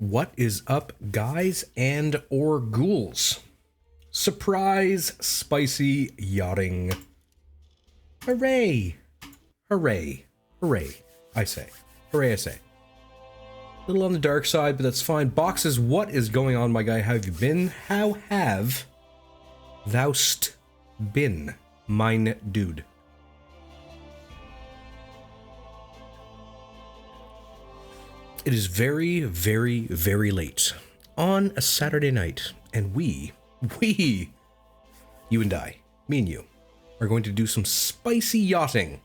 What is up, guys and or ghouls? Surprise spicy yachting. Hooray! Hooray. Hooray, I say. Hooray, I say. A little on the dark side, but that's fine. Boxes, what is going on, my guy? How have you been? How have thou'st been, mine dude? It is very, very, very late on a Saturday night, and we, you and I, me and you, are going to do some spicy yachting.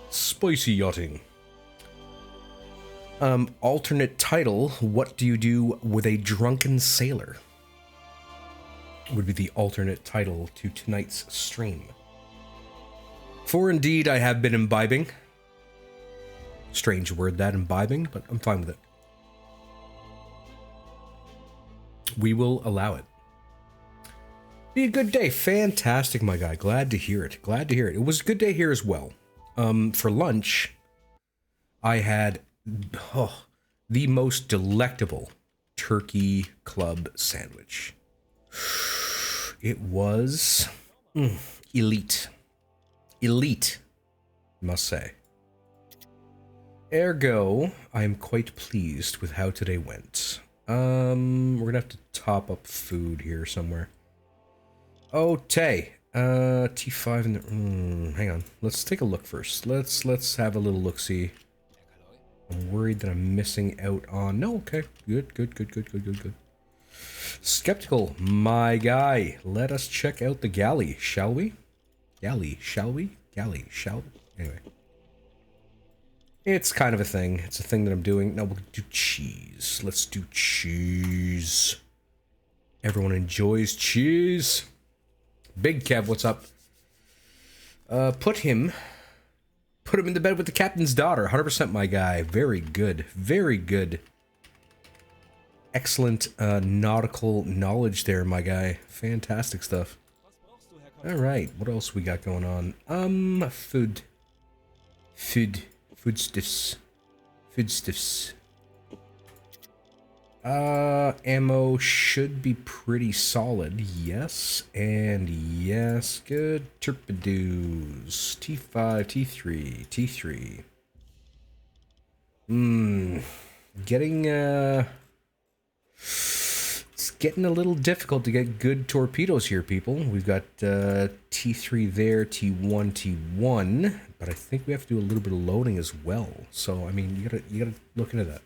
Spicy yachting. Alternate title, what do you do with a drunken sailor? Would be the alternate title to tonight's stream. For indeed, I have been imbibing. Strange word, that, imbibing, but I'm fine with it. We will allow it. Be a good day. Fantastic, my guy. Glad to hear it. Glad to hear it. It was a good day here as well. For lunch, I had the most delectable turkey club sandwich. It was elite. Elite, must say. Ergo, I am quite pleased with how today went. We're gonna have to top up food here somewhere. Oh, Tay. T5 in the... hang on. Let's take a look first. Let's have a little look-see. I'm worried that I'm missing out on... No, okay. Good. Skeptical, my guy. Let us check out the galley, shall we? Galley, shall we? Galley, shall we? Anyway. It's kind of a thing. It's a thing that I'm doing. No, we'll do cheese. Let's do cheese. Everyone enjoys cheese. Big Kev, what's up? Put him in the bed with the captain's daughter. 100% my guy. Very good. Very good. Excellent nautical knowledge there, my guy. Fantastic stuff. Alright, what else we got going on? Foodstuffs. Ammo should be pretty solid. Yes, and yes. Good. Torpedoes. T5, T3. It's getting a little difficult to get good torpedoes here, people. We've got T3 there, T1, T1, but I think we have to do a little bit of loading as well. So, I mean, you gotta look into that.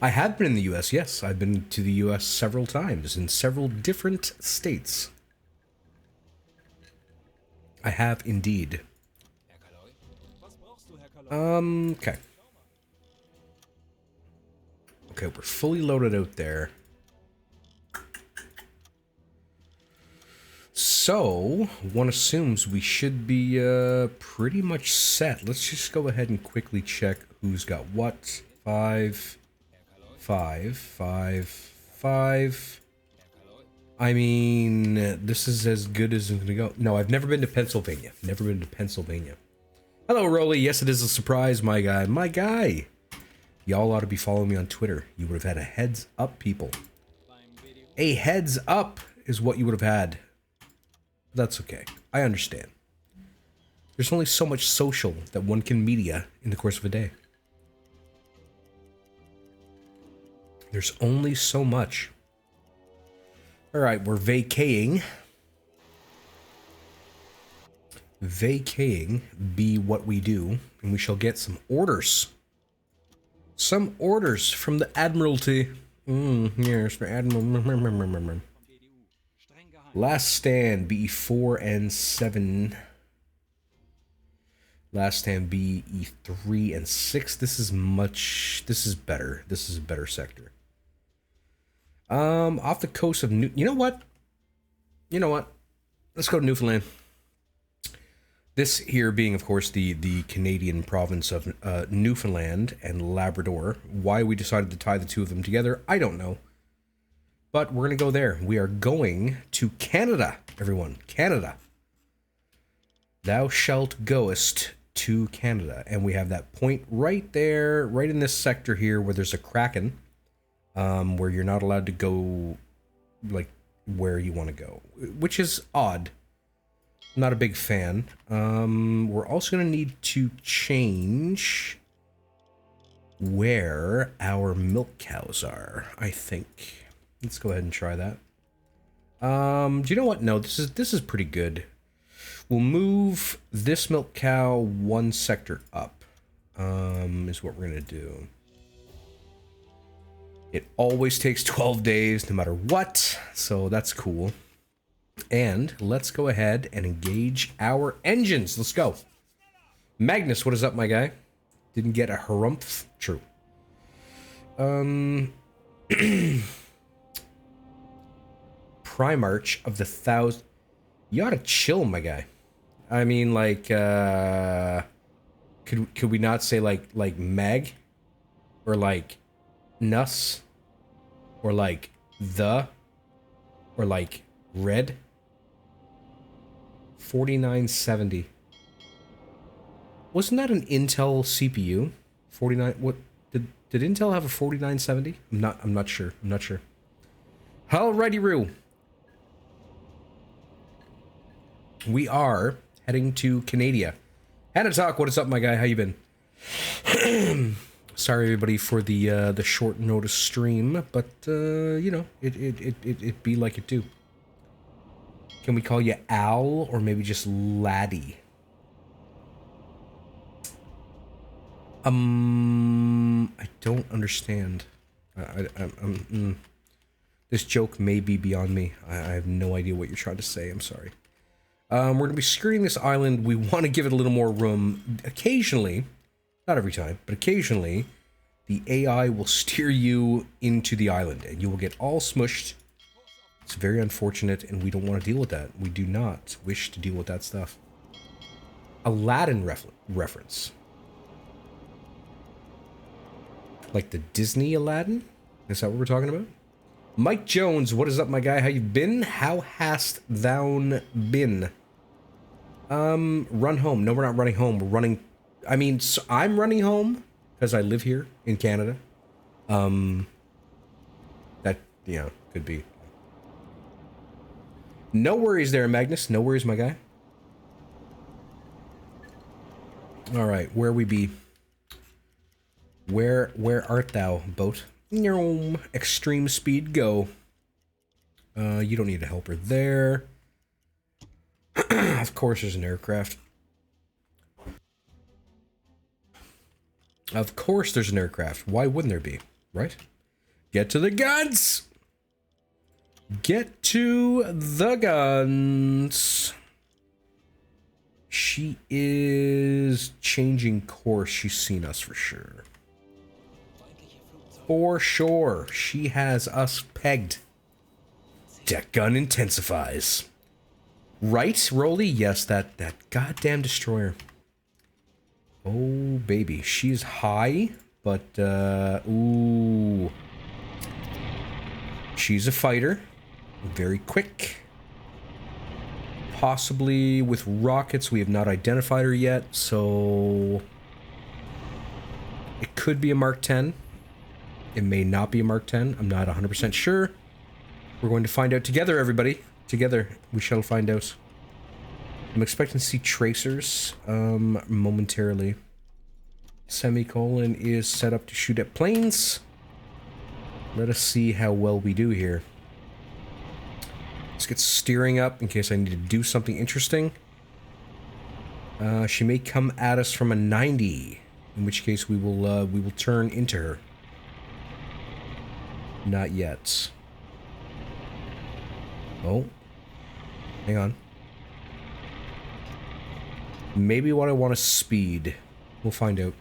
I have been in the U.S., yes. I've been to the U.S. several times in several different states. I have indeed. Okay. Okay, we're fully loaded out there. So, one assumes we should be pretty much set. Let's just go ahead and quickly check who's got what. 5. I mean, this is as good as it's gonna go. No, I've never been to Pennsylvania. Hello, Rolly. Yes, it is a surprise, my guy. My guy. Y'all ought to be following me on Twitter. You would have had a heads up, people. A heads up is what you would have had. That's okay. I understand. There's only so much social that one can media in the course of a day. There's only so much. Alright, we're vacating. Vacating be what we do, and we shall get some orders. Some orders from the Admiralty. Yes, for Admiral. Last stand, BE4 and 7. Last stand, BE3 and 6. This is better. This is a better sector. Off the coast of You know what? Let's go to Newfoundland. This here being, of course, the Canadian province of Newfoundland and Labrador. Why we decided to tie the two of them together, I don't know. But we're going to go there. We are going to Canada, everyone. Canada. Thou shalt goest to Canada. And we have that point right there, right in this sector here where there's a Kraken, where you're not allowed to go, like, where you want to go, which is odd. Not a big fan. We're also going to need to change where our milk cows are, I think. Let's go ahead and try that. Do you know what? No, this is pretty good. We'll move this milk cow one sector up, is what we're going to do. It always takes 12 days, no matter what, so that's cool. And let's go ahead and engage our engines. Let's go. Magnus, what is up, my guy? Didn't get a harumph? True. Primarch of the 1,000. You ought to chill, my guy. I mean, like, could we not say like Mag, or like Nus, or like the, or like Red? 4970. Wasn't that an Intel CPU? 49. What did Intel have a 4970? I'm not sure. I'm not sure. Alrighty, Roo. We are heading to Canada. Hanatalk, what is up, my guy? How you been? Sorry, everybody, for the short notice stream, but you know, it be like it do. Can we call you Al, or maybe just Laddie? I don't understand. This joke may be beyond me. I have no idea what you're trying to say. I'm sorry. We're going to be skirting this island. We want to give it a little more room. Occasionally, not every time, but occasionally, the AI will steer you into the island, and you will get all smushed. It's very unfortunate, and we don't want to deal with that. We do not wish to deal with that stuff. Aladdin reference. Like the Disney Aladdin? Is that what we're talking about? Mike Jones, what is up, my guy? How you been? How hast thou been? Run home. No, we're not running home. We're running... I mean, so I'm running home because I live here in Canada. That, you know, could be. No worries there, Magnus. No worries, my guy. All right, where we be? Where art thou, boat? Extreme speed, go. You don't need a helper there. Of course there's an aircraft. Of course there's an aircraft. Why wouldn't there be, right? Get to the guns! Get to the guns! She is changing course. She's seen us for sure. For sure. She has us pegged. Deck gun intensifies. Right, Rolly? Yes, that goddamn destroyer. Oh, baby. She's high, but, ooh. She's a fighter. Very quick. Possibly with rockets. We have not identified her yet, so... It could be a Mark 10. It may not be a Mark 10. I'm not 100% sure. We're going to find out together, everybody. Together, we shall find out. I'm expecting to see tracers momentarily. Semicolon is set up to shoot at planes. Let us see how well we do here. Let's get steering up in case I need to do something interesting. She may come at us from a 90, in which case we will turn into her. Not yet. Oh. Hang on. Maybe what I want is speed. We'll find out.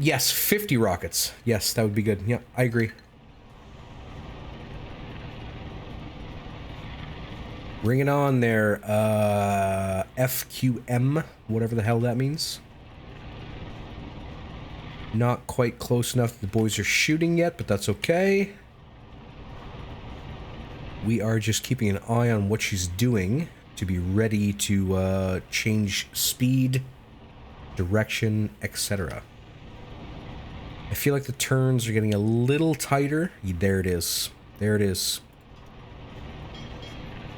Yes, 50 rockets. Yes, that would be good. Yeah, I agree. Bring it on there, FQM, whatever the hell that means. Not quite close enough. The boys are shooting yet, but that's okay. We are just keeping an eye on what she's doing to be ready to change speed, direction, etc. I feel like the turns are getting a little tighter. There it is. There it is.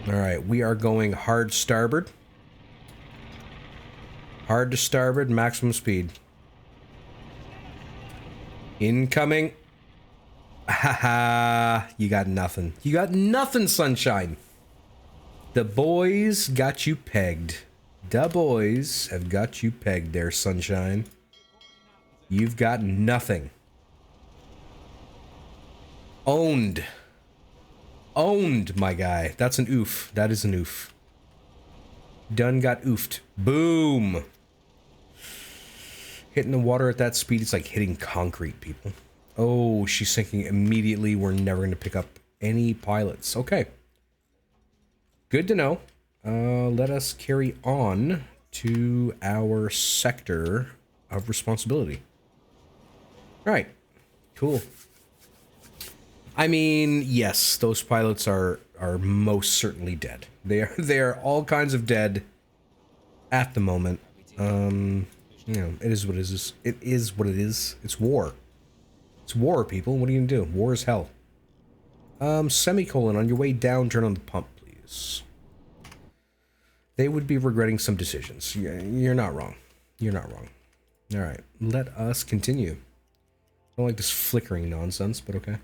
Alright, we are going hard starboard. Hard to starboard, maximum speed. Incoming. Haha, you got nothing. You got nothing, sunshine. The boys got you pegged. The boys have got you pegged there, sunshine. You've got nothing. Owned. Owned, my guy. That's an oof. That is an oof. Done got oofed. Boom. Hitting the water at that speed, it's like hitting concrete, people. Oh, she's sinking immediately. We're never going to pick up any pilots. Okay. Good to know. Let us carry on to our sector of responsibility. All right. Cool. I mean, yes, those pilots are most certainly dead. They are all kinds of dead at the moment. You know, it is what it is. It is what it is. It's war. It's war, people. What are you gonna do? War is hell. Semicolon, on your way down, turn on the pump, please. They would be regretting some decisions. You're not wrong. You're not wrong. All right, let us continue. I don't like this flickering nonsense, but okay.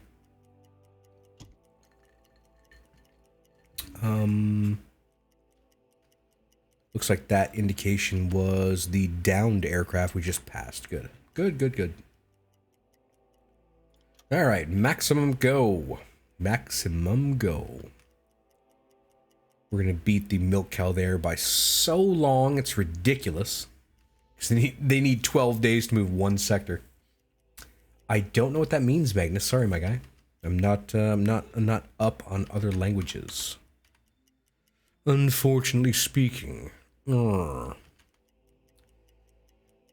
Looks like that indication was the downed aircraft we just passed. Good. Good, good, good. All right, maximum go. Maximum go. We're going to beat the milk cow there by so long, it's ridiculous. Because they need 12 days to move one sector. I don't know what that means, Magnus. Sorry, my guy. I'm not up on other languages. Unfortunately speaking.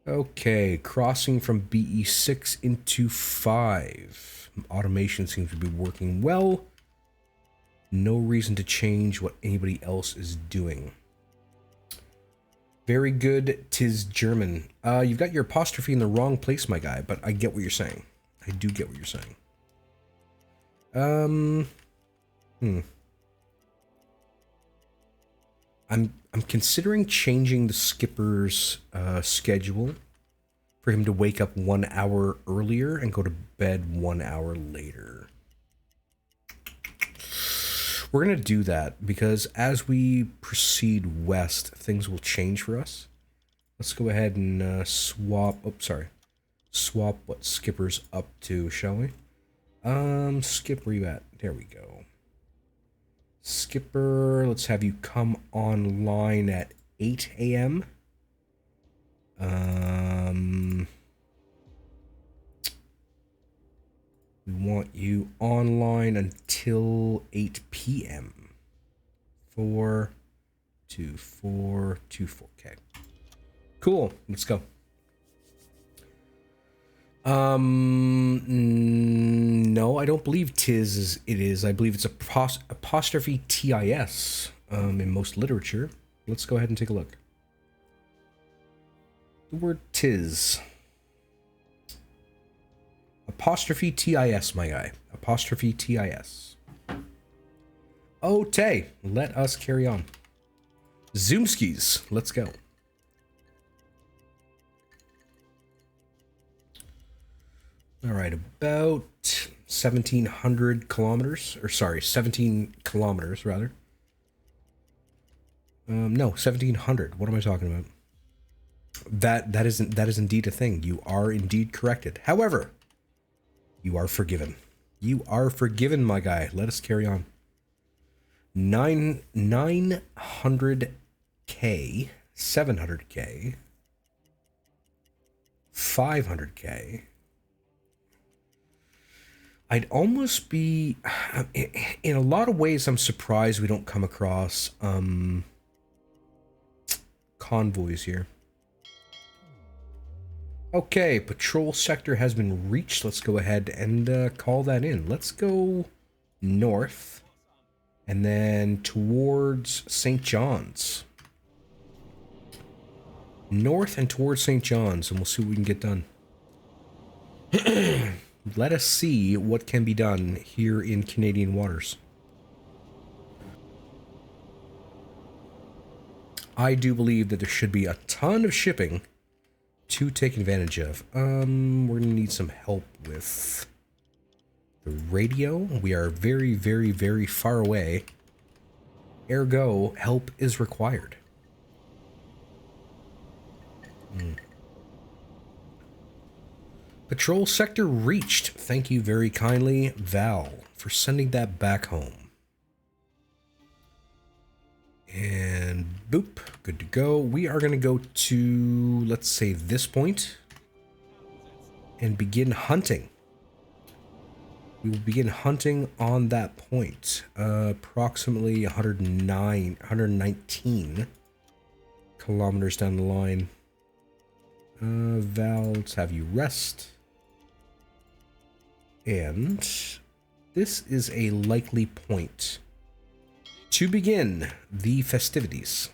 Okay, crossing from BE6 into 5. Automation seems to be working well. No reason to change what anybody else is doing. Very good, 'tis German. You've got your apostrophe in the wrong place, my guy, but I get what you're saying. I do get what you're saying. I'm considering changing the skipper's schedule for him to wake up 1 hour earlier and go to bed 1 hour later. We're going to do that because as we proceed west, things will change for us. Let's go ahead and swap. Oh, sorry. Swap what skipper's up to, shall we? Skip, where you at? There we go. Skipper, let's have you come online at 8 a.m. We want you online until 8 p.m. 4, 2, 4, 2, 4. Okay. Cool. Let's go. No, I don't believe tis is it is. I believe it's apostrophe TIS in most literature. Let's go ahead and take a look. The word tis. Apostrophe TIS, my guy. Apostrophe TIS. Okay, let us carry on. Zoomskis, let's go. All right, about 1,700 kilometers, or sorry, 17 kilometers rather. No, 1,700. What am I talking about? That is indeed a thing. You are indeed corrected. However, you are forgiven. You are forgiven, my guy. Let us carry on. 900K, 700K, 500K. I'd almost be, in a lot of ways, I'm surprised we don't come across convoys here. Okay, patrol sector has been reached. Let's go ahead and call that in. Let's go north. And then towards St. John's. North and towards St. John's, and we'll see what we can get done. Let us see what can be done here in Canadian waters. I do believe that there should be a ton of shipping to take advantage of. We're gonna need some help with the radio. We are very, very, very far away. Ergo, help is required. Patrol sector reached. Thank you very kindly, Val, for sending that back home. And boop, good to go. We are going to go to, let's say, this point and begin hunting. We will begin hunting on that point. Approximately 119 kilometers down the line. Val, let's have you rest. And this is a likely point to begin the festivities.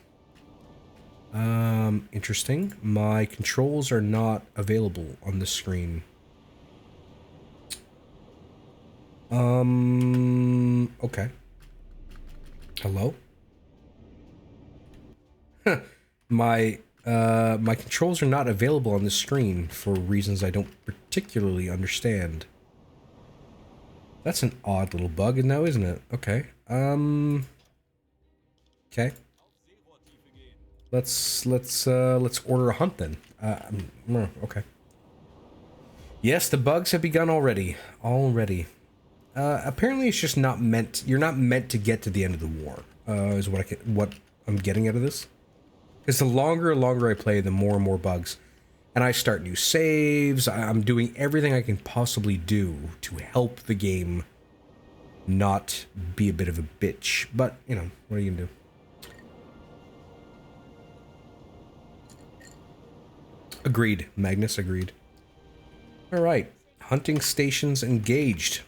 Interesting. My controls are not available on the screen. Okay. Hello? My controls are not available on the screen for reasons I don't particularly understand. That's an odd little bug now, isn't it? Okay. Okay. Let's order a hunt then. Okay. Yes, the bugs have begun already. Apparently it's just not meant, you're not meant to get to the end of the war, is what I'm getting out of this. Because the longer I play, the more and more bugs. And I start new saves, I'm doing everything I can possibly do to help the game not be a bit of a bitch. But, you know, what are you gonna do? Agreed, Magnus, agreed. Alright, hunting stations engaged.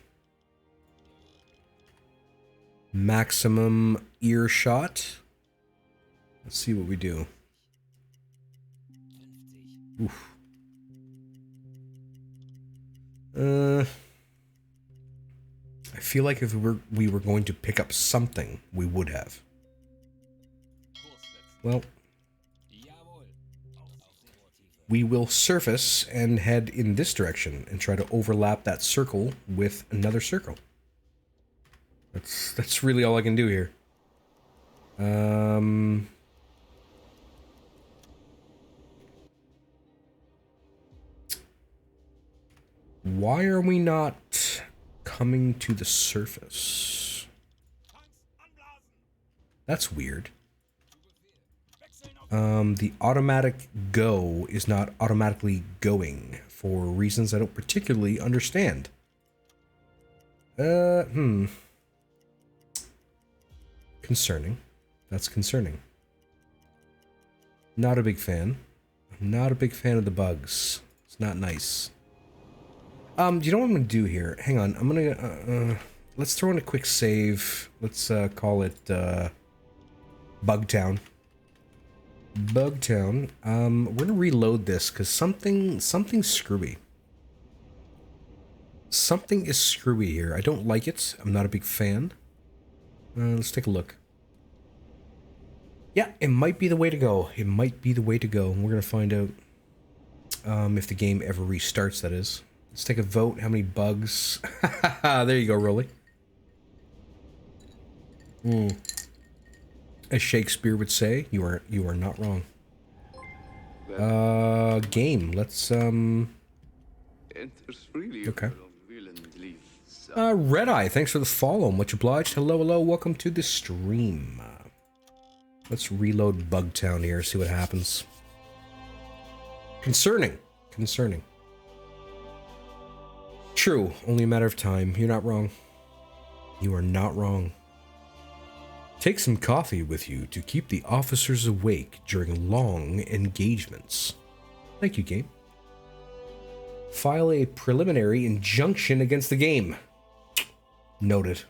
Maximum earshot. Let's see what we do. Oof. I feel like if we were going to pick up something, we would have. Well, we will surface and head in this direction and try to overlap that circle with another circle. That's really all I can do here. Why are we not coming to the surface? That's weird. The automatic go is not automatically going for reasons I don't particularly understand. Concerning. That's concerning. Not a big fan. I'm not a big fan of the bugs. It's not nice. Do you know what I'm gonna do here? Hang on, I'm gonna, let's throw in a quick save. Let's, call it, Bugtown. Bugtown. We're gonna reload this, because something's screwy. Something is screwy here. I don't like it. I'm not a big fan. Let's take a look. Yeah, it might be the way to go. It might be the way to go. We're gonna find out, if the game ever restarts, that is. Let's take a vote. How many bugs? There you go, Rolly. As Shakespeare would say, you are not wrong. Game. Let's okay. Red Eye, thanks for the follow. Much obliged. Hello, welcome to the stream. Let's reload Bugtown here, see what happens. Concerning. True, only a matter of time. You're not wrong. You are not wrong. Take some coffee with you to keep the officers awake during long engagements. Thank you, game. File a preliminary injunction against the game. Noted.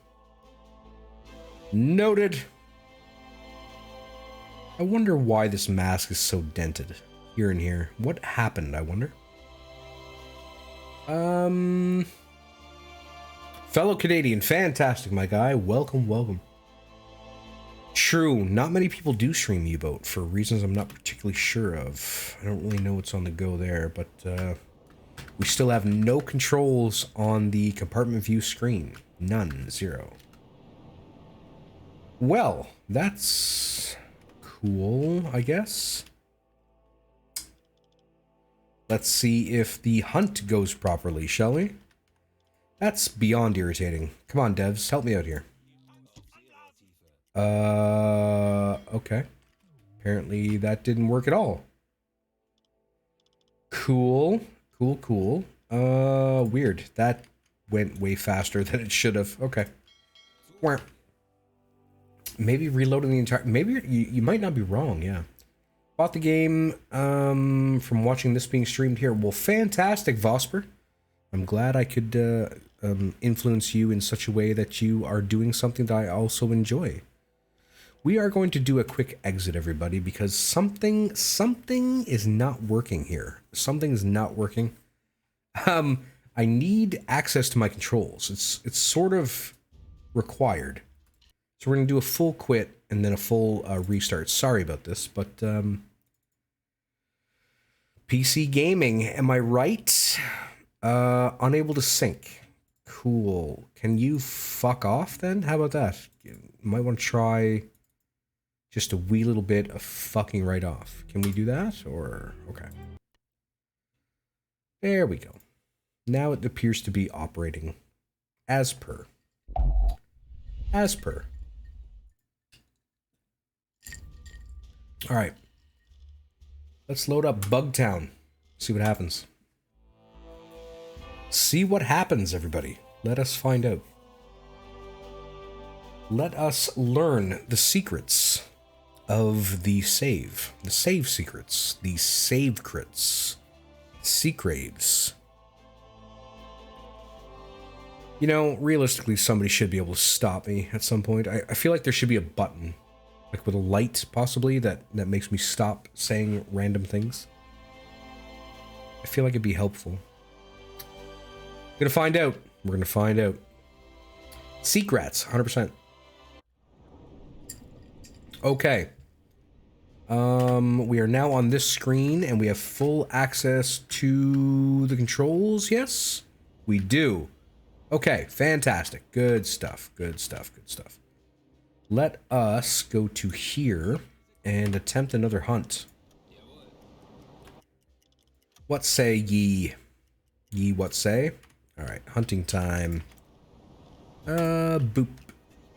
Noted. I wonder why this mask is so dented. Here and here. What happened, I wonder? Fellow Canadian, fantastic, my guy. Welcome, welcome. True, not many people do stream U-Boat for reasons I'm not particularly sure of. I don't really know what's on the go there, but we still have no controls on the compartment view screen. None, zero. Well, that's cool, I guess. Let's see if the hunt goes properly, shall we? That's beyond irritating. Come on, devs, help me out here. Okay. Apparently that didn't work at all. Cool. Cool, cool. Weird. That went way faster than it should have. Okay. Maybe reloading the entire... Maybe you might not be wrong, yeah. Bought the game from watching this being streamed here. Well, fantastic, Vosper. I'm glad I could influence you in such a way that you are doing something that I also enjoy. We are going to do a quick exit, everybody, because something is not working here. Something is not working. I need access to my controls. It's sort of required. So we're going to do a full quit and then a full restart. Sorry about this, but PC gaming, am I right? Unable to sync. Cool. Can you fuck off then? How about that? You might want to try just a wee little bit of fucking right off. Can we do that? Or, okay. There we go. Now it appears to be operating as per. As per. All right. Let's load up Bugtown. See what happens. See what happens, everybody. Let us find out. Let us learn the secrets of the save. The save secrets. The save crits. Secraves. You know, realistically, somebody should be able to stop me at some point. I feel like there should be a button. Like with a light, possibly, that makes me stop saying random things. I feel like it'd be helpful. Gonna find out. We're gonna find out. Secrets, 100%. Okay. We are now on this screen, and we have full access to the controls, yes? We do. Okay, fantastic. Good stuff, good stuff, good stuff. Let us go to here and attempt another hunt. What say ye? Ye what say? Alright, hunting time. Boop.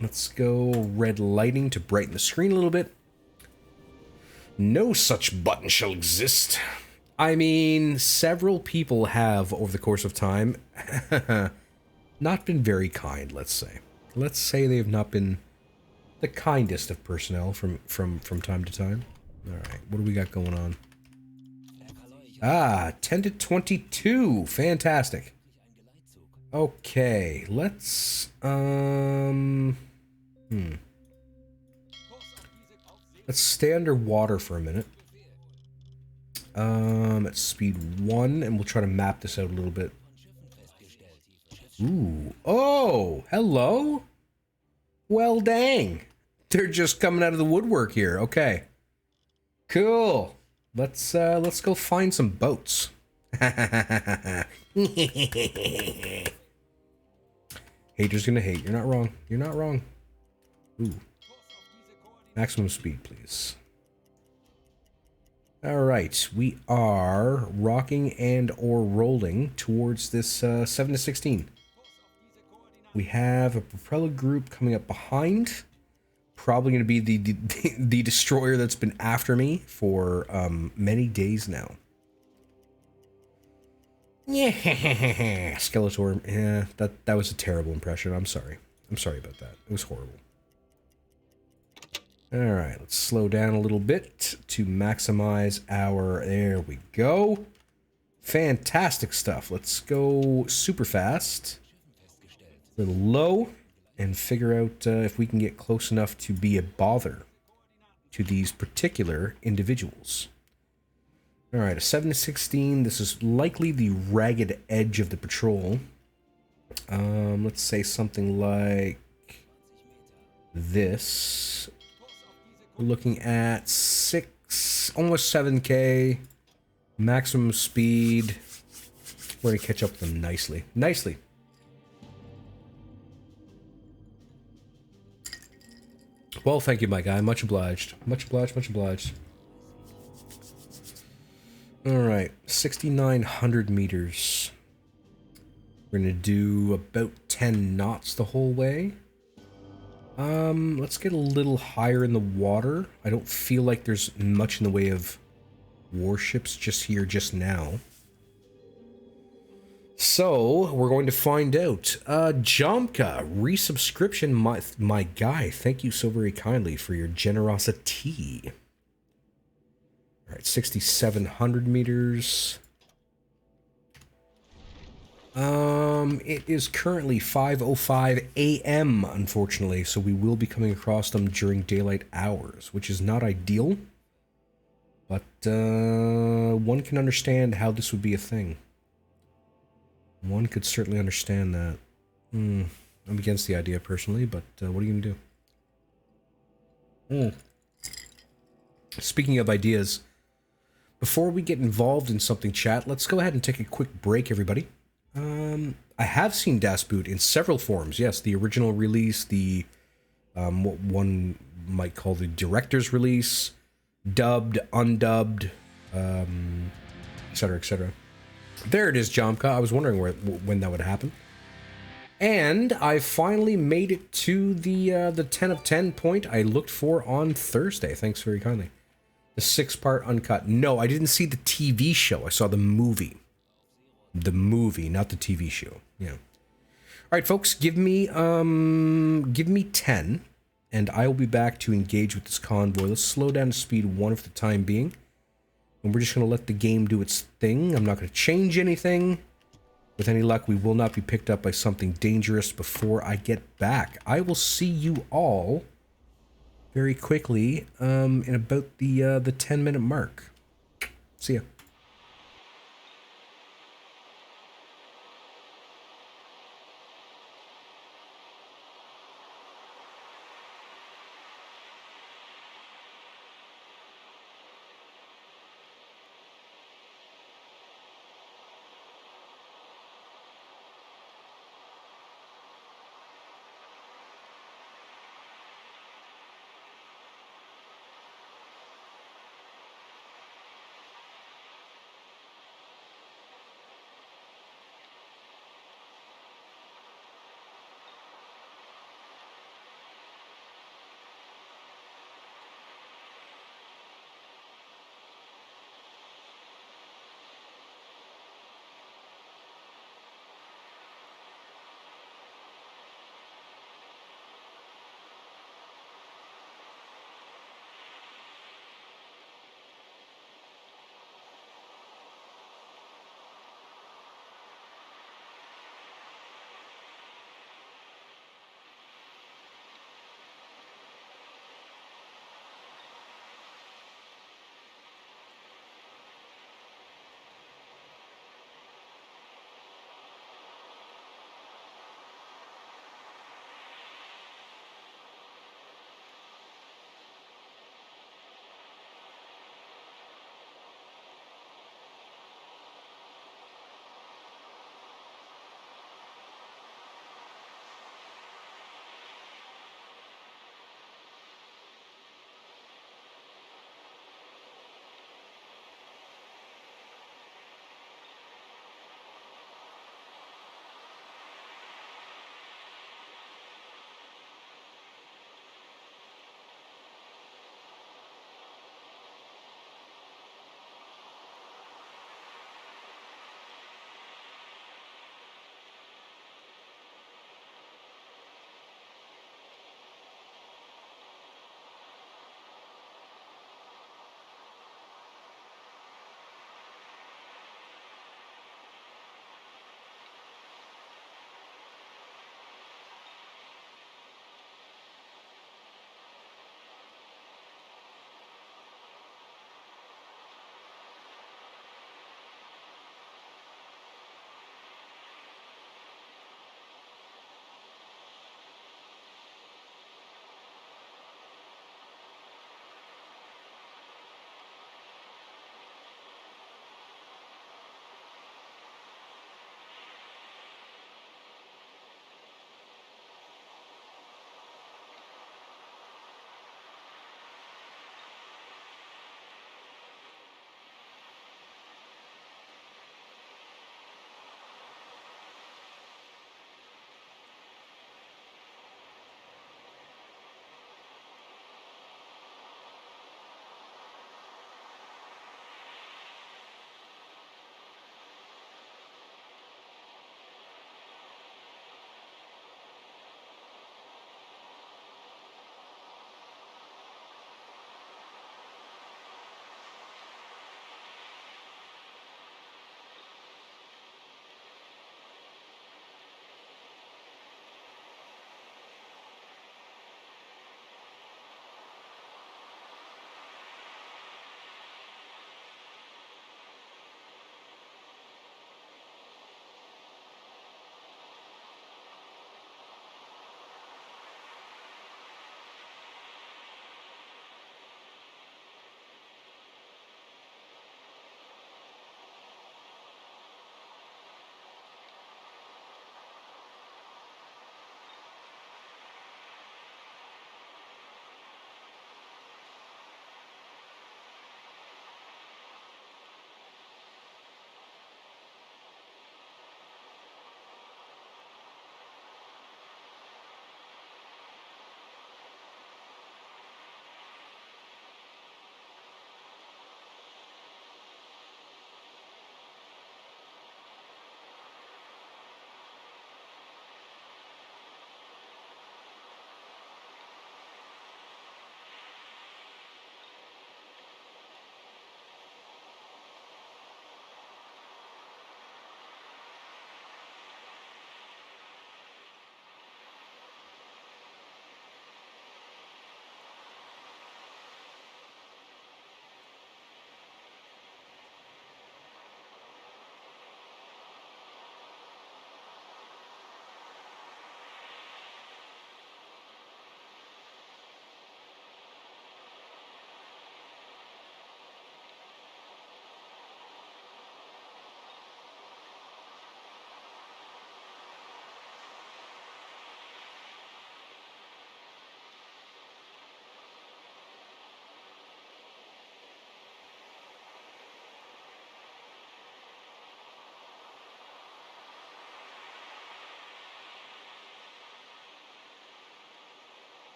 Let's go red lighting to brighten the screen a little bit. No such button shall exist. I mean, several people have, over the course of time, not been very kind, let's say. Let's say they have not been the kindest of personnel from time to time. Alright, what do we got going on? Ah, 10 to 22. Fantastic. Okay, let's, let's stay underwater for a minute. At speed 1, and we'll try to map this out a little bit. Ooh. Oh, hello? Well, dang. They're just coming out of the woodwork here. Okay. Cool. Let's go find some boats. Haters gonna hate. You're not wrong. You're not wrong. Ooh. Maximum speed, please. Alright, we are rocking and or rolling towards this 7 to 16. We have a propeller group coming up behind. Probably going to be the destroyer that's been after me for many days now. Yeah, Skeletor. Yeah, that was a terrible impression. I'm sorry. I'm sorry about that. It was horrible. Alright, let's slow down a little bit to maximize our... There we go. Fantastic stuff. Let's go super fast. A little low. and figure out if we can get close enough to be a bother to these particular individuals. All right, a 7-16. This is likely the ragged edge of the patrol. Let's say something like this. We're looking at 6, almost 7K, maximum speed. We're gonna catch up with them nicely. Nicely. Well, thank you, my guy. Much obliged. Much obliged, much obliged. Alright, 6,900 meters. We're gonna do about 10 knots the whole way. Let's get a little higher in the water. I don't feel like there's much in the way of warships just here, just now. So, we're going to find out. Jomka, resubscription, my guy. Thank you so very kindly for your generosity. Alright, 6,700 meters. It is currently 5:05 a.m., unfortunately, so we will be coming across them during daylight hours, which is not ideal. But, one can understand how this would be a thing. One could certainly understand that. I'm against the idea personally, but what are you gonna do? Speaking of ideas, before we get involved in something, chat, let's go ahead and take a quick break, everybody. I have seen Das Boot in several forms. Yes, the original release, the what one might call the director's release, dubbed, undubbed, etc., etc. There it is, Jomka. I was wondering when that would happen. And I finally made it to the 10 of 10 point I looked for on Thursday. Thanks very kindly. The 6-part uncut. No, I didn't see the TV show. I saw the movie. The movie, not the TV show. Yeah. All right, folks. Give me 10, and I will be back to engage with this convoy. Let's slow down to speed 1 for the time being. And we're just going to let the game do its thing. I'm not going to change anything. With any luck, we will not be picked up by something dangerous before I get back. I will see you all very quickly in about the 10-minute mark. See ya.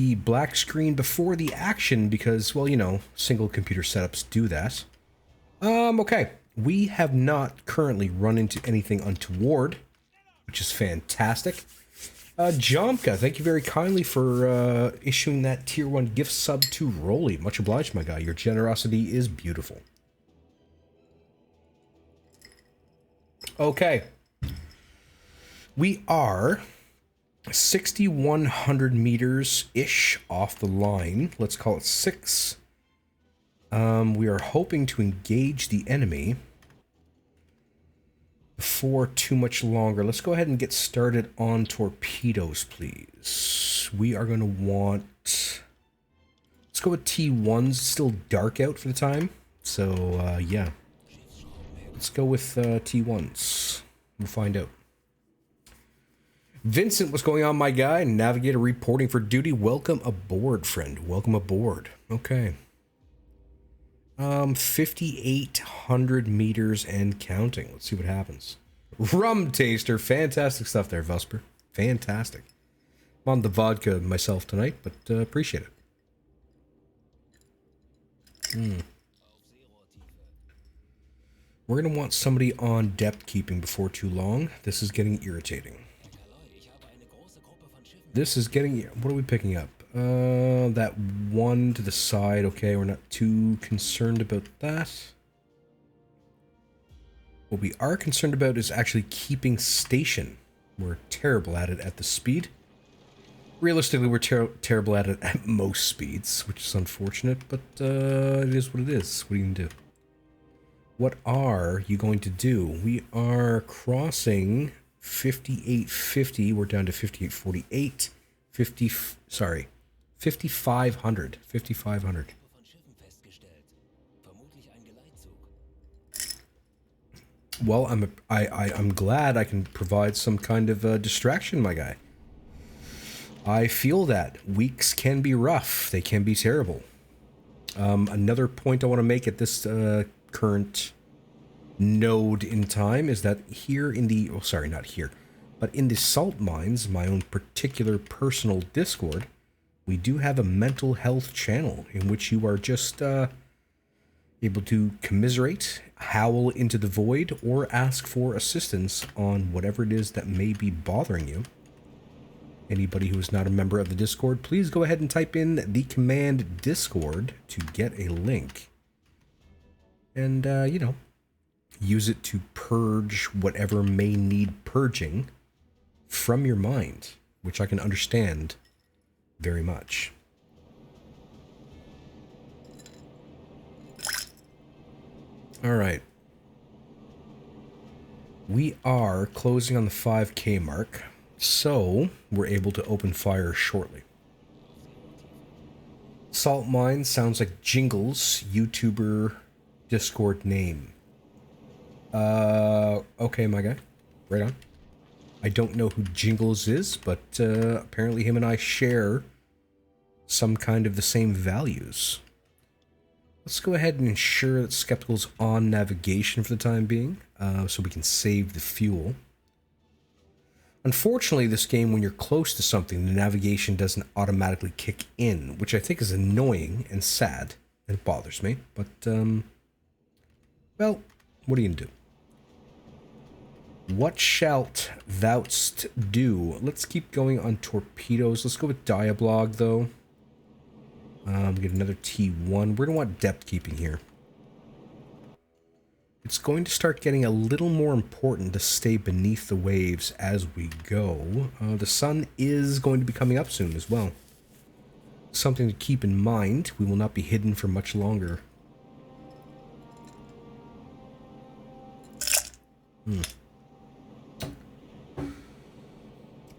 the black screen before the action because, well, you know, single computer setups do that. Okay. We have not currently run into anything untoward, which is fantastic. Jomka, thank you very kindly for issuing that tier 1 gift sub to Rolly. Much obliged, my guy. Your generosity is beautiful. Okay. We are 6,100 meters-ish off the line. Let's call it 6. We are hoping to engage the enemy before too much longer. Let's go ahead and get started on torpedoes, please. We are going to want... Let's go with T1s. It's still dark out for the time. So, yeah. Let's go with T1s. We'll find out. Vincent, what's going on, my guy? Navigator reporting for duty. Welcome aboard, friend. Welcome aboard. Okay. 5,800 meters and counting. Let's see what happens. Rum taster. Fantastic stuff there, Vesper. Fantastic. I'm on the vodka myself tonight, but appreciate it. We're going to want somebody on depth keeping before too long. This is getting irritating. This is getting... What are we picking up? That one to the side. Okay, we're not too concerned about that. What we are concerned about is actually keeping station. We're terrible at it at the speed. Realistically, we're terrible at it at most speeds, which is unfortunate, but it is what it is. What are you going to do? What are you going to do? We are crossing 5850. We're down to 5848. 5,500. 5,500. Well, I'm glad I can provide some kind of distraction, my guy. I feel that weeks can be rough. They can be terrible. Another point I want to make at this current node in time is that here in the... Oh, sorry, not here. But in the salt mines, my own particular personal Discord, we do have a mental health channel in which you are just able to commiserate, howl into the void, or ask for assistance on whatever it is that may be bothering you. Anybody who is not a member of the Discord, please go ahead and type in the command Discord to get a link. And, you know, use it to purge whatever may need purging from your mind, which I can understand very much. All right. We are closing on the 5K mark, so we're able to open fire shortly. Salt Mine sounds like Jingles YouTuber Discord name. Okay, my guy. Right on. I don't know who Jingles is, but apparently him and I share some kind of the same values. Let's go ahead and ensure that Skeptical's on navigation for the time being, so we can save the fuel. Unfortunately, this game, when you're close to something, the navigation doesn't automatically kick in, which I think is annoying and sad, and it bothers me, but, well, what are you gonna do? What shalt thou'st do? Let's keep going on torpedoes. Let's go with Diablog, though. Get another T1. We're going to want depth keeping here. It's going to start getting a little more important to stay beneath the waves as we go. The sun is going to be coming up soon as well. Something to keep in mind. We will not be hidden for much longer.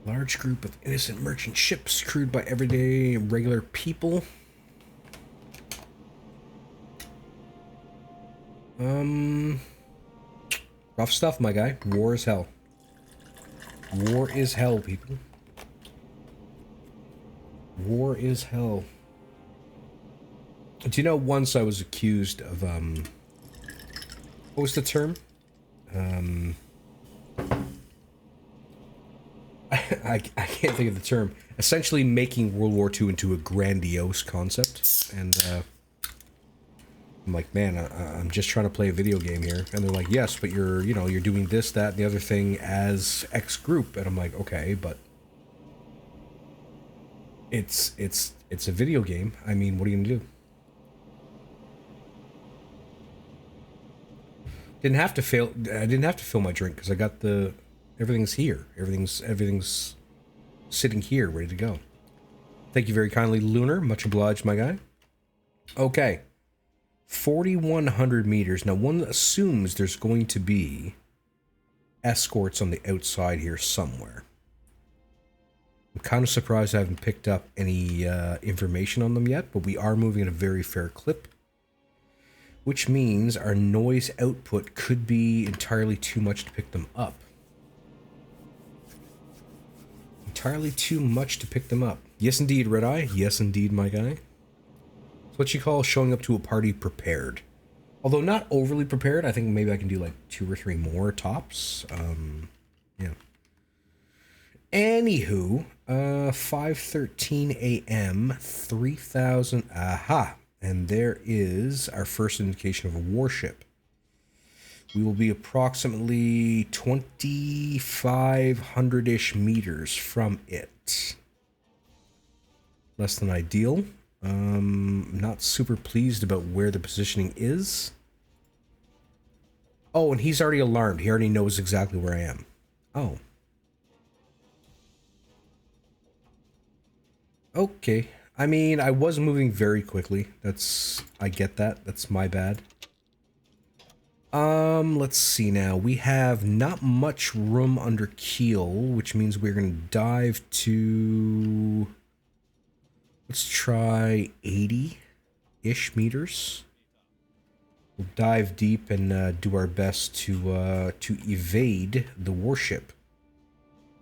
Large group of innocent merchant ships crewed by everyday regular people. Rough stuff, my guy. War is hell. War is hell, people. War is hell. Do you know, once I was accused of, what was the term? I can't think of the term. Essentially making World War II into a grandiose concept. And I'm like, man, I'm just trying to play a video game here. And they're like, yes, but you're, you know, you're doing this, that, and the other thing as X group. And I'm like, okay, but it's a video game. I mean, what are you gonna do? Didn't have to fail. I didn't have to fill my drink because I got the everything's here. Everything's sitting here, ready to go. Thank you very kindly, Lunar. Much obliged, my guy. Okay. 4,100 meters. Now, one assumes there's going to be escorts on the outside here somewhere. I'm kind of surprised I haven't picked up any information on them yet, but we are moving at a very fair clip, which means our noise output could be entirely too much to pick them up. Entirely too much to pick them up. Yes, indeed, Red Eye. Yes, indeed, my guy. It's what you call showing up to a party prepared. Although not overly prepared. I think maybe I can do like 2 or 3 more tops. Yeah. Anywho, 5:13 a.m., 3,000. Aha! And there is our first indication of a warship. We will be approximately 2,500-ish meters from it. Less than ideal. Not super pleased about where the positioning is. Oh, and he's already alarmed. He already knows exactly where I am. Oh. Okay. I mean, I was moving very quickly. I get that. That's my bad. Let's see now. We have not much room under keel, which means we're going to dive to... Let's try 80-ish meters. We'll dive deep and do our best to evade the warship.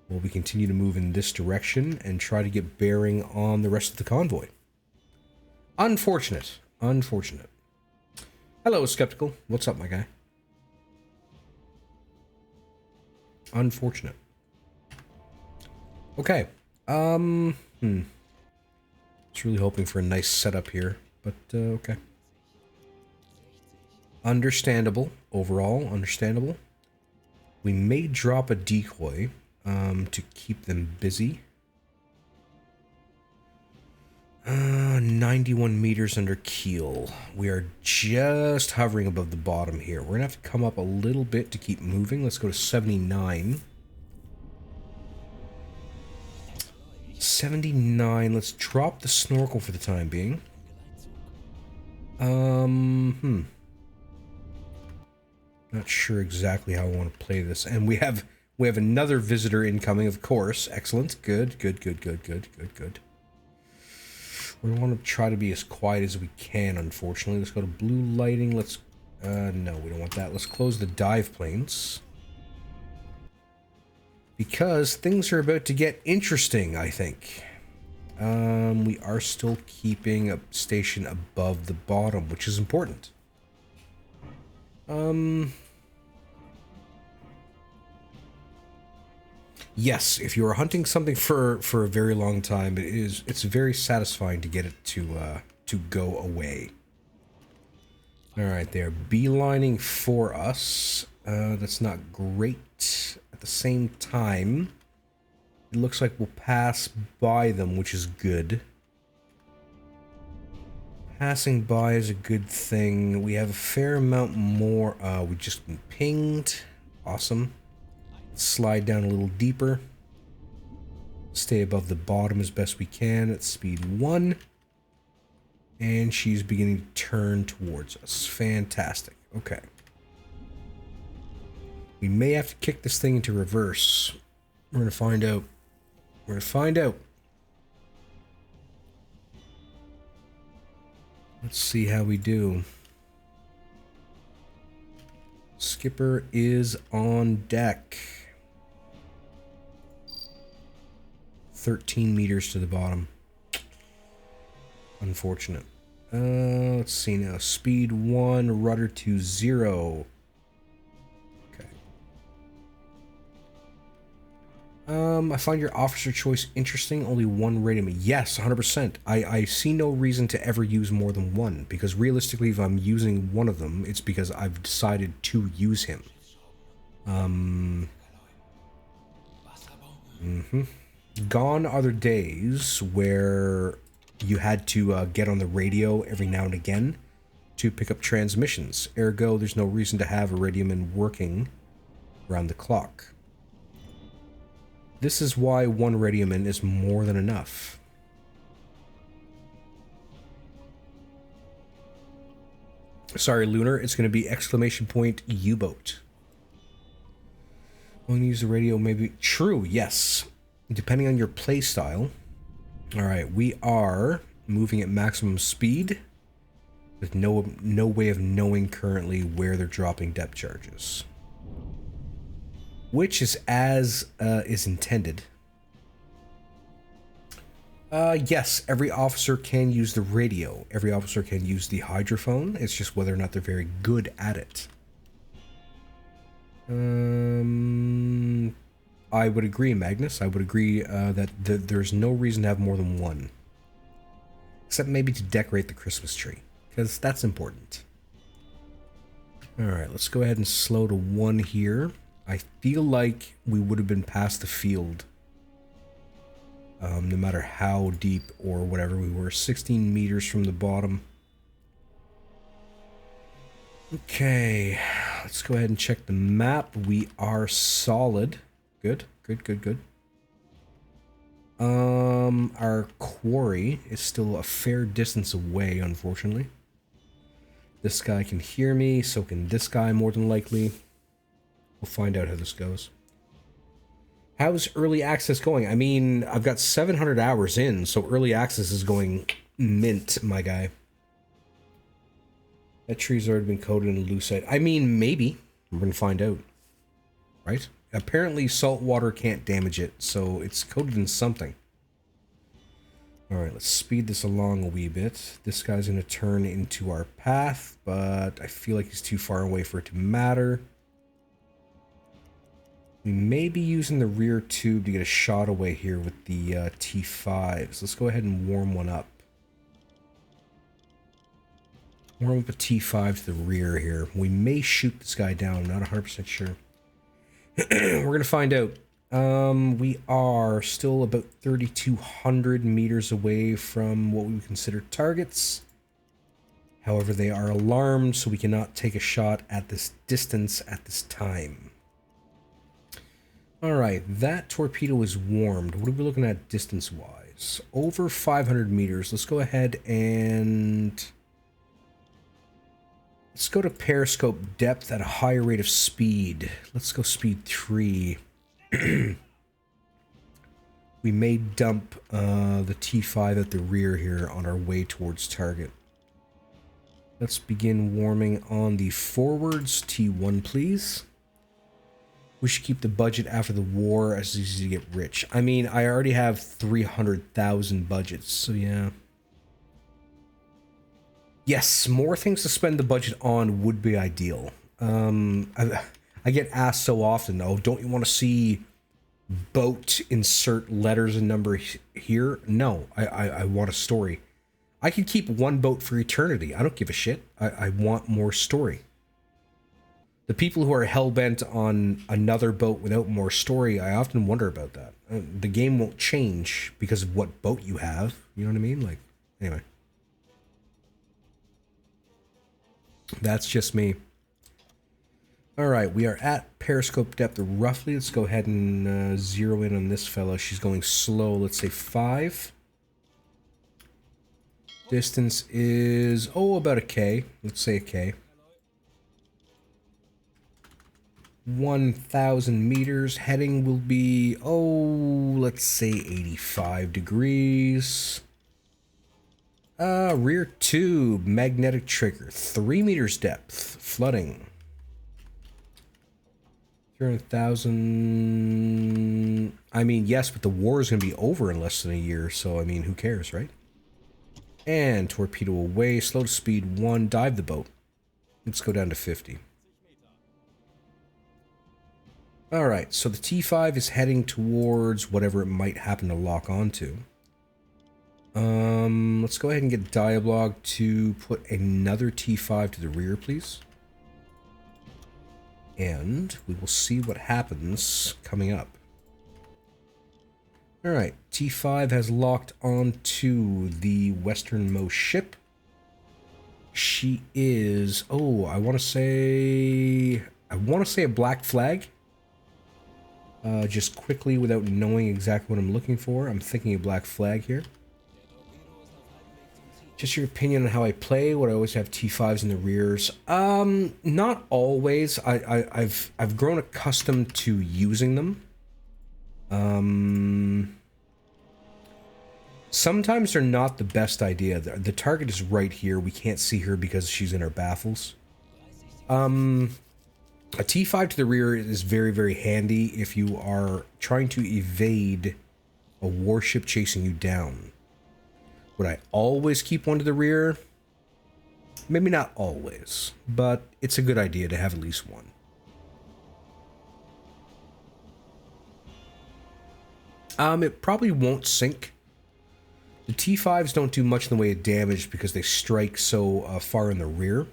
While we continue to move in this direction and try to get bearing on the rest of the convoy. Unfortunate. Unfortunate. Hello, Skeptical. What's up, my guy? Unfortunate. Okay. Was really hoping for a nice setup here, but okay. Understandable. Overall, understandable. We may drop a decoy to keep them busy. 91 meters under keel. We are just hovering above the bottom here. We're gonna have to come up a little bit to keep moving. Let's go to 79. 79. Let's drop the snorkel for the time being. Not sure exactly how I want to play this. And we have another visitor incoming, of course. Excellent. Good. We want to try to be as quiet as we can, unfortunately. Let's go to blue lighting. Let's... no, we don't want that. Let's close the dive planes. Because things are about to get interesting, I think. We are still keeping a station above the bottom, which is important. Yes, if you are hunting something for a very long time, it's very satisfying to get it to go away. All right, they're beelining for us. That's not great. At the same time, it looks like we'll pass by them, which is good. Passing by is a good thing. We have a fair amount more. We just been pinged. Awesome. Slide down a little deeper. Stay above the bottom as best we can at speed 1. And she's beginning to turn towards us. Fantastic. Okay. We may have to kick this thing into reverse. We're going to find out. We're going to find out. Let's see how we do. Skipper is on deck. 13 meters to the bottom. Unfortunate. Let's see now. Speed 1, rudder to 0. Okay. I find your officer choice interesting. Only one rating me. Yes, 100%. I see no reason to ever use more than one, because realistically, if I'm using one of them, it's because I've decided to use him. Gone are the days where you had to get on the radio every now and again to pick up transmissions. Ergo, there's no reason to have a radioman working around the clock. This is why one radioman is more than enough. Sorry, Lunar, it's going to be exclamation point U-boat. Only use the radio, maybe. True, yes. Depending on your playstyle. Alright, we are moving at maximum speed with no way of knowing currently where they're dropping depth charges. Which is as is intended. Yes, every officer can use the radio. Every officer can use the hydrophone. It's just whether or not they're very good at it. I would agree, Magnus. I would agree that there's no reason to have more than one. Except maybe to decorate the Christmas tree, because that's important. Alright, let's go ahead and slow to 1 here. I feel like we would have been past the field. No matter how deep or whatever we were. 16 meters from the bottom. Okay, let's go ahead and check the map. We are solid. Good, good, good, good. Our quarry is still a fair distance away, unfortunately. This guy can hear me, so can this guy more than likely. We'll find out how this goes. How's early access going? I mean, I've got 700 hours in, so early access is going mint, my guy. That tree's already been coated in lucite. I mean, maybe. We're going to find out. Right? Apparently, salt water can't damage it, so it's coated in something. Alright, let's speed this along a wee bit. This guy's going to turn into our path, but I feel like he's too far away for it to matter. We may be using the rear tube to get a shot away here with the T5s. Let's go ahead and warm one up. Warm up a T5 to the rear here. We may shoot this guy down. I'm not 100% sure. We're going to find out. We are still about 3,200 meters away from what we would consider targets. However, they are alarmed, so we cannot take a shot at this distance at this time. Alright, that torpedo is warmed. What are we looking at distance-wise? Over 500 meters. Let's go ahead and... let's go to periscope depth at a higher rate of speed. Let's go speed 3. We may dump the T5 at the rear here on our way towards target. Let's begin warming on the forwards. T1, please. We should keep the budget after the war as easy to get rich. I mean, I already have 300,000 budgets, so yeah. Yes, more things to spend the budget on would be ideal. I get asked so often, oh, don't you want to see boat insert letters and number here? No, I want a story. I can keep one boat for eternity. I don't give a shit. I want more story. The people who are hell-bent on another boat without more story, I often wonder about that. The game won't change because of what boat you have. You know what I mean? Like, anyway. That's just me. Alright, we are at periscope depth roughly. Let's go ahead and zero in on this fella. She's going slow. Let's say 5. Distance is, oh, about a K. Let's say a K. 1,000 meters. Heading will be, oh, let's say 85 degrees. Rear tube, magnetic trigger, 3 meters depth, flooding. 300,000. I mean, yes, but the war is going to be over in less than a year, so I mean, who cares, right? And torpedo away, slow to speed 1, dive the boat. Let's go down to 50. Alright, so the T5 is heading towards whatever it might happen to lock onto. Let's go ahead and get Dialogue to put another T5 to the rear, please. And we will see what happens coming up. Alright, T5 has locked onto the westernmost ship. She is, oh, I want to say a black flag. Just quickly, without knowing exactly what I'm looking for, I'm thinking a black flag here. Just your opinion on how I play. Would I always have T5s in the rears? Not always. I've grown accustomed to using them. Sometimes they're not the best idea. The target is right here. We can't see her because she's in our baffles. A T5 to the rear is very, very handy if you are trying to evade a warship chasing you down. Would I always keep one to the rear? Maybe not always, but it's a good idea to have at least one. It probably won't sink. The T5s don't do much in the way of damage because they strike so far in the rear.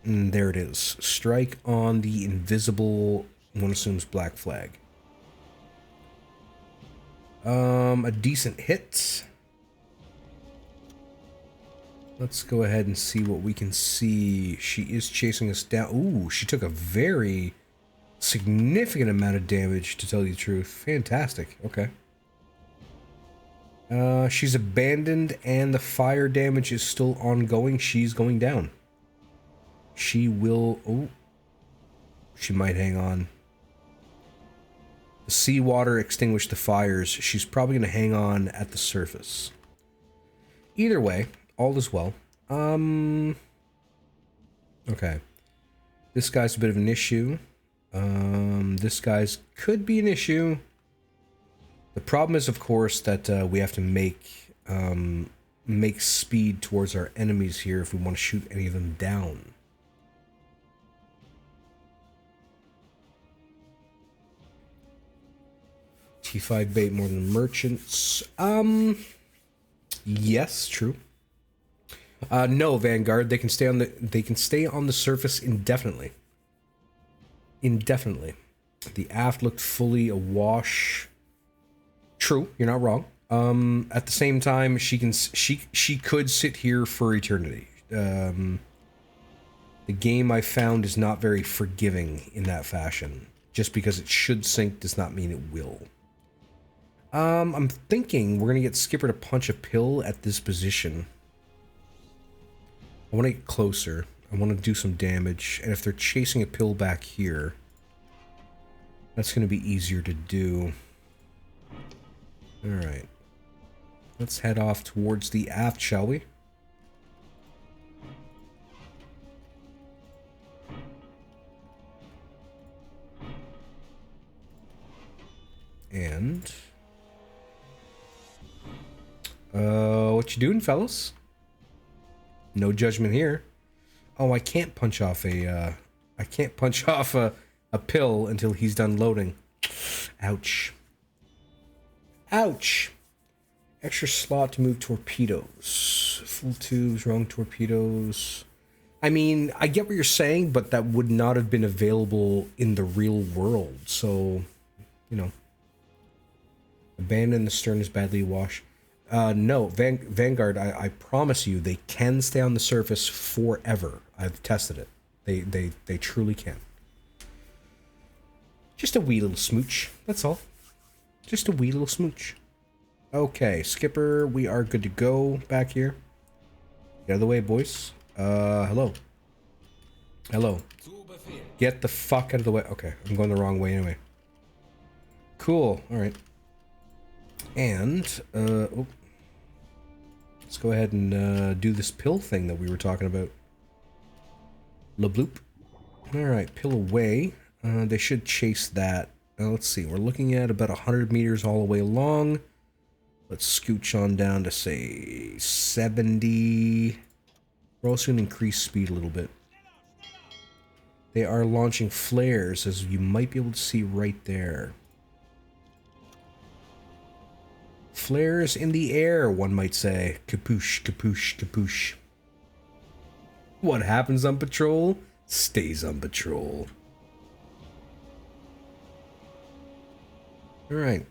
And there it is. Strike on the invisible, one assumes, black flag. A decent hit. Let's go ahead and see what we can see. She is chasing us down. Ooh, she took a very significant amount of damage, to tell you the truth. Fantastic. Okay. She's abandoned and the fire damage is still ongoing. She's going down. She will... Oh. She might hang on. The seawater extinguished the fires. She's probably going to hang on at the surface. Either way, all is well. Okay. This guy's a bit of an issue. This guy's could be an issue. The problem is, of course, that we have to make speed towards our enemies here if we want to shoot any of them down. T5 bait more than merchants. Yes, true. No, Vanguard. They can stay on the surface indefinitely. Indefinitely. The aft looked fully awash. True, you're not wrong. At the same time, she could sit here for eternity. The game I found is not very forgiving in that fashion. Just because it should sink does not mean it will. I'm thinking we're gonna get Skipper to punch a pill at this position. I want to get closer. I want to do some damage, and if they're chasing a pill back here, that's gonna be easier to do. Alright. Let's head off towards the aft, shall we? And... what you doing, fellas? No judgment here. Oh, I can't punch off a pill until he's done loading. Ouch. Ouch. Extra slot to move torpedoes. Full tubes, wrong torpedoes. I mean, I get what you're saying, but that would not have been available in the real world. So, you know. Abandon the stern is badly washed. No, Vanguard, I promise you, they can stay on the surface forever. I've tested it. They truly can. Just a wee little smooch, that's all. Just a wee little smooch. Okay, Skipper, we are good to go back here. Get out of the way, boys. Hello. Hello. Get the fuck out of the way. Okay, I'm going the wrong way anyway. Cool, alright. And, oh. Let's go ahead and do this pill thing that we were talking about. La bloop. Alright, pill away. They should chase that. Let's see, we're looking at about 100 meters all the way along. Let's scooch on down to, say, 70. We're also going to increase speed a little bit. They are launching flares, as you might be able to see right there. Flares in the air, one might say. Kapoosh, kapoosh, kapoosh. What happens on patrol stays on patrol. Alright.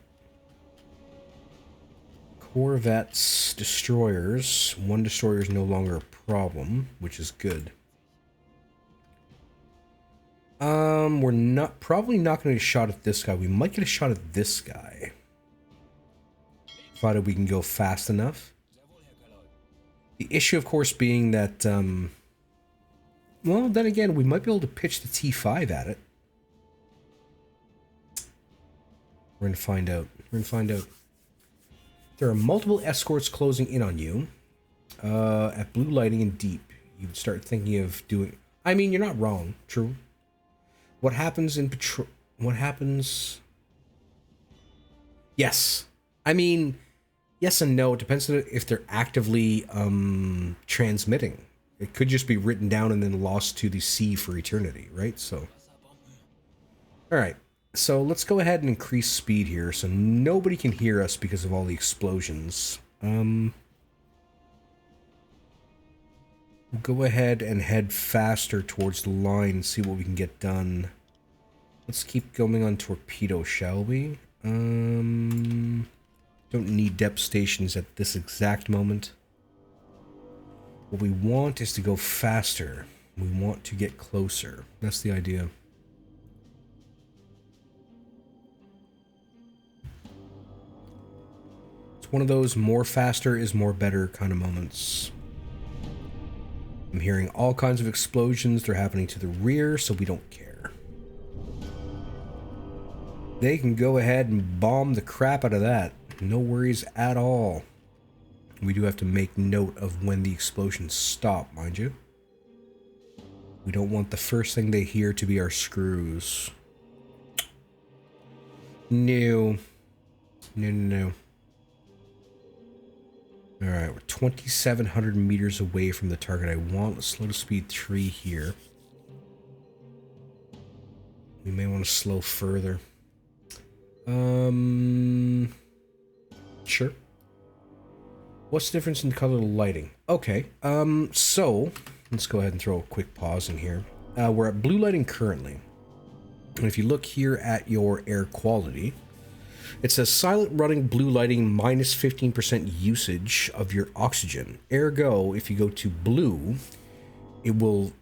Corvettes, destroyers. One destroyer is no longer a problem, which is good. We're probably not going to get a shot at this guy. We might get a shot at this guy. Provided we can go fast enough. The issue, of course, being that, well, then again, we might be able to pitch the T5 at it. We're going to find out. We're going to find out. There are multiple escorts closing in on you. At blue lighting and deep. You would start thinking of doing... I mean, you're not wrong. True. What happens in patrol... What happens... Yes. I mean, yes and no. It depends on if they're actively transmitting. It could just be written down and then lost to the sea for eternity, right? So... Alright. So let's go ahead and increase speed here so nobody can hear us because of all the explosions. We'll go ahead and head faster towards the line and see what we can get done. Let's keep going on torpedo, shall we? Don't need depth stations at this exact moment. What we want is to go faster. We want to get closer. That's the idea. It's one of those more faster is more better kind of moments. I'm hearing all kinds of explosions. They're happening to the rear, so we don't care. They can go ahead and bomb the crap out of that. No worries at all. We do have to make note of when the explosions stop, mind you. We don't want the first thing they hear to be our screws. No. No, no, no. Alright, we're 2,700 meters away from the target I want. Let's slow to speed 3 here. We may want to slow further. Sure. What's the difference in the color of the lighting? Okay, so, let's go ahead and throw a quick pause in here. We're at blue lighting currently. And if you look here at your air quality, it says silent running blue lighting minus 15% usage of your oxygen. Ergo, if you go to blue, it will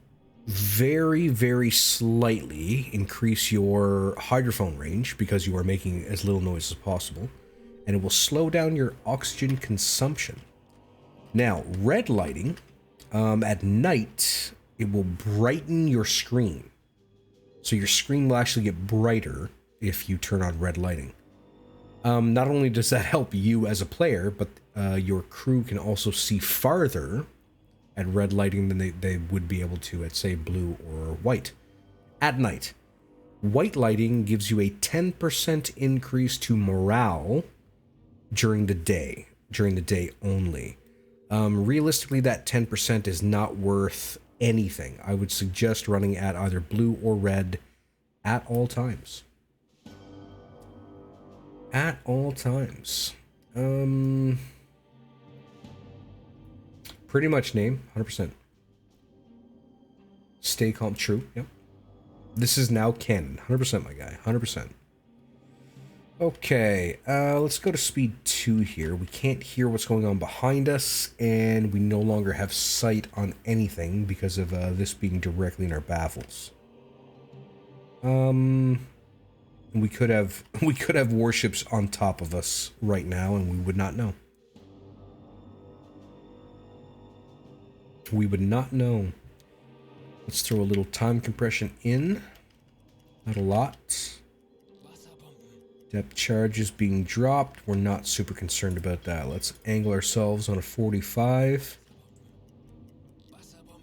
very, very slightly increase your hydrophone range because you are making as little noise as possible. And it will slow down your oxygen consumption. Now, red lighting, at night, it will brighten your screen. So your screen will actually get brighter if you turn on red lighting. Not only does that help you as a player, but your crew can also see farther at red lighting than they would be able to at, say, blue or white. At night. White lighting gives you a 10% increase to morale during the day only. Realistically, that 10% is not worth anything. I would suggest running at either blue or red at all times. At all times. Pretty much name, 100%. Stay calm, true, yep. This is now canon, 100% my guy, 100%. Okay, let's go to speed 2 here. We can't hear what's going on behind us, and we no longer have sight on anything because of this being directly in our baffles. We could have warships on top of us right now, and we would not know. We would not know. Let's throw a little time compression in. Not a lot. Depth charge is being dropped. We're not super concerned about that. Let's angle ourselves on a 45.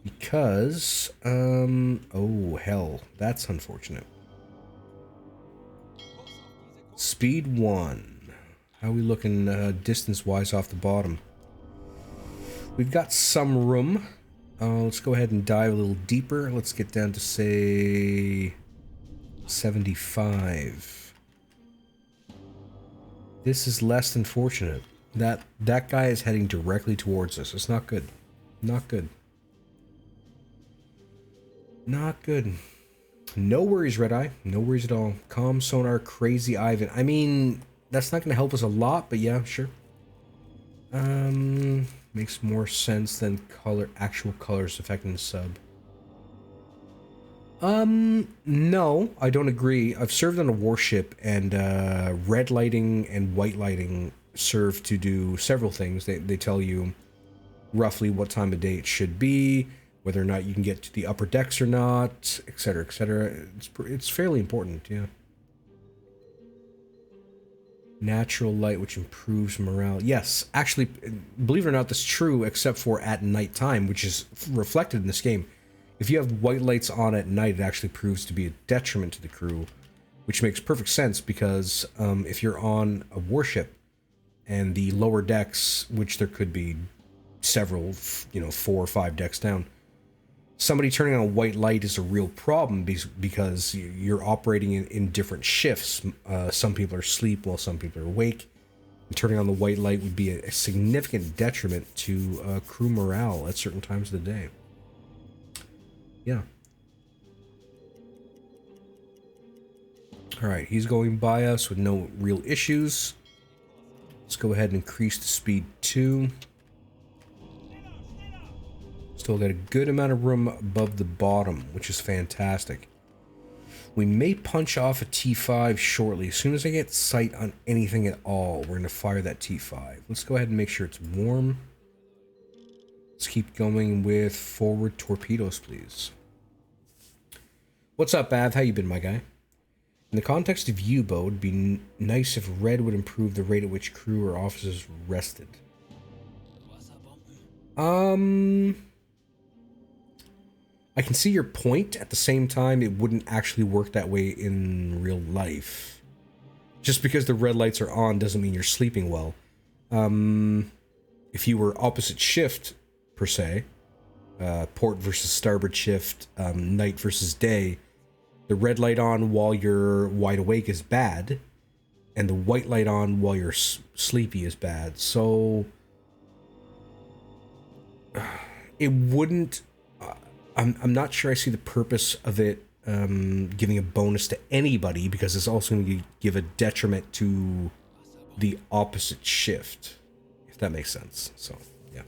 Because, oh hell, that's unfortunate. Speed 1. How are we looking distance-wise off the bottom? We've got some room. Let's go ahead and dive a little deeper. Let's get down to, say, 75. This is less than fortunate. That guy is heading directly towards us. It's not good. Not good. Not good. No worries, Red Eye. No worries at all. Calm sonar, crazy Ivan. I mean, that's not going to help us a lot, but yeah, sure. Makes more sense than actual colors affecting the sub. No, I don't agree. I've served on a warship, and red lighting and white lighting serve to do several things. They tell you roughly what time of day it should be, whether or not you can get to the upper decks or not, etc., etc. It's fairly important, yeah. Natural light, which improves morale. Yes, actually, believe it or not, that's true, except for at nighttime, which is reflected in this game. If you have white lights on at night, it actually proves to be a detriment to the crew, which makes perfect sense because if you're on a warship and the lower decks, which there could be several, 4 or 5 decks down, somebody turning on a white light is a real problem because you're operating in different shifts. Some people are asleep while some people are awake. And turning on the white light would be a significant detriment to crew morale at certain times of the day. Yeah. Alright, he's going by us with no real issues. Let's go ahead and increase the speed 2. Still got a good amount of room above the bottom, which is fantastic. We may punch off a T5 shortly. As soon as I get sight on anything at all, we're going to fire that T5. Let's go ahead and make sure it's warm. Let's keep going with forward torpedoes, please. What's up, Av? How you been, my guy? In the context of U-boat, it'd be nice if red would improve the rate at which crew or officers rested. I can see your point. At the same time, it wouldn't actually work that way in real life. Just because the red lights are on doesn't mean you're sleeping well. If you were opposite shift, per se, port versus starboard shift, night versus day, the red light on while you're wide awake is bad, and the white light on while you're sleepy is bad. So it wouldn't... I'm not sure I see the purpose of it giving a bonus to anybody, because it's also going to give a detriment to the opposite shift, if that makes sense. So, yeah.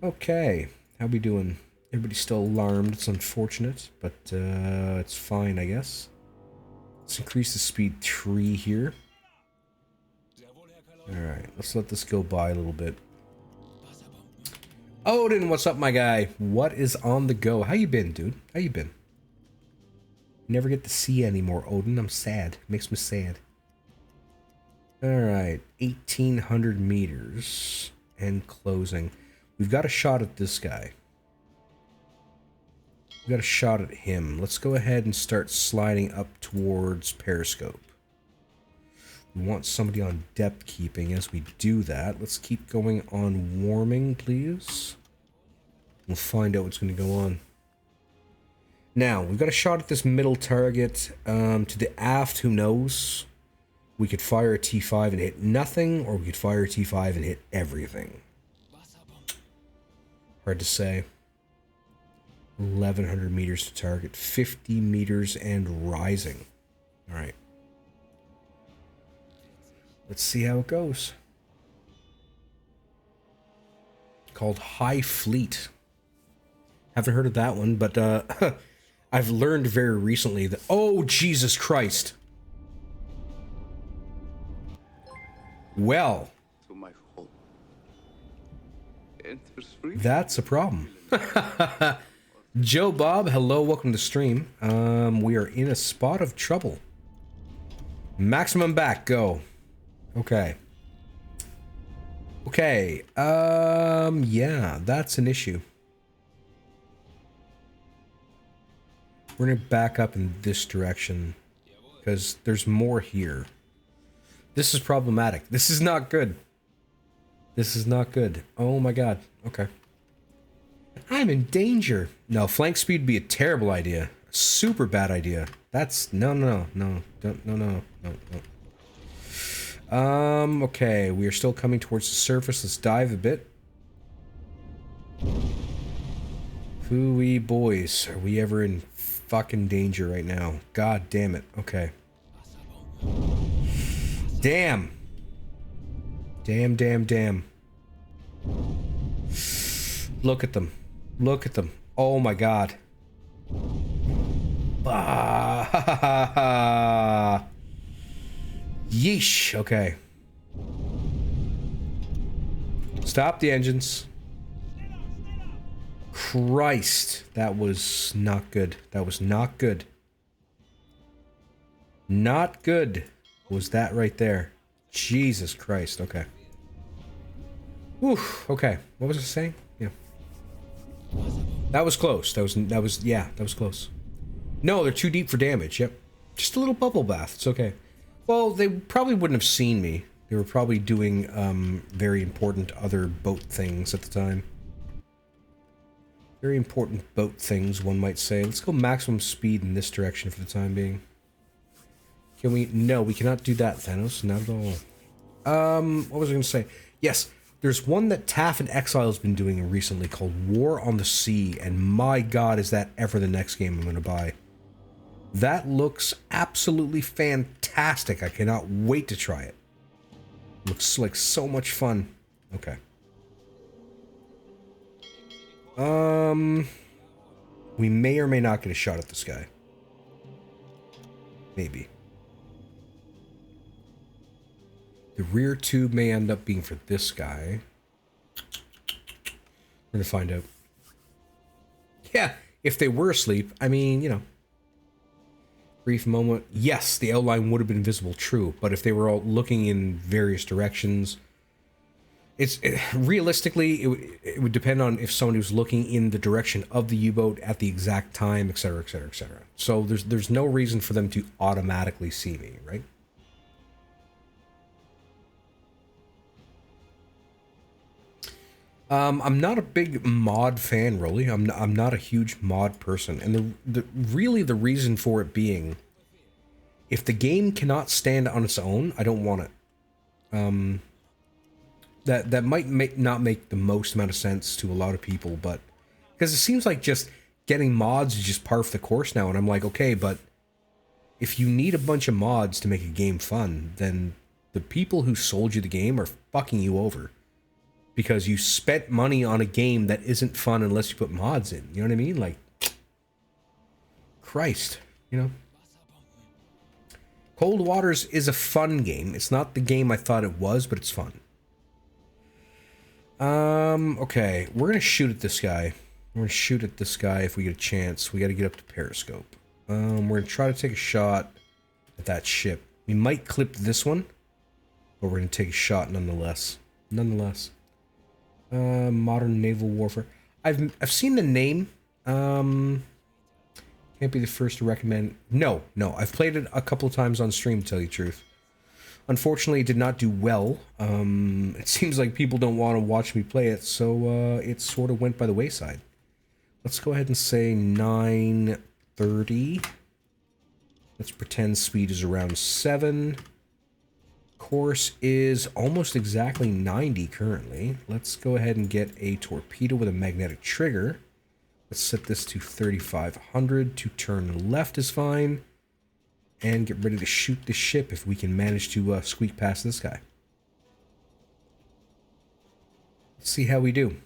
Okay, how we doing? Everybody's still alarmed. It's unfortunate, but it's fine, I guess. Let's increase the speed 3 here. Alright, let's let this go by a little bit. Odin, what's up, my guy? What is on the go? How you been, dude? How you been? Never get to see you anymore, Odin. I'm sad. Makes me sad. Alright, 1,800 meters and closing. We've got a shot at this guy. We've got a shot at him. Let's go ahead and start sliding up towards Periscope. We want somebody on depth keeping as we do that. Let's keep going on warming, please. We'll find out what's going to go on. Now, we've got a shot at this middle target. To the aft, who knows? We could fire a T5 and hit nothing, or we could fire a T5 and hit everything. Hard to say. 1,100 meters to target. 50 meters and rising. Alright. Let's see how it goes. Called High Fleet. Haven't heard of that one, but I've learned very recently that... Oh, Jesus Christ! Well, that's a problem. Joe Bob, hello, welcome to the stream. We are in a spot of trouble. Maximum back, go. Okay. Okay, yeah, that's an issue. We're gonna back up in this direction, because there's more here. This is problematic. This is not good. This is not good. Oh my god. Okay. I'm in danger. No, flank speed would be a terrible idea. A super bad idea. That's no. Okay, we are still coming towards the surface. Let's dive a bit. Hooey boys, are we ever in fucking danger right now? God damn it. Okay. Damn. Damn. Look at them. Look at them. Oh my god. Ah, yeesh. Okay. Stop the engines. Christ. That was not good. That was not good. Not good was that right there. Jesus Christ. Okay. Whew. Okay. What was I saying? Yeah. That was close. That was close. No, they're too deep for damage. Yep. Just a little bubble bath. It's okay. Well, they probably wouldn't have seen me. They were probably doing very important other boat things at the time. Very important boat things, one might say. Let's go maximum speed in this direction for the time being. Can we? No, we cannot do that, Thanos. Not at all. What was I going to say? Yes, there's one that Taff and Exile has been doing recently called War on the Sea, and my god, is that ever the next game I'm going to buy. That looks absolutely fantastic. I cannot wait to try it. Looks like so much fun. Okay. We may or may not get a shot at this guy. Maybe. The rear tube may end up being for this guy. We're gonna find out. Yeah, if they were asleep, I mean, you know. Brief moment. Yes, the outline would have been visible, true. But if they were all looking in various directions... realistically, it would depend on if somebody was looking in the direction of the U-boat at the exact time, etc., etc., etc. So there's no reason for them to automatically see me, right? I'm not a big mod fan, really. I'm not a huge mod person, and really the reason for it being, if the game cannot stand on its own, I don't want it. That might not make the most amount of sense to a lot of people, but because it seems like just getting mods is just par for the course now, and I'm like, okay, but if you need a bunch of mods to make a game fun, then the people who sold you the game are fucking you over, because you spent money on a game that isn't fun unless you put mods in. You know what I mean? Like, Christ, you know. Cold Waters is a fun game. It's not the game I thought it was, but it's fun. Okay, we're gonna shoot at this guy. We're gonna shoot at this guy if we get a chance. We gotta get up to Periscope. We're gonna try to take a shot at that ship. We might clip this one, but we're gonna take a shot nonetheless. Modern naval warfare. I've seen the name. Can't be the first to recommend. No, I've played it a couple of times on stream, to tell you the truth. Unfortunately, it did not do well. It seems like people don't want to watch me play it, so it sort of went by the wayside. Let's go ahead and say 930. Let's pretend speed is around 7. Course is almost exactly 90 currently. Let's go ahead and get a torpedo with a magnetic trigger. Let's set this to 3500. To turn left is fine. And get ready to shoot the ship if we can manage to squeak past this guy. Let's see how we do.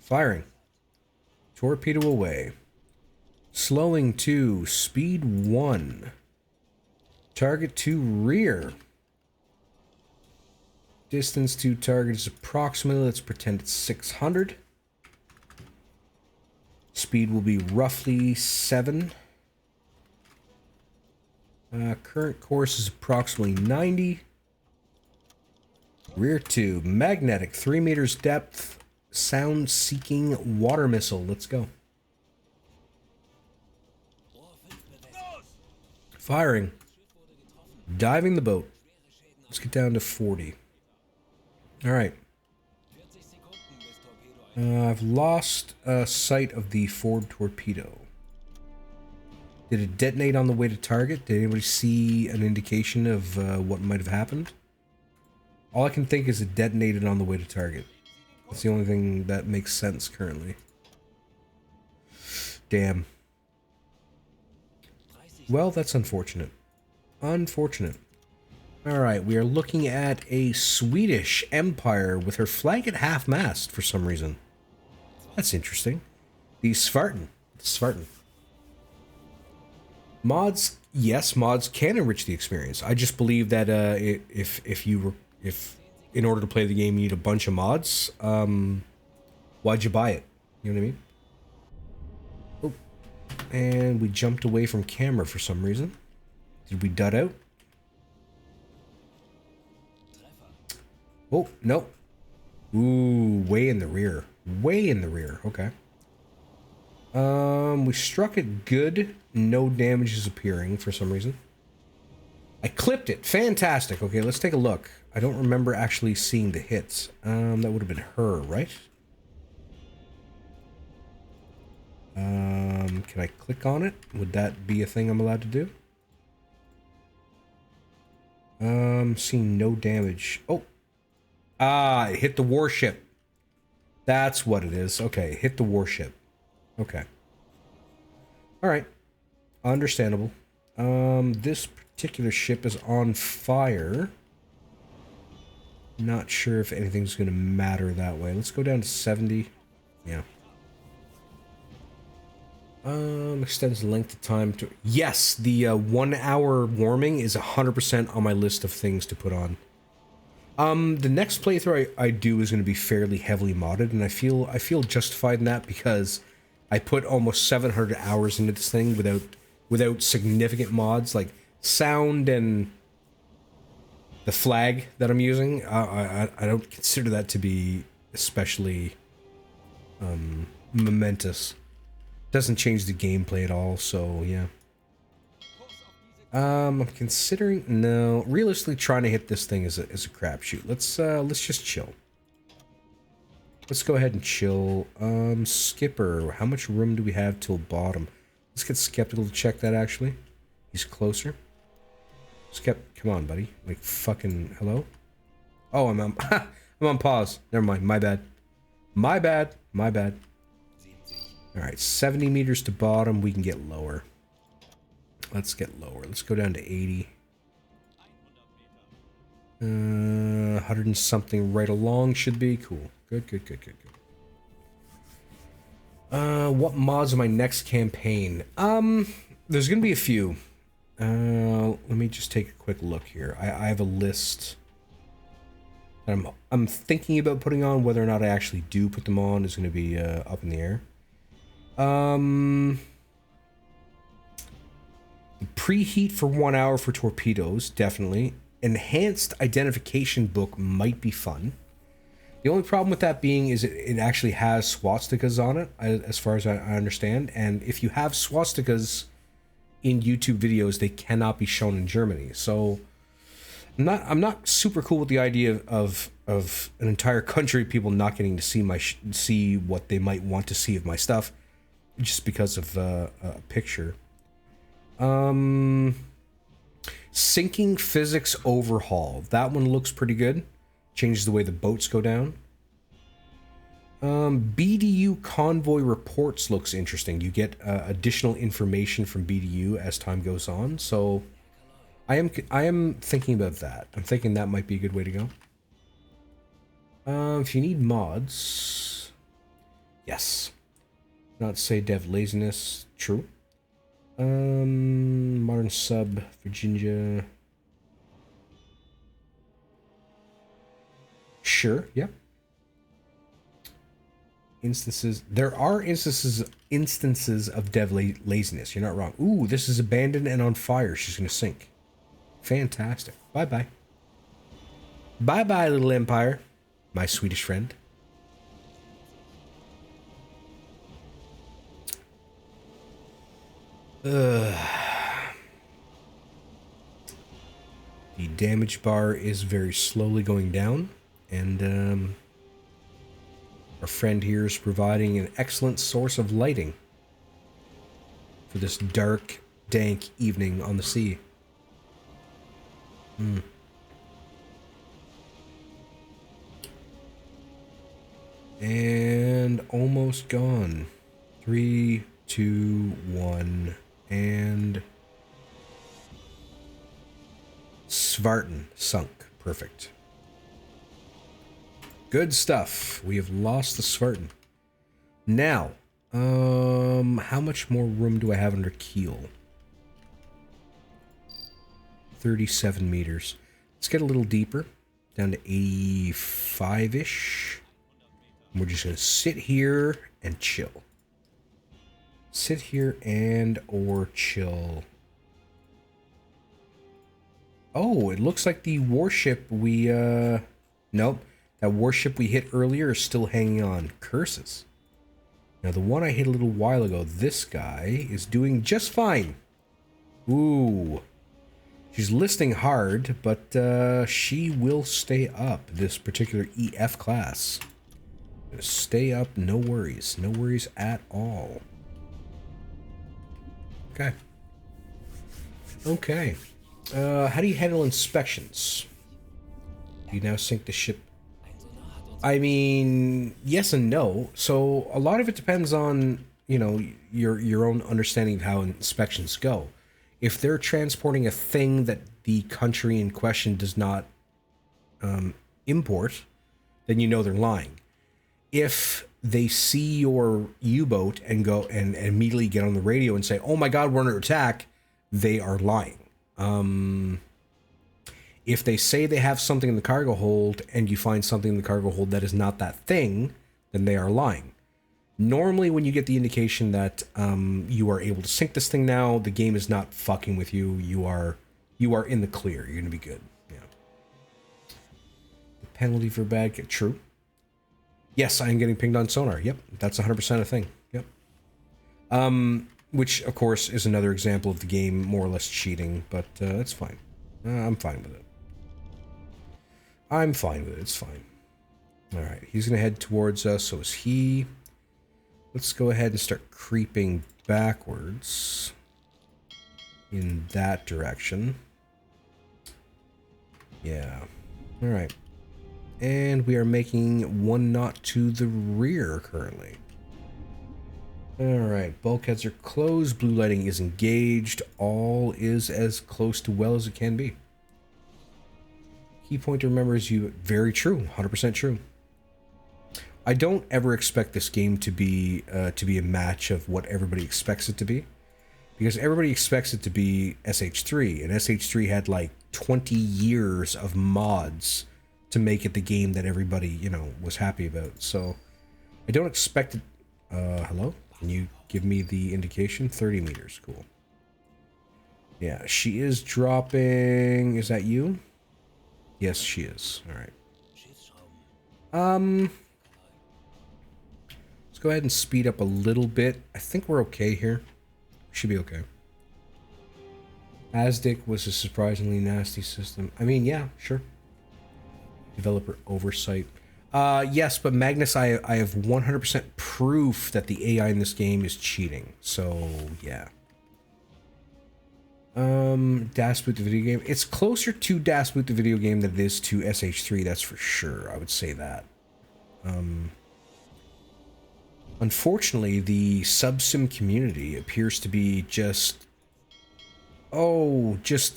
Firing. Torpedo away. Slowing to speed 1. Target to rear. Distance to target is approximately, let's pretend it's 600. Speed will be roughly 7. Current course is approximately 90. Rear tube, magnetic, 3 meters depth, sound-seeking water missile. Let's go. Firing. Diving the boat. Let's get down to 40. All right. I've lost sight of the forward torpedo. Did it detonate on the way to target? Did anybody see an indication of what might have happened? All I can think is it detonated on the way to target. That's the only thing that makes sense currently. Damn. Well, that's unfortunate. Unfortunate. Alright, we are looking at a Swedish Empire with her flag at half-mast for some reason. That's interesting. The Svarten. Mods, yes, mods can enrich the experience. I just believe that if in order to play the game you need a bunch of mods, why'd you buy it? You know what I mean? Oh, and we jumped away from camera for some reason. Did we dud out? Oh, no. Ooh, way in the rear. Way in the rear. Okay. We struck it good. No damage is appearing for some reason. I clipped it. Fantastic. Okay, let's take a look. I don't remember actually seeing the hits. That would have been her, right? Can I click on it? Would that be a thing I'm allowed to do? Seeing no damage. Oh. Ah, it hit the warship. That's what it is. Okay, hit the warship. Okay. Alright. Understandable. This particular ship is on fire. Not sure if anything's going to matter that way. Let's go down to 70. Yeah. Extends length of time to... Yes, the 1 hour warming is 100% on my list of things to put on. The next playthrough I do is going to be fairly heavily modded, and I feel justified in that because I put almost 700 hours into this thing without significant mods like sound and the flag that I'm using. I don't consider that to be especially momentous. Doesn't change the gameplay at all, so yeah. I'm considering realistically trying to hit this thing is a crapshoot. Let's just chill. Let's go ahead and chill. Skipper, how much room do we have till bottom? Let's get Skeptical to check that actually. He's closer. Come on, buddy. Like fucking hello? Oh, I'm on I'm on pause. Never mind. My bad. My bad. My bad. Alright, 70 meters to bottom. We can get lower. Let's get lower. Let's go down to 80. 100 and something right along should be. Cool. Good. What mods are my next campaign? There's gonna be a few. Let me just take a quick look here. I have a list that I'm thinking about putting on. Whether or not I actually do put them on is gonna be up in the air. Preheat for 1 hour for torpedoes, definitely. Enhanced identification book might be fun. The only problem with that being is it actually has swastikas on it, as far as I understand. And if you have swastikas in YouTube videos, they cannot be shown in Germany. So I'm not super cool with the idea of an entire country of people not getting to see what they might want to see of my stuff, just because of a picture. Sinking physics overhaul. That one looks pretty good. Changes the way the boats go down. BDU convoy reports looks interesting. You get additional information from BDU as time goes on. So I am thinking about that. I'm thinking that might be a good way to go. If you need mods, yes. Not say dev laziness. True. Modern sub, Virginia. Sure, yeah. There are instances of dev laziness. You're not wrong. Ooh, this is abandoned and on fire. She's gonna sink. Fantastic. Bye-bye. Bye-bye, little empire. My Swedish friend. The damage bar is very slowly going down, and Our friend here is providing an excellent source of lighting for this dark, dank evening on the sea. And almost gone. 3, 2, 1, and Svarten sunk. Perfect. Good stuff. We have lost the Svarten. Now, how much more room do I have under keel? 37 meters. Let's get a little deeper, down to 85-ish. We're just going to sit here and chill. Sit here and or chill. Oh, it looks like the warship we, nope. That warship we hit earlier is still hanging on. Curses. Now, the one I hit a little while ago, this guy, is doing just fine. Ooh. She's listing hard, but she will stay up, this particular EF class. Stay up, no worries. No worries at all. Okay. Okay. How do you handle inspections? Do you now sink the ship? I mean, yes and no. So a lot of it depends on, you know, your own understanding of how inspections go. If they're transporting a thing that the country in question does not import, then you know they're lying. If they see your U-boat and go and immediately get on the radio and say, "Oh my God, we're under attack," they are lying. If they say they have something in the cargo hold and you find something in the cargo hold that is not that thing, then they are lying. Normally, when you get the indication that you are able to sink this thing now, the game is not fucking with you. You are in the clear. You're gonna be good. Yeah. The penalty for bad. True. Yes, I am getting pinged on sonar. Yep, that's 100% a thing. Yep. Which of course is another example of the game more or less cheating, but it's fine. I'm fine with it. I'm fine with it. It's fine. All right, he's gonna head towards us. So is he. Let's go ahead and start creeping backwards in that direction. Yeah. All right. And we are making 1 knot to the rear currently. All right. Bulkheads are closed. Blue lighting is engaged. All is as close to well as it can be. Key point to remember is you. Very true. 100% true. I don't ever expect this game to be a match of what everybody expects it to be, because everybody expects it to be SH3, and SH3 had like 20 years of mods to make it the game that everybody, you know, was happy about. So I don't expect it. Hello? Can you give me the indication? 30 meters. Cool. Yeah, she is dropping. Is that you? Yes, she is. All right. Let's go ahead and speed up a little bit. I think we're okay here. Should be okay. Azdic was a surprisingly nasty system. I mean, yeah, sure. Developer oversight. Yes, but Magnus, I have 100% proof that the AI in this game is cheating. So, yeah. Das Boot the video game. It's closer to Das Boot the video game than it is to SH3, that's for sure. I would say that. Unfortunately, the subsim community appears to be just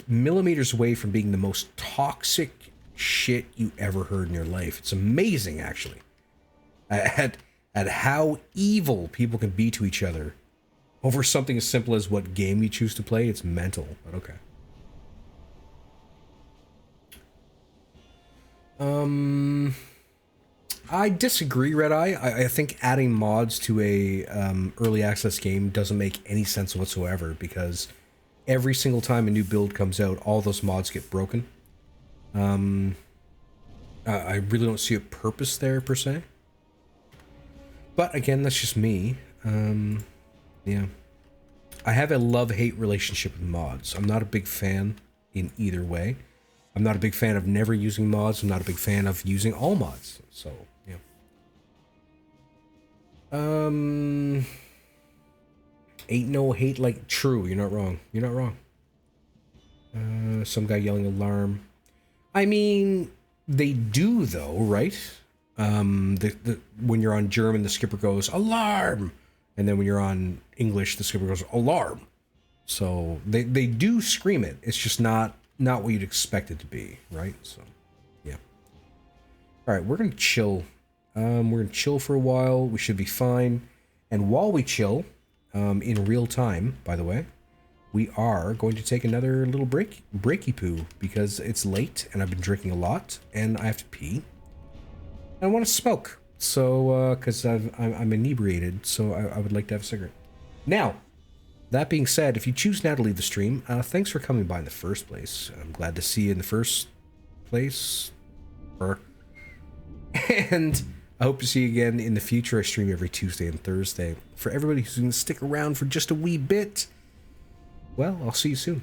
millimeters away from being the most toxic shit you ever heard in your life. It's amazing, actually, at how evil people can be to each other over something as simple as what game you choose to play. It's mental, but okay. I disagree, Red Eye. I think adding mods to a early access game doesn't make any sense whatsoever, because every single time a new build comes out, all those mods get broken. I really don't see a purpose there, per se. But again, that's just me. Yeah. I have a love-hate relationship with mods. I'm not a big fan in either way. I'm not a big fan of never using mods. I'm not a big fan of using all mods. So, yeah. Um, ain't no hate like true. You're not wrong. You're not wrong. Some guy yelling alarm. I mean, they do though, right? When you're on German, the skipper goes alarm, and then when you're on English, the skipper goes alarm. So they do scream it. It's just not what you'd expect it to be, right? So, yeah. All right, we're gonna chill. We're gonna chill for a while. We should be fine. And while we chill, in real time, by the way, we are going to take another little breaky poo because it's late and I've been drinking a lot and I have to pee. I want to smoke, so because I'm inebriated, so I would like to have a cigarette. Now, that being said, if you choose now to leave the stream, thanks for coming by in the first place. I'm glad to see you in the first place, and I hope to see you again in the future. I stream every Tuesday and Thursday. For everybody who's going to stick around for just a wee bit, well, I'll see you soon.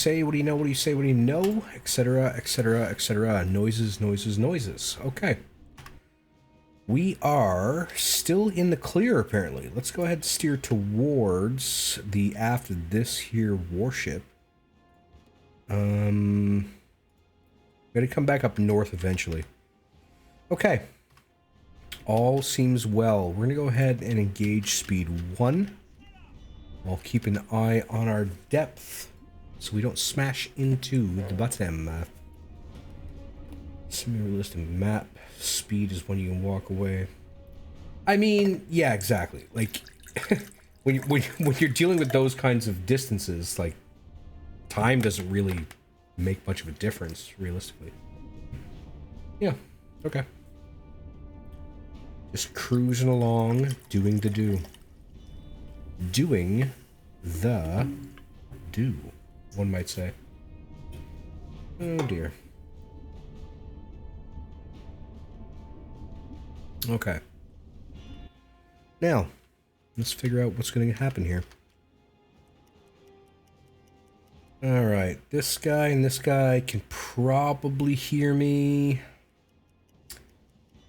Say what do you know, what do you say, what do you know, etc, etc, etc. Noises, noises, noises. Okay. We are still in the clear, apparently. Let's go ahead and steer towards the aft of this here warship. Gotta come back up north eventually. Okay. All seems well. We're gonna go ahead and engage speed 1. While keeping an eye on our depth, so we don't smash into the bottom. Semi-realistic map. Speed is when you can walk away. I mean, yeah, exactly. Like, when you're dealing with those kinds of distances, like, time doesn't really make much of a difference, realistically. Yeah, okay. Just cruising along, doing the do. Doing the do, one might say. Oh dear. Okay. Now, let's figure out what's going to happen here. Alright, this guy and this guy can probably hear me.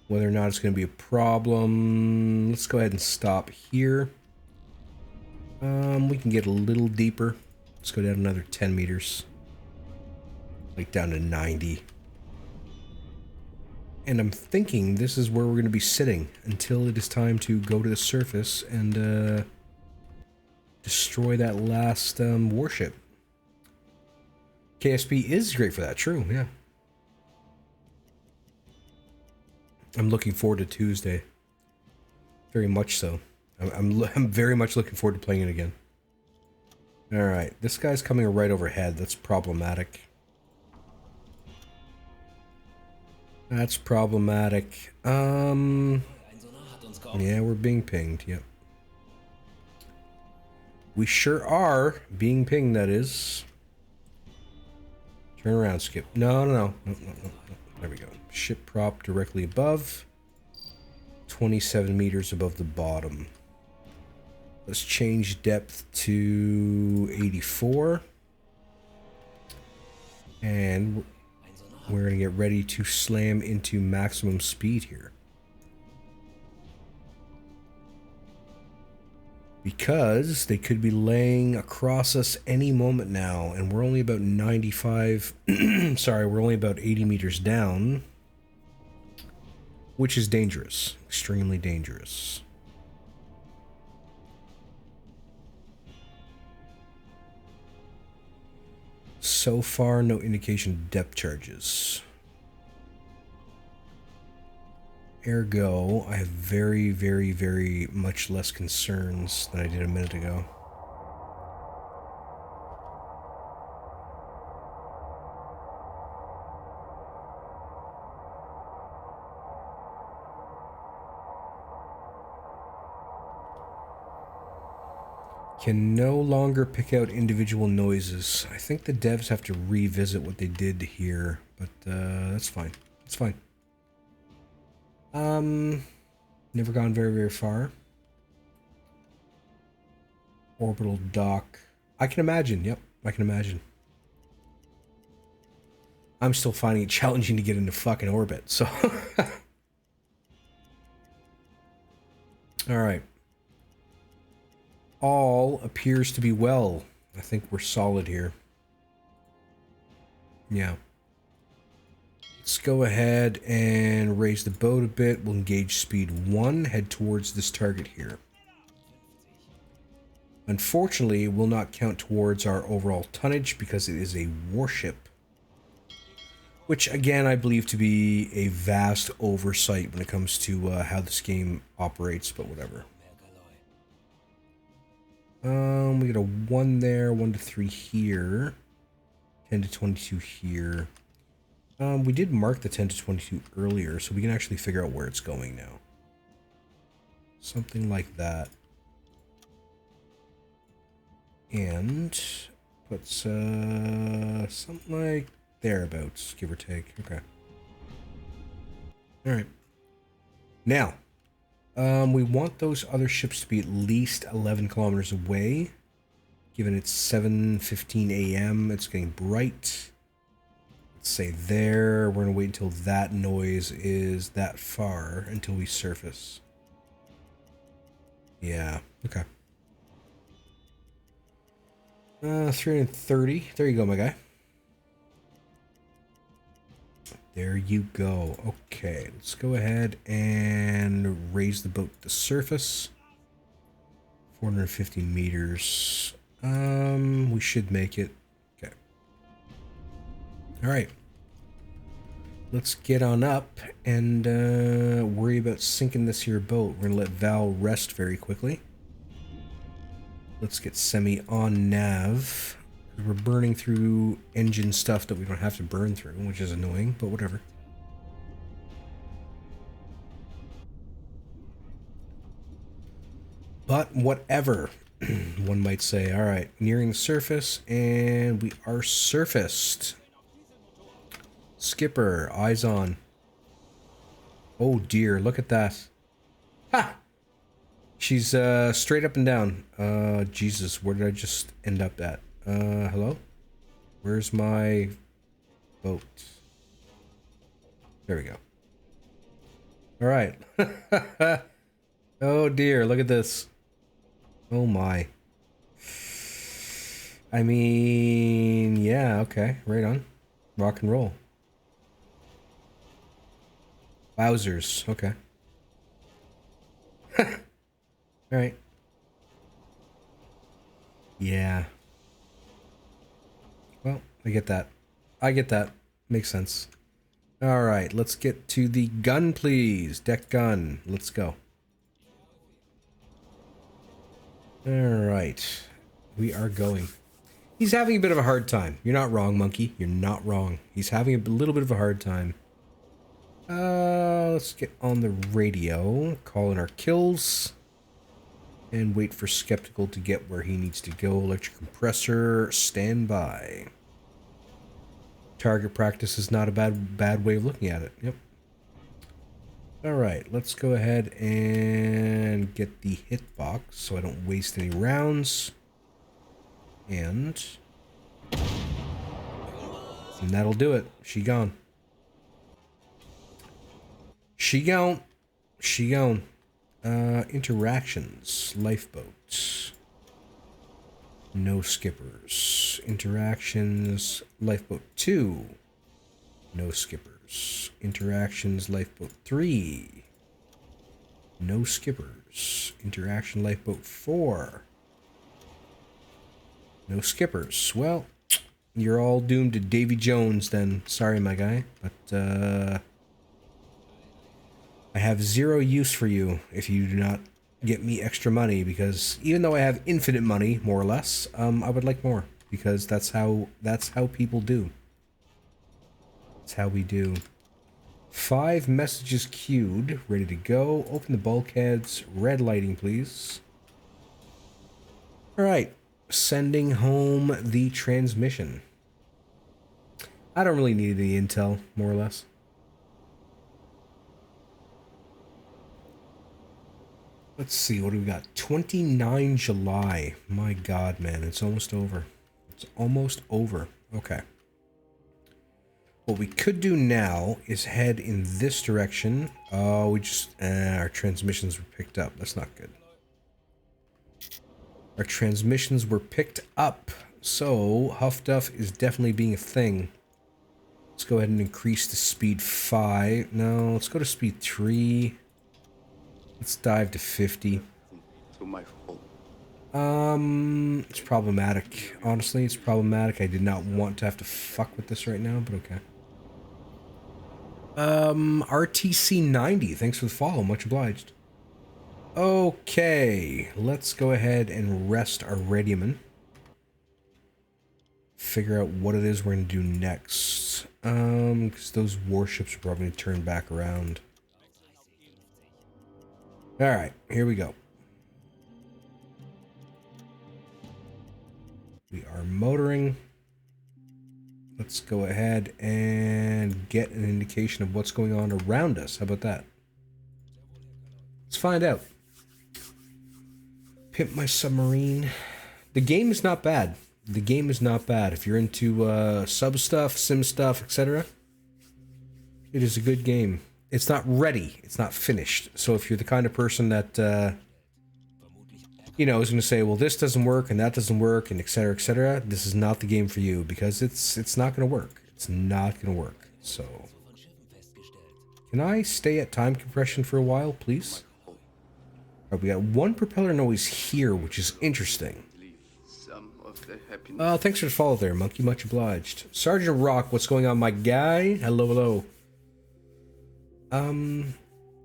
Whether or not it's going to be a problem, let's go ahead and stop here. We can get a little deeper. Let's go down another 10 meters. Like down to 90. And I'm thinking this is where we're going to be sitting until it is time to go to the surface and destroy that last warship. KSP is great for that, true, yeah. I'm looking forward to Tuesday. Very much so. I'm very much looking forward to playing it again. Alright, this guy's coming right overhead. That's problematic. That's problematic. Yeah, we're being pinged, yep. We sure are being pinged, that is. Turn around, Skip. No. There we go. Ship prop directly above. 27 meters above the bottom. Let's change depth to 84. And we're going to get ready to slam into maximum speed here. Because they could be laying across us any moment now, and we're only about 95... sorry, we're only about 80 meters down. Which is dangerous. Extremely dangerous. So far, no indication of depth charges. Ergo, I have very, very, very much less concerns than I did a minute ago. Can no longer pick out individual noises. I think the devs have to revisit what they did here, but that's fine. It's fine. Never gone very, very far. Orbital dock. I can imagine, yep, I can imagine. I'm still finding it challenging to get into fucking orbit, so... Alright. All appears to be well. I think we're solid here. Yeah. Let's go ahead and raise the boat a bit. We'll engage speed 1, head towards this target here. Unfortunately, it will not count towards our overall tonnage because it is a warship. Which, again, I believe to be a vast oversight when it comes to how this game operates, but whatever. We got a 1 there, 1 to 3 here, 10 to 22 here. We did mark the 10 to 22 earlier, so we can actually figure out where it's going now. Something like that. And puts something like thereabouts, give or take. Okay. All right. Now, we want those other ships to be at least 11 kilometers away. Given it's 7:15 a.m., it's getting bright. Let's say there. We're going to wait until that noise is that far until we surface. Yeah, okay. 330. There you go, my guy. There you go. Okay, let's go ahead and raise the boat to the surface. 450 meters. We should make it. Okay. All right. Let's get on up and worry about sinking this here boat. We're gonna let Val rest very quickly. Let's get Semi on nav. We're burning through engine stuff that we don't have to burn through, which is annoying, but whatever. But whatever, one might say. All right, nearing the surface, and we are surfaced. Skipper, eyes on. Oh dear, look at that. Ha! She's straight up and down. Jesus, where did I just end up at? Hello? Where's my boat? There we go. All right. Oh dear, look at this. Oh my. I mean, yeah, okay, right on. Rock and roll. Wowzers, okay. Alright. Yeah. Well, I get that. I get that. Makes sense. Alright, let's get to the gun, please. Deck gun. Let's go. Alright. We are going. He's having a bit of a hard time. You're not wrong, monkey. You're not wrong. He's having a little bit of a hard time. Let's get on the radio. Call in our kills. And wait for Skeptical to get where he needs to go. Electric compressor, stand by. Target practice is not a bad way of looking at it. Yep. Alright, let's go ahead and get the hitbox so I don't waste any rounds. And that'll do it. She gone. She gone. She gone. Interactions. Lifeboats. No skippers. Interactions. Lifeboat 2. No skippers. Interactions. Lifeboat 3. No skippers. Interaction. Lifeboat 4. No skippers. Well, you're all doomed to Davy Jones then. Sorry, my guy. But, I have zero use for you if you do not get me extra money, because even though I have infinite money, more or less, I would like more, because that's how people do. That's how we do. 5 messages queued, ready to go. Open the bulkheads. Red lighting, please. All right, sending home the transmission. I don't really need any intel, more or less. Let's see, what do we got? 29 July. My God, man, it's almost over. It's almost over. Okay. What we could do now is head in this direction. Oh, we just... our transmissions were picked up. That's not good. Our transmissions were picked up. So, Huff Duff is definitely being a thing. Let's go ahead and increase the speed 5. No, let's go to speed 3. Let's dive to 50. It's problematic. Honestly, it's problematic. I did not want to have to fuck with this right now, but okay. RTC 90, thanks for the follow, much obliged. Okay, let's go ahead and rest our Radium. Figure out what it is we're gonna do next. Because those warships are probably gonna turn back around. Alright, here we go. We are motoring. Let's go ahead and get an indication of what's going on around us. How about that? Let's find out. Pimp my submarine. The game is not bad. The game is not bad. If you're into sub stuff, sim stuff, etc., it is a good game. It's not ready. It's not finished. So if you're the kind of person that, you know, is going to say, well, this doesn't work and that doesn't work and etc., this is not the game for you because it's not going to work. It's not going to work. So, can I stay at time compression for a while, please? All right, we got one propeller noise here, which is interesting. Thanks for the follow there, Monkey. Much obliged. Sergeant Rock, what's going on, my guy? Hello, hello.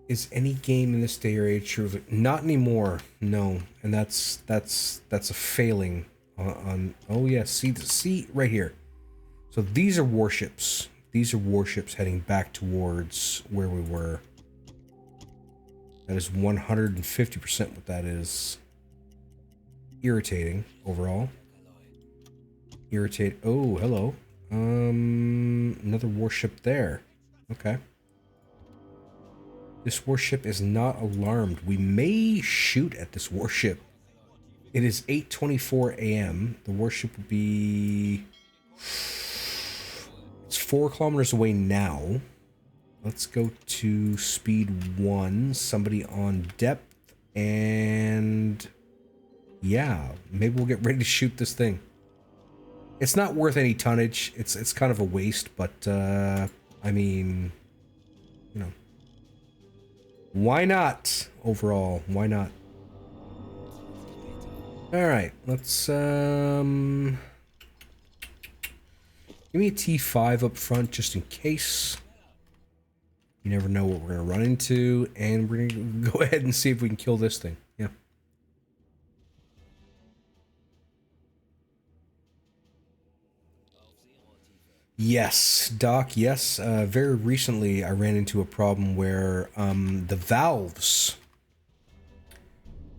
Is any game in this day or age true of it? Not anymore. No, and that's a failing on. Oh yeah, see right here. So these are warships. These are warships heading back towards where we were. That is 150% what that is. Irritating overall. Irritate. Oh, hello. Another warship there. Okay. This warship is not alarmed. We may shoot at this warship. It is 8:24 a.m. The warship will be... It's 4 kilometers away now. Let's go to speed 1. Somebody on depth. And... yeah, maybe we'll get ready to shoot this thing. It's not worth any tonnage. It's kind of a waste, but, I mean... you know. Why not? Overall, why not? Alright, let's, give me a T5 up front, just in case. You never know what we're going to run into, and we're going to go ahead and see if we can kill this thing. Yeah. Yes, Doc, yes. Very recently, I ran into a problem where the valves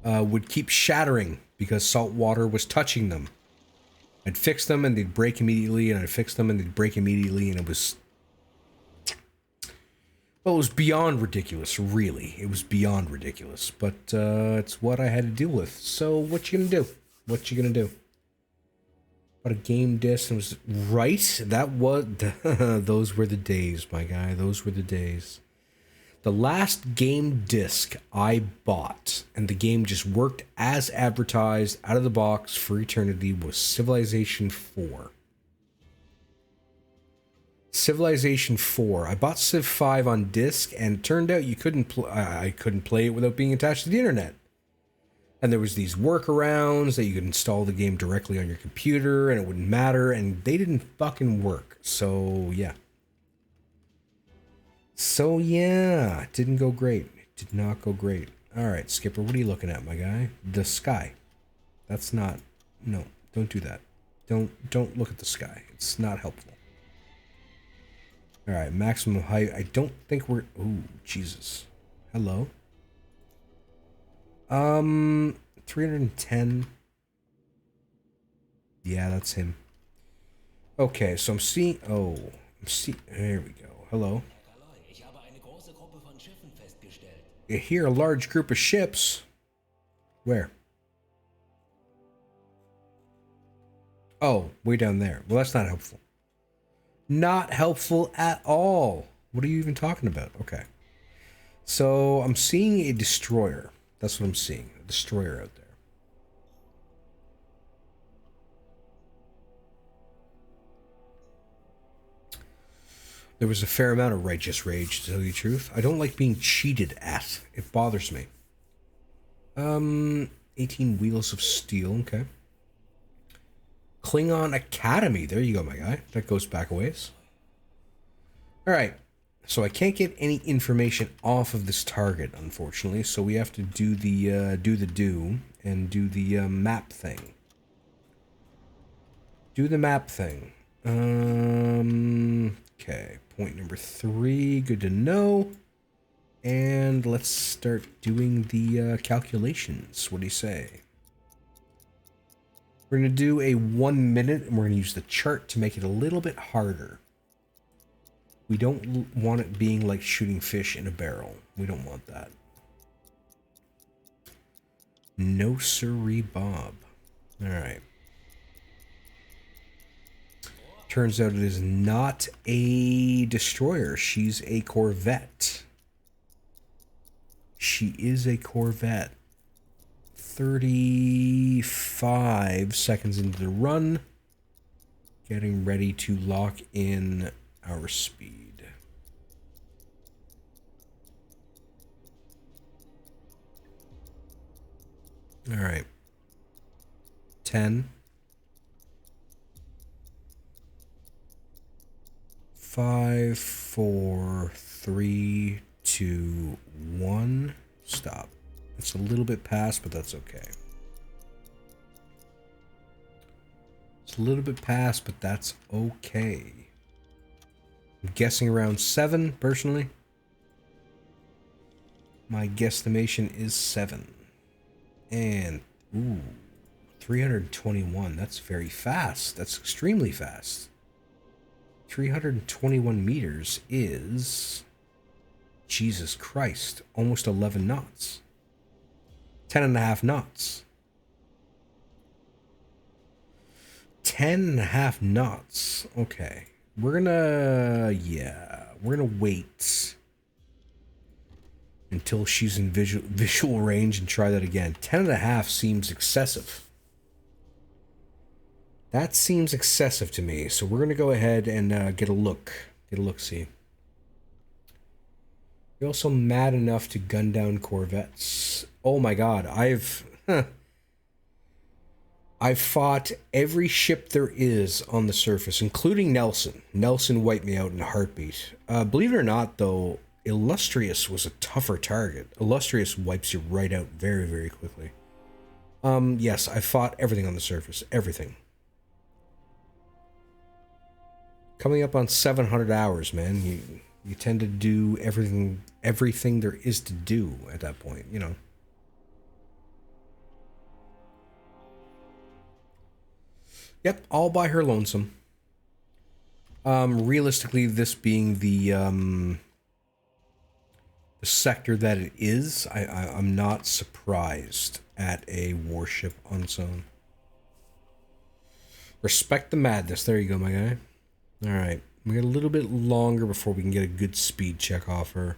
would keep shattering because salt water was touching them. I'd fix them and they'd break immediately, and I'd fix them and they'd break immediately, and it was... well, it was beyond ridiculous, really. It was beyond ridiculous, but it's what I had to deal with. So what you gonna do? What you gonna do? But a game disc was right. That was those were the days, my guy. Those were the days. The last game disc I bought, and the game just worked as advertised out of the box for eternity, was Civilization 4. Civilization 4. I bought Civ 5 on disc, and it turned out you couldn't. I couldn't play it without being attached to the internet. And there was these workarounds that you could install the game directly on your computer and it wouldn't matter, and they didn't fucking work. So, yeah. So, yeah, it didn't go great. It did not go great. Alright, Skipper, what are you looking at, my guy? The sky. That's not... no, don't do that. Don't look at the sky. It's not helpful. Alright, maximum height. I don't think we're... ooh, Jesus. Hello? 310. Yeah, that's him. Okay, so I'm seeing... oh, there we go. Hello. You hear a large group of ships. Where? Oh, way down there. Well, that's not helpful. Not helpful at all. What are you even talking about? Okay. So, I'm seeing a destroyer. That's what I'm seeing. A destroyer out there. There was a fair amount of righteous rage, to tell you the truth. I don't like being cheated at. It bothers me. 18 Wheels of Steel. Okay. Klingon Academy. There you go, my guy. That goes back a ways. Alright. So I can't get any information off of this target, unfortunately. So we have to do the and do the map thing. Do the map thing. Okay. Point number 3. Good to know. And let's start doing the calculations. What do you say? We're going to do a 1 minute, and we're going to use the chart to make it a little bit harder. We don't want it being like shooting fish in a barrel. We don't want that. No siree, Bob. Alright. Turns out it is not a destroyer. She's a corvette. She is a corvette. 35 seconds into the run. Getting ready to lock in our speed. All right. 10. 5, 4, 3, 2, 1. Stop. It's a little bit past, but that's okay. It's a little bit past, but that's okay. I'm guessing around 7, personally. My guesstimation is 7. And, ooh, 321. That's very fast. That's extremely fast. 321 meters is, Jesus Christ, almost 11 knots. 10.5 knots. 10.5 knots. Okay. We're gonna wait until she's in visual range and try that again. 10.5 seems excessive. That seems excessive to me, so we're gonna go ahead and get a look-see. You're also mad enough to gun down corvettes. Oh my god, I've fought every ship there is on the surface, including Nelson. Nelson wiped me out in a heartbeat. Believe it or not, though, Illustrious was a tougher target. Illustrious wipes you right out very, very quickly. Yes, I fought everything on the surface. Everything. Coming up on 700 hours, man. You tend to do everything there is to do at that point, you know. Yep, all by her lonesome. Realistically, this being the sector that it is, I'm not surprised at a warship on its own. Respect the madness. There you go, my guy. Alright, we got a little bit longer before we can get a good speed check off her.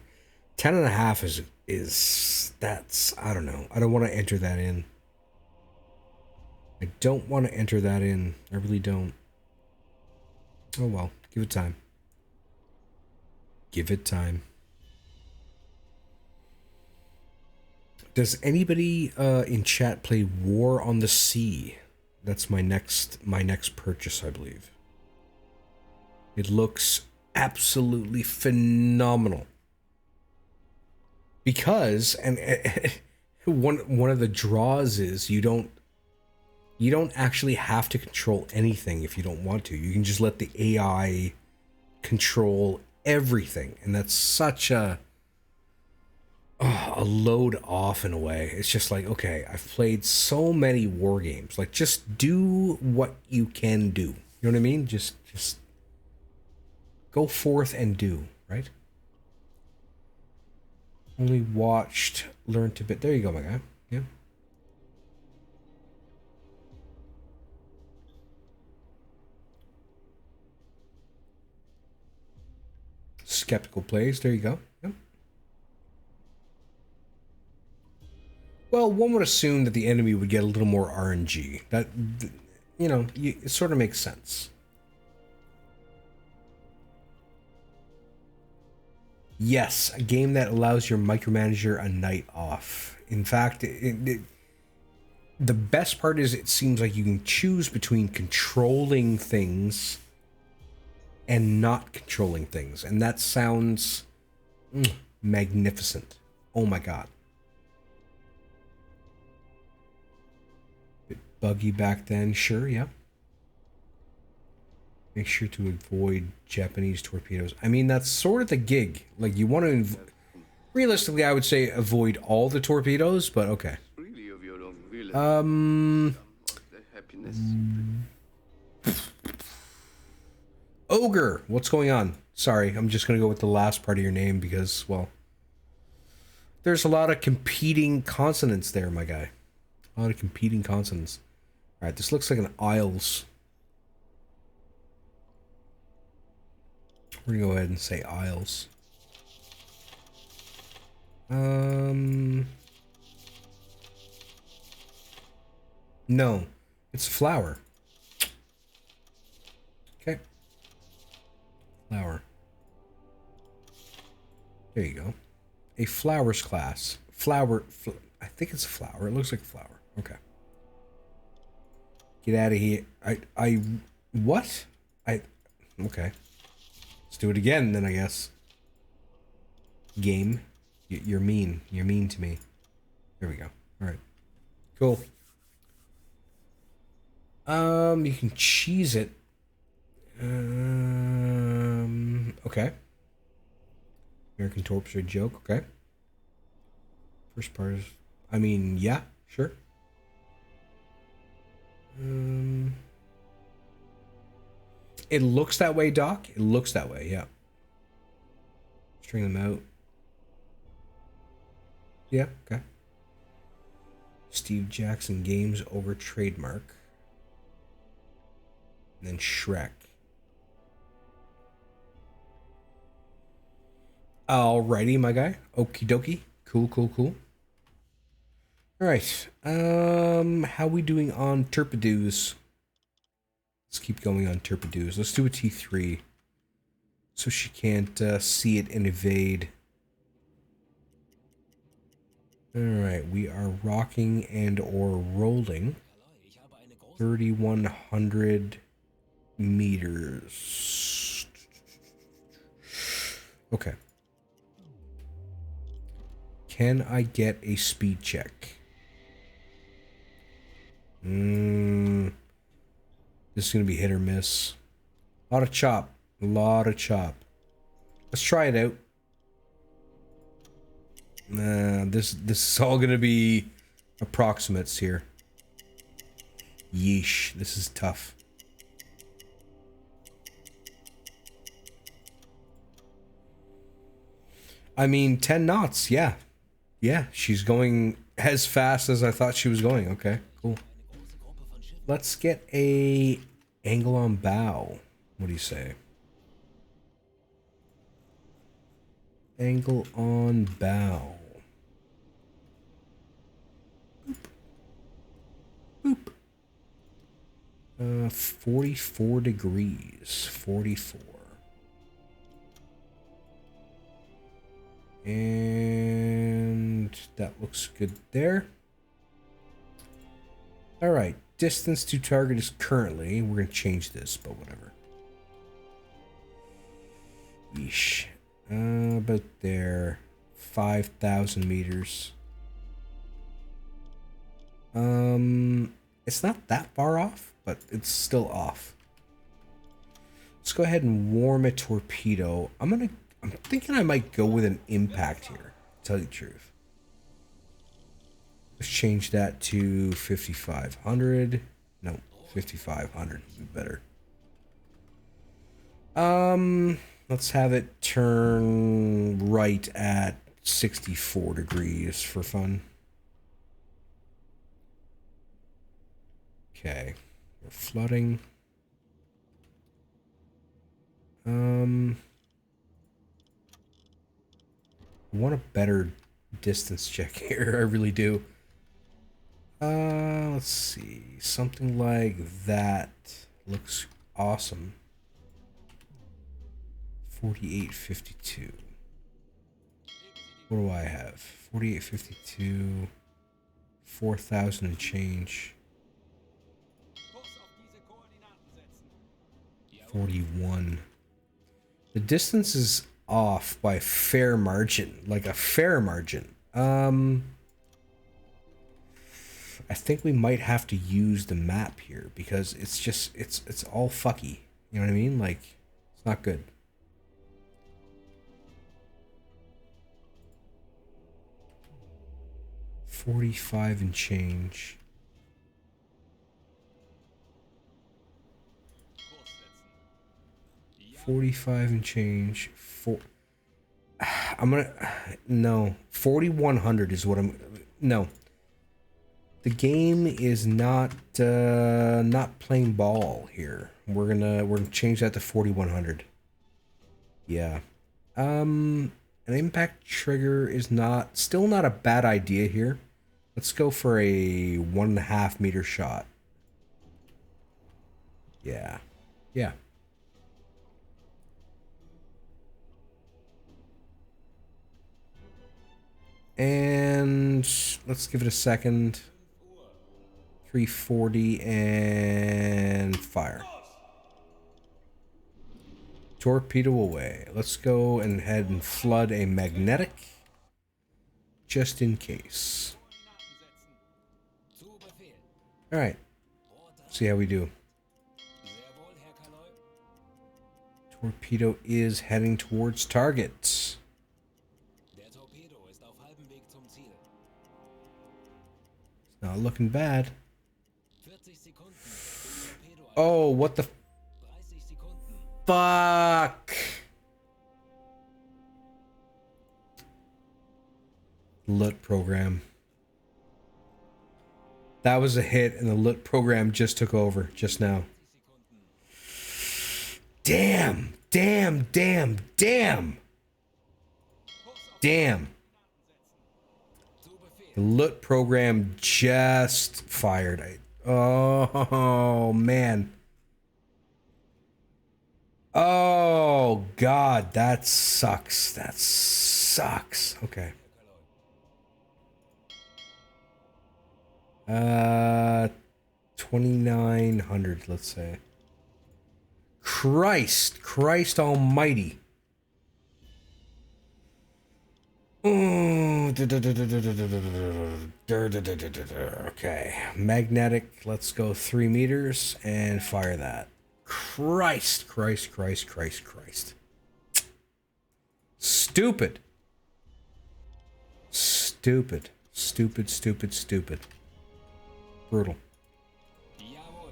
10.5 is that's, I don't know. I don't want to enter that in. I don't want to enter that in. I really don't. Oh well, give it time. Give it time. Does anybody in chat play War on the Sea? That's my next purchase, I believe. It looks absolutely phenomenal. Because, and one of the draws is you don't actually have to control anything if you don't want to. You can just let the AI control everything, and that's such a load off in a way. It's just like, okay, I've played so many war games. Like, just do what you can do. You know what I mean? Just go forth and do, right? Only watched, learned a bit. There you go, my guy. Yeah. Skeptical plays. There you go. Yep. Well, one would assume that the enemy would get a little more RNG. That, you know, it sort of makes sense. Yes, a game that allows your micromanager a night off. In fact, the best part is it seems like you can choose between controlling things and not controlling things. And that sounds magnificent. Oh my god. Bit buggy back then, sure, yeah. Make sure to avoid Japanese torpedoes. I mean, that's sort of the gig. Like, you want to... Realistically, I would say avoid all the torpedoes, but okay. Ogre, what's going on? Sorry, I'm just going to go with the last part of your name because, well... There's a lot of competing consonants there, my guy. A lot of competing consonants. Alright, this looks like an aisles. We're gonna go ahead and say aisles. No, it's flour. Okay. Flour. There you go. A flowers class. I think it's a flower. It looks like a flower. Okay. Get out of here. What? Okay. Let's do it again then, I guess. Game. You're mean. You're mean to me. There we go. Alright. Cool. You can cheese it. Okay. American Torpedo joke, okay. First part is, I mean, yeah, sure. It looks that way, Doc. It looks that way, yeah. String them out. Yeah, okay. Steve Jackson Games over trademark. And then Shrek. Alrighty, my guy. Okie dokie. Cool, cool, cool. Alright. How we doing on torpedoes? Let's keep going on torpedoes. Let's do a T3. So she can't see it and evade. Alright, we are rocking and or rolling. 3,100 meters. Okay. Can I get a speed check? This is going to be hit or miss. A lot of chop. A lot of chop. Let's try it out. This is all going to be approximates here. Yeesh. This is tough. I mean, 10 knots. Yeah. Yeah, she's going as fast as I thought she was going. Okay, cool. Let's get a angle on bow. What do you say? Angle on bow. Boop. Boop. 44 degrees. 44. And that looks good there. All right, distance to target is currently, we're going to change this, but whatever. Yeesh. About there, 5,000 meters. It's not that far off, but it's still off. Let's go ahead and warm a torpedo. I'm thinking I might go with an impact here, to tell you the truth. Let's change that to 5,500. No, 5,500 would be better. Let's have it turn right at 64 degrees for fun. Okay, we're flooding. I want a better distance check here. I really do. Let's see. Something like that looks awesome. 4852. What do I have? 4852. 4,000 and change. 41. The distance is off by a fair margin, like a fair margin. I think we might have to use the map here because it's just it's all fucky. You know what I mean? Like, it's not good. $45 and change. $45 and change. I'm gonna no 4,100 is what I'm no. The game is not not playing ball here. We're gonna change that to 4100. Yeah. An impact trigger is still not a bad idea here. Let's go for a 1.5 meter shot. Yeah. Yeah. And let's give it a second. 340 and fire. Torpedo away. Let's go and head and flood a magnetic just in case. All right. See how we do. Torpedo is heading towards target. It's not looking bad. Oh, what the fuck? LUT program. That was a hit, and the LUT program just took over just now. Damn, damn, damn, damn. Damn. The LUT program just fired. Oh, man. Oh, God, that sucks. That sucks. Okay. 2,900, let's say. Christ almighty. Okay, magnetic, let's go 3 meters and fire that. Christ. Stupid. Brutal.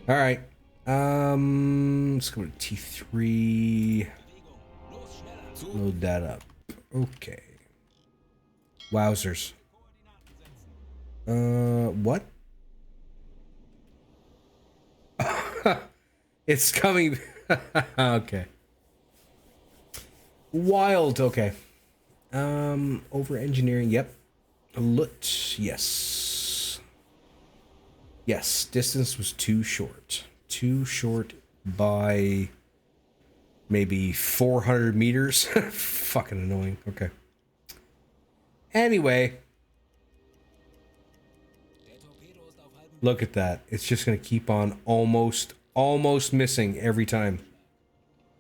All right. Let's go to T3. Load that up. Okay. Wowzers. What? It's coming. Okay. Wild. Okay. Over engineering. Yep. LUT. Yes. Yes. Distance was too short. Too short by maybe 400 meters. Fucking annoying. Okay. Anyway. Look at that. It's just going to keep on almost missing every time.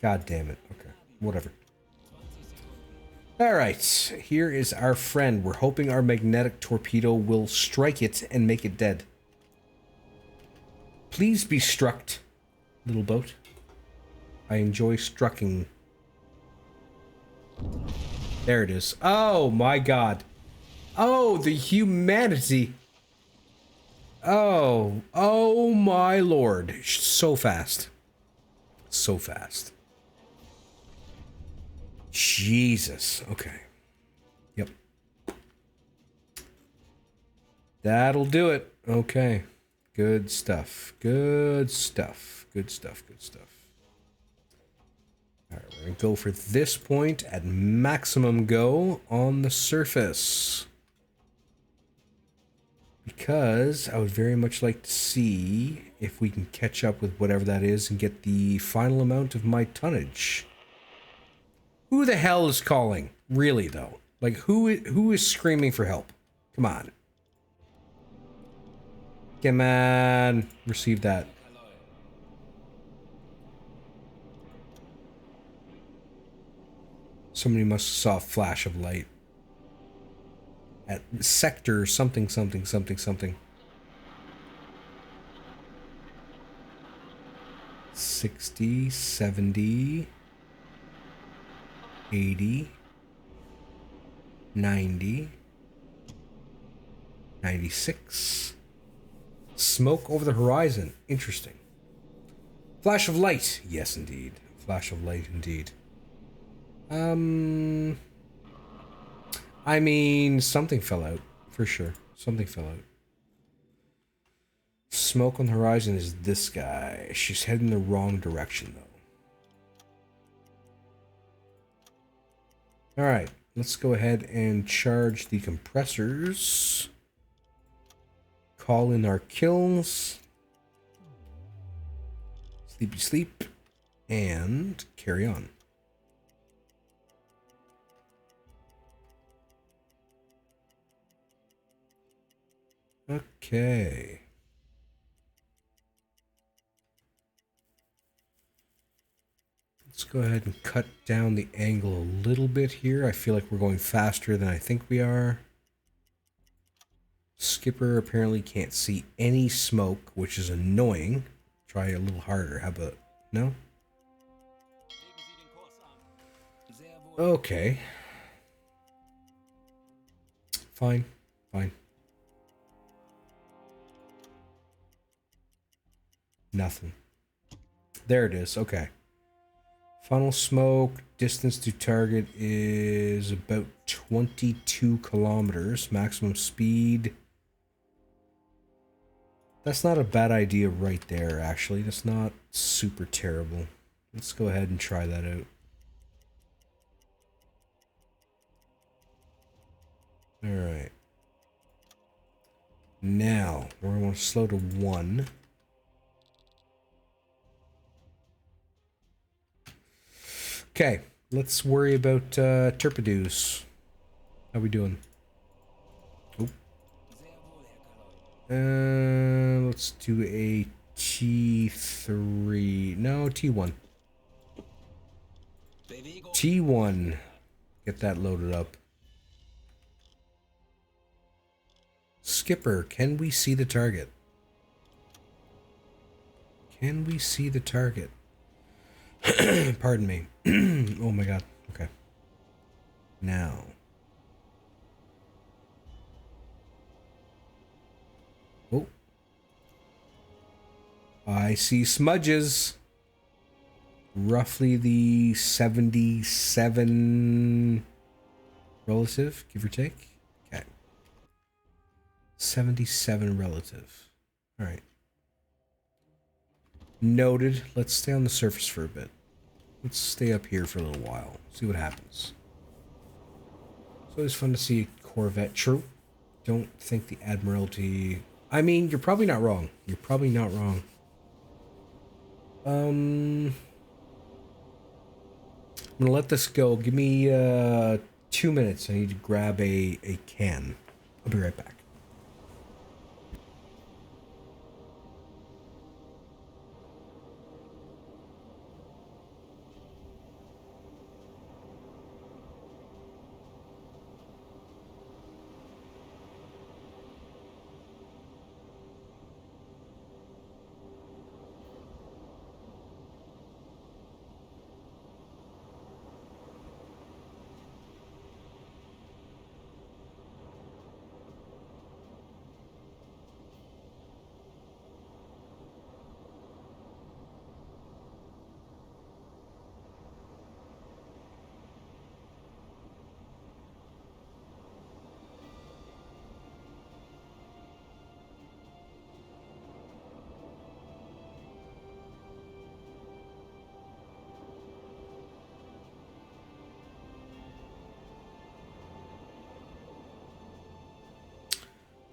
God damn it. Okay. Whatever. Alright. Here is our friend. We're hoping our magnetic torpedo will strike it and make it dead. Please be struck, little boat. I enjoy strucking. There it is. Oh my god. Oh, the humanity. Oh my lord. So fast. So fast. Jesus. Okay. Yep. That'll do it. Okay. Good stuff. Good stuff. Good stuff. Good stuff. All right, we're going to go for this point at maximum go on the surface. Because I would very much like to see if we can catch up with whatever that is and get the final amount of my tonnage. Who the hell is calling? Really, though? Like, who is screaming for help? Come on. Come on. Receive that. Somebody must have saw a flash of light. At sector something. 60, 70, 80, 90, 96. Smoke over the horizon. Interesting. Flash of light. Yes, indeed. Flash of light, indeed. I mean, something fell out. For sure. Something fell out. Smoke on the horizon is this guy. She's heading the wrong direction, though. Alright, let's go ahead and charge the compressors. Call in our kills. Sleepy sleep. And carry on. Okay. Let's go ahead and cut down the angle a little bit here. I feel like we're going faster than I think we are. Skipper apparently can't see any smoke, which is annoying. Try a little harder. How about... No? Okay. Fine. Fine. Nothing. There it is. Okay. Funnel smoke. Distance to target is about 22 kilometers. Maximum speed. That's not a bad idea right there, actually. That's not super terrible. Let's go ahead and try that out. Alright. Now, we're going to slow to 1. Okay, let's worry about torpedoes. How we doing? Oh. Let's do a T3. No, T1. T1. Get that loaded up. Skipper, can we see the target? Can we see the target? Pardon me. Oh my god. Okay. Now. Oh. I see smudges. Roughly the 77 relative, give or take. Okay. 77 relative. Alright. Noted. Let's stay on the surface for a bit. Let's stay up here for a little while. See what happens. It's always fun to see a Corvette. True. Don't think the Admiralty... I mean, you're probably not wrong. You're probably not wrong. I'm gonna let this go. Give me 2 minutes. I need to grab a can. I'll be right back.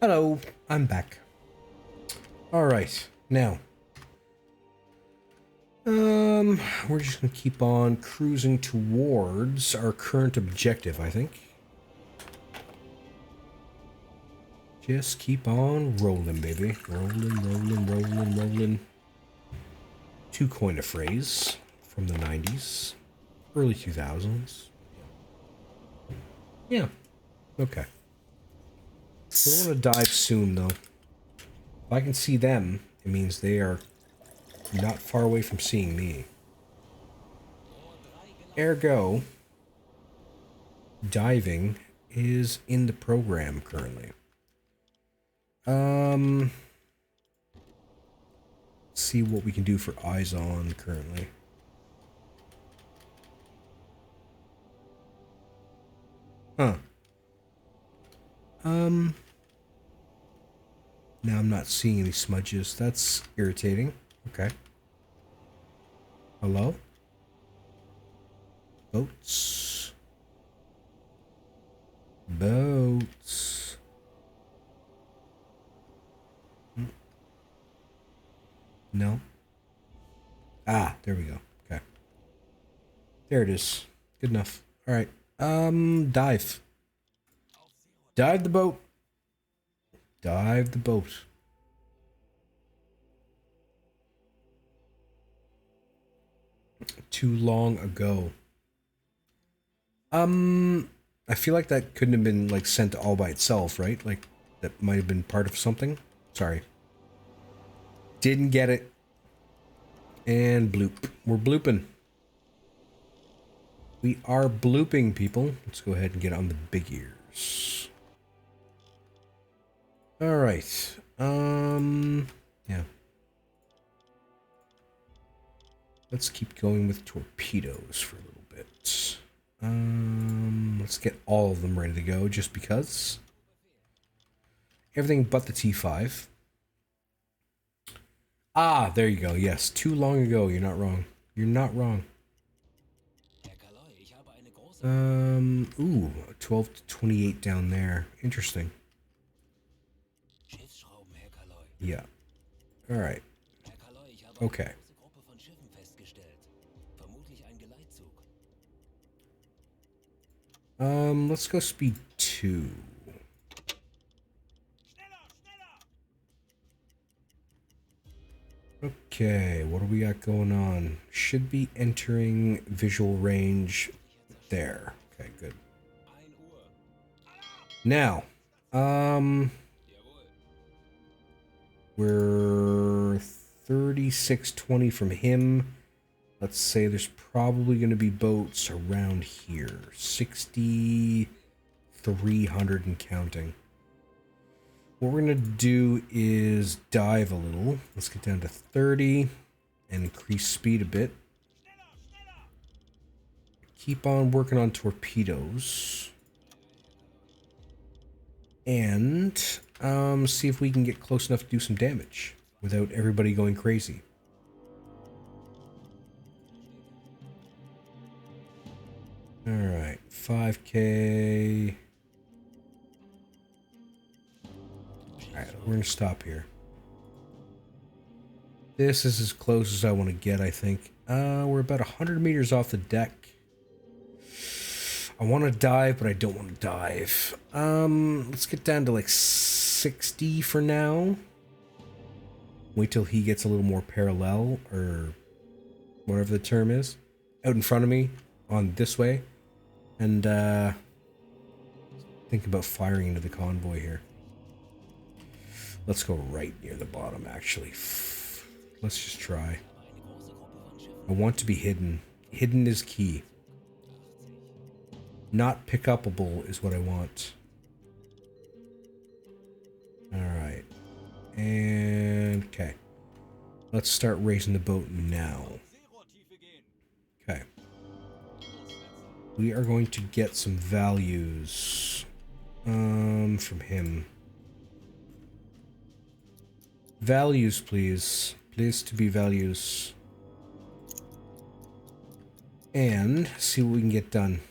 Hello, I'm back. Alright, now. We're just gonna keep on cruising towards our current objective, I think. Just keep on rolling, baby. Rolling, rolling, rolling, rolling. To coin a phrase from the 90s, early 2000s. Yeah, okay. We don't want to dive soon, though. If I can see them, it means they are not far away from seeing me. Ergo, diving is in the program currently. See what we can do for eyes on currently. Huh. Now I'm not seeing any smudges. That's irritating. Okay. Hello? Boats. Boats. No. Ah, there we go. Okay. There it is. Good enough. All right. Dive. Dive the boat. Dive the boat. Too long ago. I feel like that couldn't have been like sent all by itself, right? Like that might have been part of something. Sorry. Didn't get it. And bloop. We're blooping. We are blooping, people. Let's go ahead and get on the big ears. All right. Yeah. Let's keep going with torpedoes for a little bit. Let's get all of them ready to go just because. Everything but the T5. Ah, there you go. Yes, too long ago. You're not wrong. You're not wrong. Ooh, 12 to 28 down there. Interesting. Yeah. All right. Okay. Let's go speed 2. Okay, what do we got going on? Should be entering visual range there. Okay, good. Now, we're 3620 from him. Let's say there's probably going to be boats around here. 6,300 and counting. What we're going to do is dive a little. Let's get down to 30 and increase speed a bit. Keep on working on torpedoes. And see if we can get close enough to do some damage without everybody going crazy. Alright, 5K. Alright, we're gonna stop here. This is as close as I want to get, I think. We're about 100 meters off the deck. I want to dive, but I don't want to dive. Let's get down to like 60 for now. Wait till he gets a little more parallel, or whatever the term is, out in front of me on this way. And think about firing into the convoy here. Let's go right near the bottom, actually. Let's just try. I want to be hidden. Hidden is key. Not pick upable is what I want. Alright. And okay. Let's start raising the boat now. Okay. We are going to get some values from him. Values, please. Please to be values. And see what we can get done.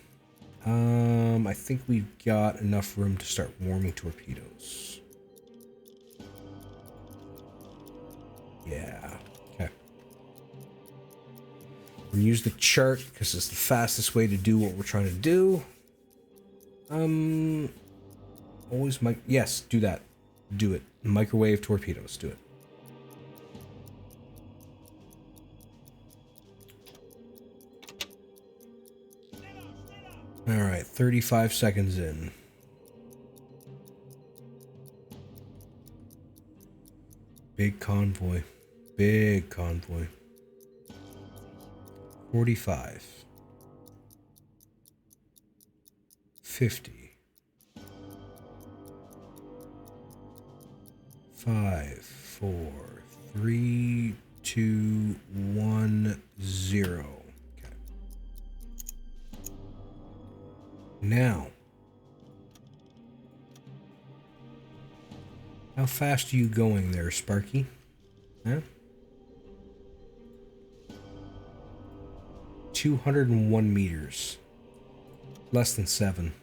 I think we've got enough room to start warming torpedoes. Yeah. Okay. We're gonna use the chart because it's the fastest way to do what we're trying to do. Always yes, do that. Do it. Microwave torpedoes. Do it. All right, 35 seconds in. Big convoy. Big convoy. 45. 50. 5, 4, 3, 2, 1, 0. Okay. Now, How fast are you going there, Sparky? Huh? 201 meters. Less than 7.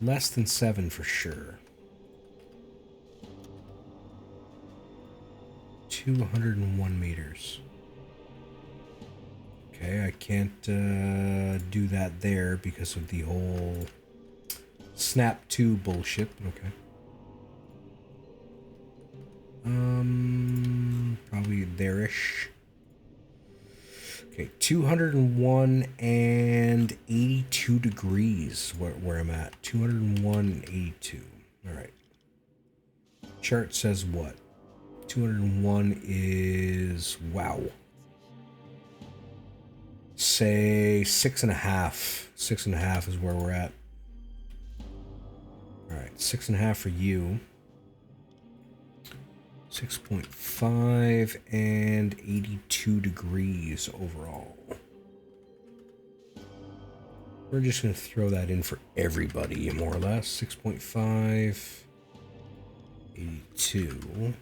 Less than 7 for sure. 201 meters. Okay, I can't do that there because of the whole snap 2 bullshit. Okay. Probably there-ish. Okay, 201 and 82 degrees where I'm at. 201 and 82. Alright. Chart says what? 201 is... wow. Say 6.5. 6.5 is where we're at. Alright, 6.5 for you. 6.5 and 82 degrees overall. We're just going to throw that in for everybody, more or less. 6.5, 82.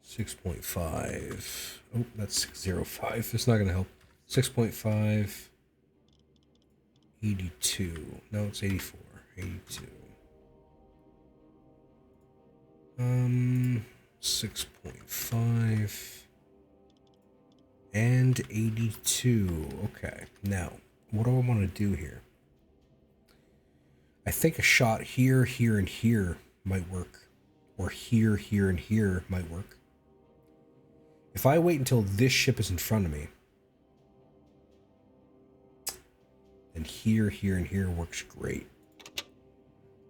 6.5. Oh, that's 605. It's not going to help. 6.5, 82. No, it's 84. 82. 6.5 and 82. Okay, now what do I want to do here? I think a shot here, here, and here might work, or here, here, and here might work. If I wait until this ship is in front of me, then here, here, and here works great.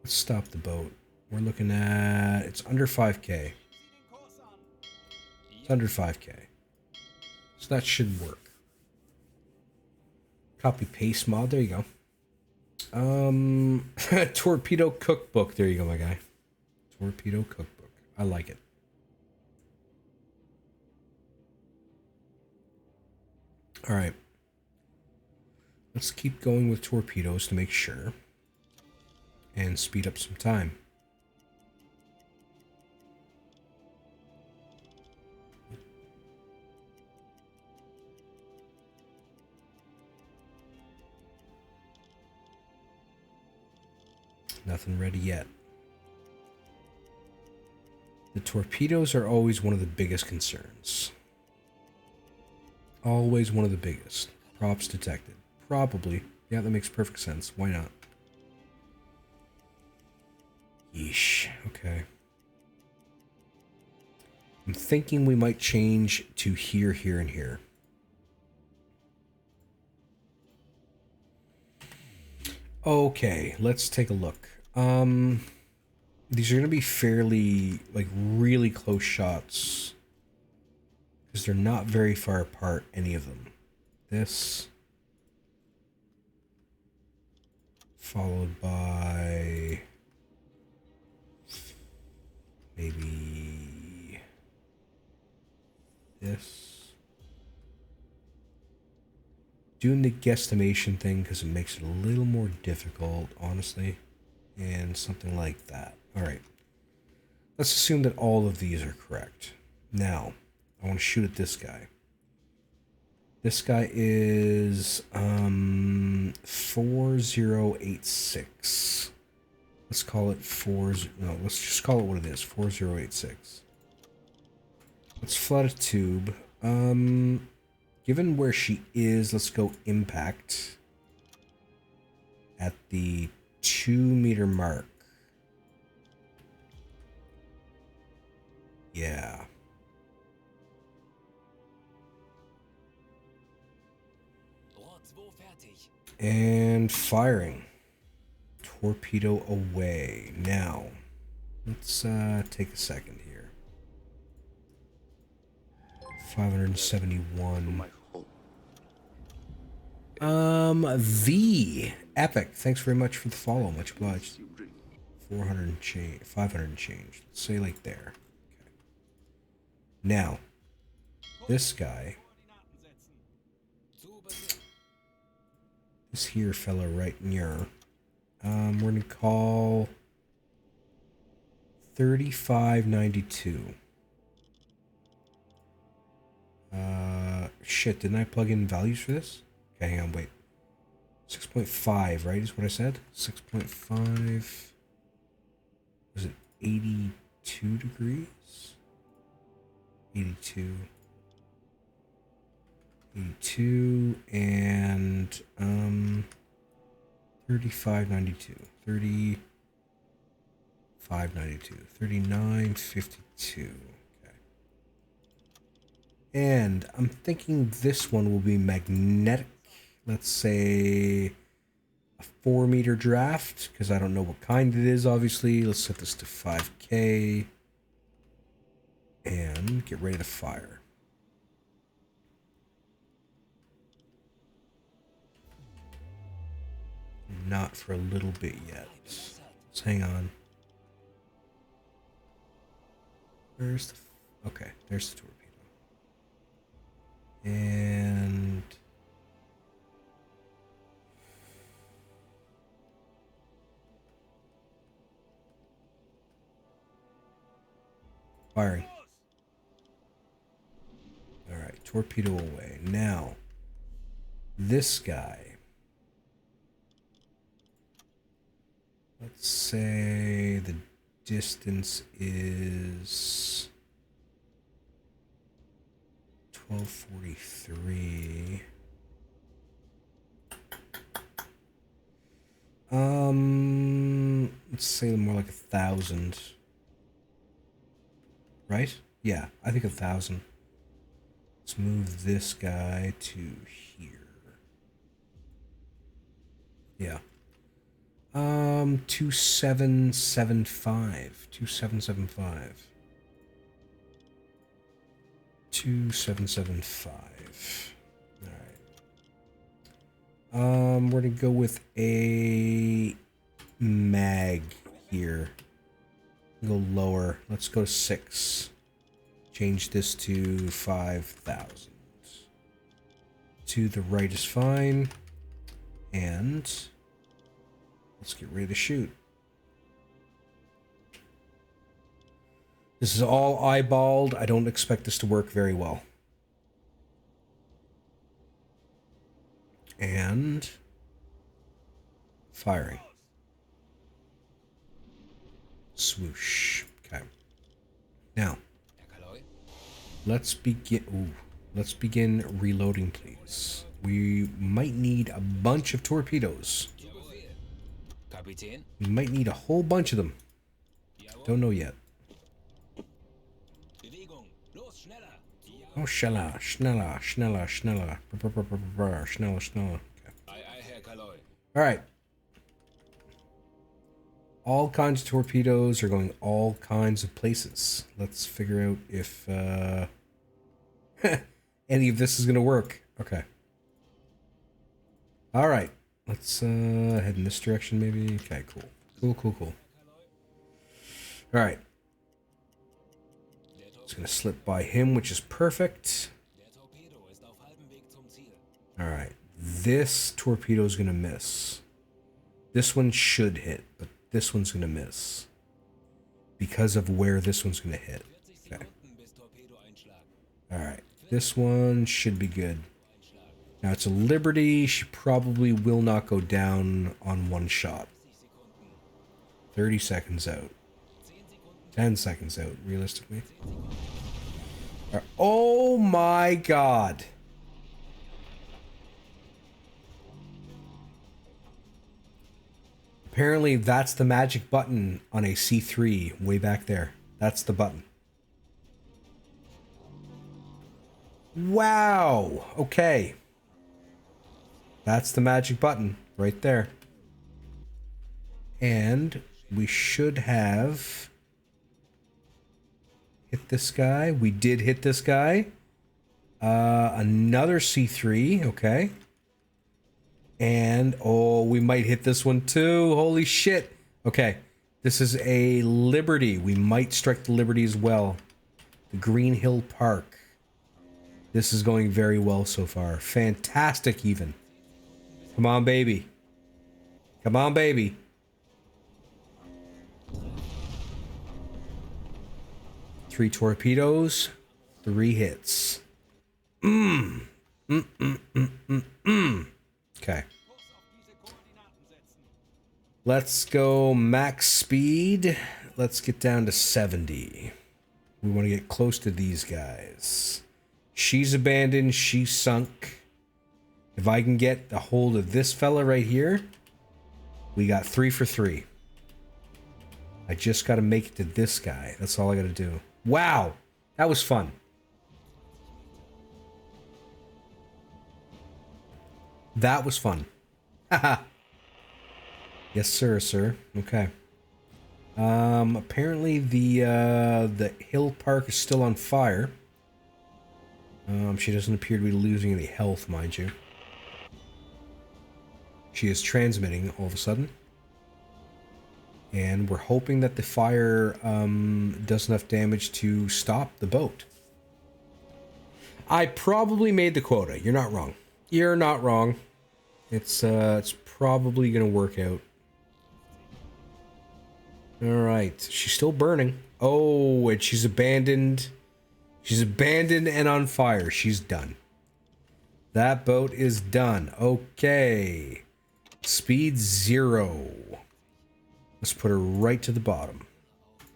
Let's stop the boat. We're looking at... it's under 5K. It's under 5K. So that should work. Copy paste mod. There you go. Torpedo cookbook. There you go, my guy. Torpedo cookbook. I like it. Alright. Let's keep going with torpedoes to make sure. And speed up some time. Nothing ready yet. The torpedoes are always one of the biggest concerns. Always one of the biggest. Props detected. Probably. Yeah, that makes perfect sense. Why not? Yeesh. Okay. I'm thinking we might change to here, here, and here. Okay, let's take a look. These are going to be fairly, like, really close shots. Because they're not very far apart, any of them. This. Followed by... maybe... this. Doing the guesstimation thing because it makes it a little more difficult, honestly. And something like that. Alright. Let's assume that all of these are correct. Now, I want to shoot at this guy. This guy is 4086. Let's call it let's just call it what it is. 4086. Let's flood a tube. Given where she is, let's go impact at the 2-meter mark. Yeah. And firing. Torpedo away. Now, let's take a second here. 571. The Epic. Thanks very much for the follow. Much obliged. 400 and change. 500 and change. Let's say like there. Okay. Now, this guy. This here fella right near. We're gonna call 3592. Shit, didn't I plug in values for this? Okay, hang on, wait. 6.5, right, is what I said? 6.5. Was it 82 degrees? 82. 82 and 3592. 3592. 3952. And I'm thinking this one will be magnetic. Let's say a 4-meter draft, because I don't know what kind it is, obviously. Let's set this to 5K. And get ready to fire. Not for a little bit yet. Let's hang on. Where's the... Okay, there's the torpedo. And firing. All right, torpedo away. Now, this guy. Let's say the distance is 1243. Let's say more like 1,000. Right? Yeah, I think 1,000. Let's move this guy to here. Yeah. 2775. 2775. 2775. Alright. We're gonna go with a mag here. Go lower. Let's go to 6. Change this to 5,000. To the right is fine. And let's get ready to shoot. This is all eyeballed. I don't expect this to work very well. And firing. Swoosh. Okay. Now, let's begin. Ooh, let's begin reloading, please. We might need a bunch of torpedoes. We might need a whole bunch of them. Don't know yet. Oh, schneller, schneller, schneller, schneller, schneller, schneller. All right. All kinds of torpedoes are going all kinds of places. Let's figure out if any of this is going to work. Okay. All right. Let's head in this direction, maybe. Okay, cool. Cool, cool, cool. All right. It's going to slip by him, which is perfect. All right. This torpedo is going to miss. This one should hit, but this one's going to miss. Because of where this one's going to hit. Okay. All right. This one should be good. Now it's a Liberty. She probably will not go down on one shot. 30 seconds out. 10 seconds out, realistically. Right. Oh my god. Apparently that's the magic button on a C3 way back there. That's the button. Wow. Okay. That's the magic button right there. And we should have hit this guy. We did hit this guy. Another C3. Okay. And, oh, we might hit this one too. Holy shit. Okay. This is a Liberty. We might strike the Liberty as well. The Green Hill Park. This is going very well so far. Fantastic even. Come on, baby. Come on, baby. 3 torpedoes, 3 hits. Okay. Let's go max speed. Let's get down to 70. We want to get close to these guys. She's abandoned. She's sunk. If I can get a hold of this fella right here, we got 3 for 3. I just got to make it to this guy. That's all I got to do. Wow. That was fun. That was fun. Haha. Yes, sir, sir. Okay. Apparently the hill park is still on fire. She doesn't appear to be losing any health, mind you. She is transmitting all of a sudden. And we're hoping that the fire does enough damage to stop the boat. I probably made the quota. You're not wrong. You're not wrong. It's probably gonna work out. Alright. She's still burning. Oh, and she's abandoned. She's abandoned and on fire. She's done. That boat is done. Okay. Speed 0. Let's put her right to the bottom.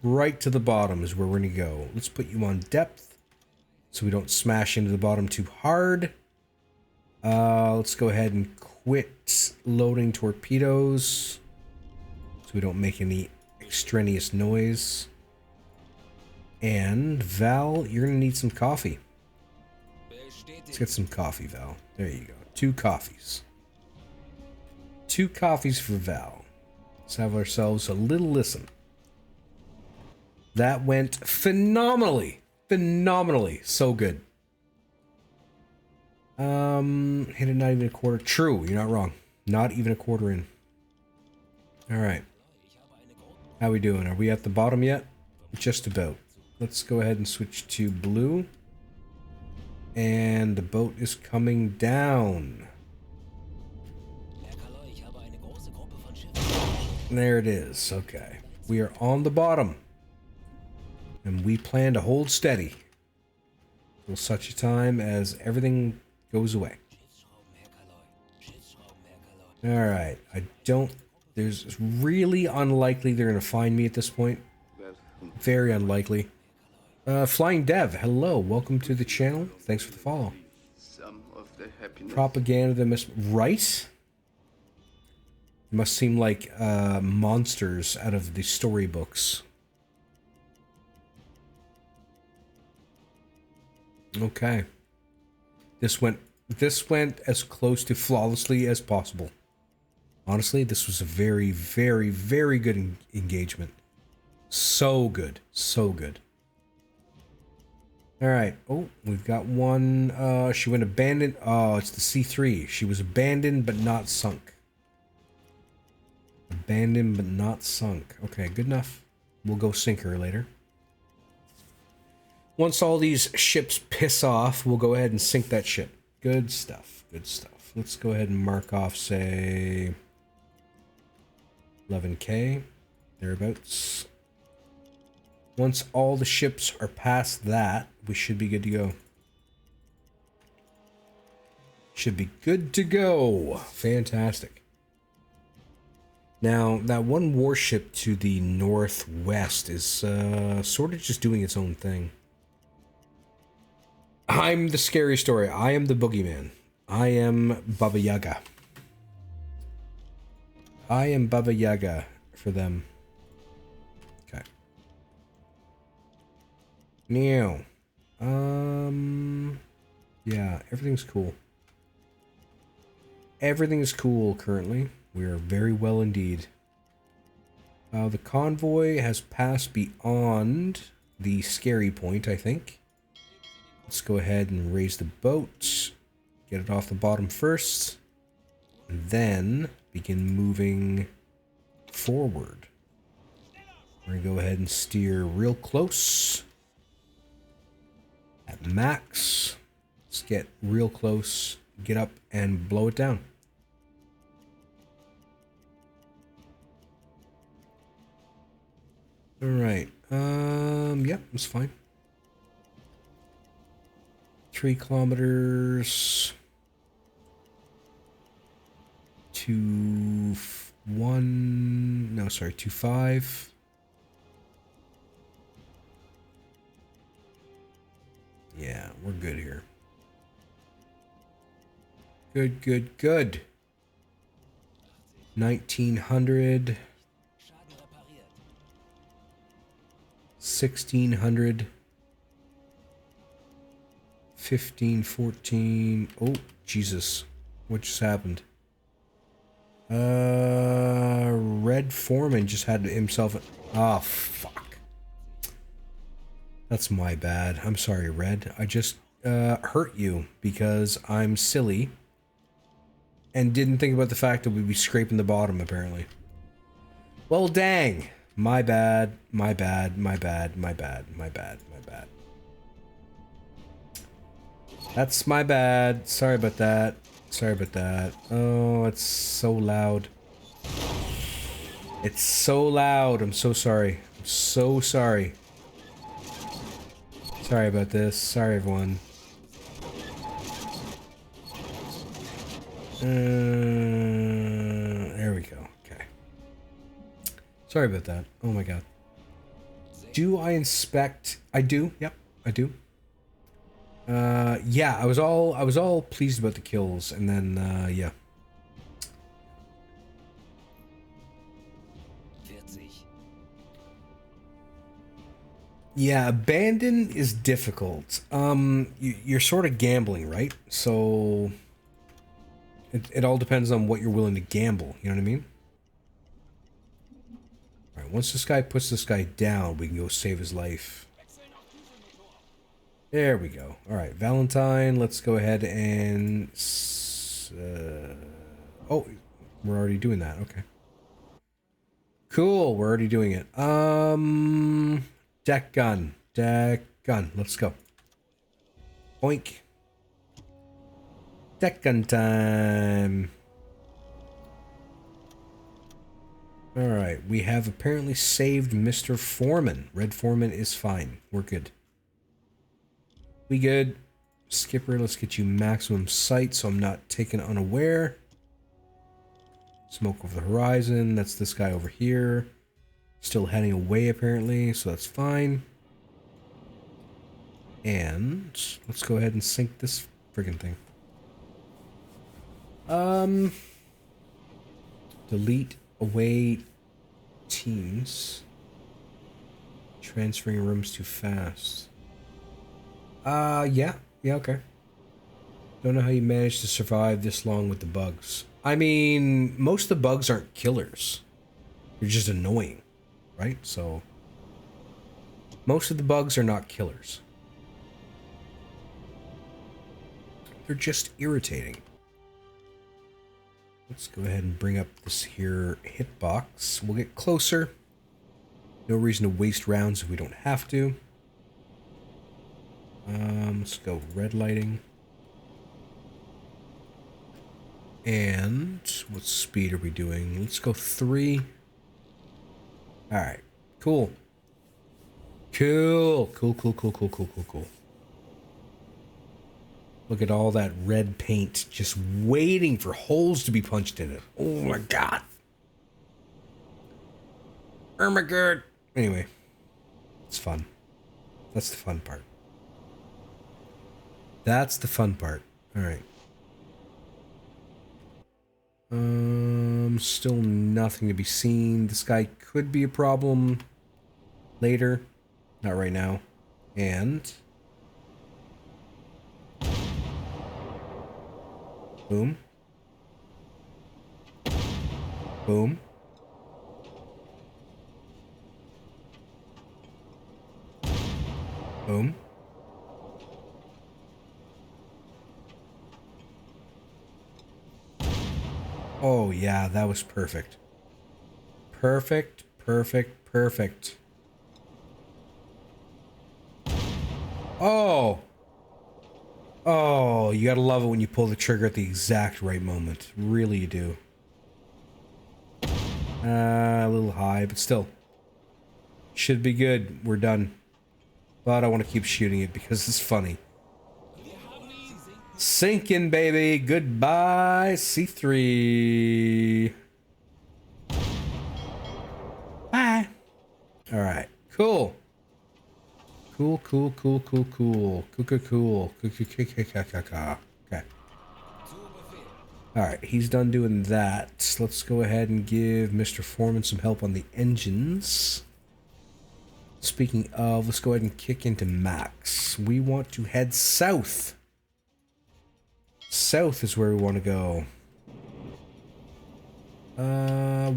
Right to the bottom is where we're going to go. Let's put you on depth so we don't smash into the bottom too hard. Let's go ahead and quit loading torpedoes so we don't make any extraneous noise. And Val, you're going to need some coffee. Let's get some coffee, Val. There you go. 2 coffees. 2 coffees for Val. Let's have ourselves a little listen. That went phenomenally. Phenomenally. So good. Hit it not even a quarter. True, you're not wrong. Not even a quarter in. Alright. How we doing? Are we at the bottom yet? Just about. Let's go ahead and switch to blue. And the boat is coming down. There it is. Okay. We are on the bottom. And we plan to hold steady until such a time as everything goes away. Alright. There's really unlikely they're going to find me at this point. Very unlikely. Flying Dev, hello. Welcome to the channel. Thanks for the follow. Propaganda that right? It must seem like monsters out of the storybooks. Okay. This went as close to flawlessly as possible. Honestly, this was a very, very, very good engagement. So good. So good. Alright. Oh, we've got one. She went abandoned. Oh, it's the C3. She was abandoned but not sunk. Abandoned but not sunk. Okay, good enough. We'll go sink her later. Once all these ships piss off, we'll go ahead and sink that ship. Good stuff. Good stuff. Let's go ahead and mark off, say, 11K. Thereabouts. Once all the ships are past that, we should be good to go. Should be good to go. Fantastic. Now, that one warship to the northwest is sort of just doing its own thing. I'm the scary story. I am the boogeyman. I am Baba Yaga. I am Baba Yaga for them. Okay. Now, yeah, everything's cool. Everything is cool currently. We are very well indeed. The convoy has passed beyond the scary point, I think. Let's go ahead and raise the boat. Get it off the bottom first. And then begin moving forward. We're going to go ahead and steer real close. At max. Let's get real close. Get up and blow it down. Alright. Yeah, it's fine. 3 kilometers. 2-1. No, sorry, 2-5. Yeah, we're good here. Good, good, good. 1900. 1600. 15, 14. Oh, Jesus. What just happened? Red Foreman just had himself. Oh, fuck. That's my bad. I'm sorry, Red. I just hurt you because I'm silly and didn't think about the fact that we'd be scraping the bottom, apparently. Well, dang. My bad. My bad. My bad. My bad. My bad. My bad. That's my bad. Sorry about that. Sorry about that. Oh, it's so loud. It's so loud. I'm so sorry. I'm so sorry. Sorry about this. Sorry, everyone. There we go. Okay. Sorry about that. Oh my god. Do I inspect? I do. Yep, I do. Yeah, I was all pleased about the kills, and then yeah. Yeah, abandon is difficult. You're sort of gambling, right? So it all depends on what you're willing to gamble. You know what I mean? All right. Once this guy puts this guy down, we can go save his life. There we go. All right, Valentine. Let's go ahead and. Oh, we're already doing that. Okay. Cool. We're already doing it. Deck gun. Deck gun. Let's go. Oink. Deck gun time. Alright, we have apparently saved Mr. Foreman. Red Foreman is fine. We're good. We good. Skipper, let's get you maximum sight so I'm not taken unaware. Smoke over the horizon. That's this guy over here. Still heading away, apparently, so that's fine. And let's go ahead and sink this friggin' thing. Delete away teams. Transferring rooms too fast. Yeah, okay. Don't know how you managed to survive this long with the bugs. I mean, most of the bugs aren't killers. They're just annoying. Right? So, most of the bugs are not killers. They're just irritating. Let's go ahead and bring up this here hitbox. We'll get closer. No reason to waste rounds if we don't have to. Let's go red lighting. And what speed are we doing? Let's go 3. Alright, cool. Cool. Look at all that red paint just waiting for holes to be punched in it. Oh my god. Oh my god. Anyway, it's fun. That's the fun part. That's the fun part. Alright. Still nothing to be seen. This guy could be a problem later. Not right now. And boom. Boom. Boom. Oh, yeah, that was perfect. Perfect. Oh! Oh, you gotta love it when you pull the trigger at the exact right moment. Really, you do. A little high, but still. Should be good. We're done. But I want to keep shooting it because it's funny. Sinking, baby. Goodbye, C3. Bye. All right. Cool. Cool. Okay. All right. He's done doing that. Let's go ahead and give Mr. Foreman some help on the engines. Speaking of, let's go ahead and kick into Max. We want to head south. South is where we want to go.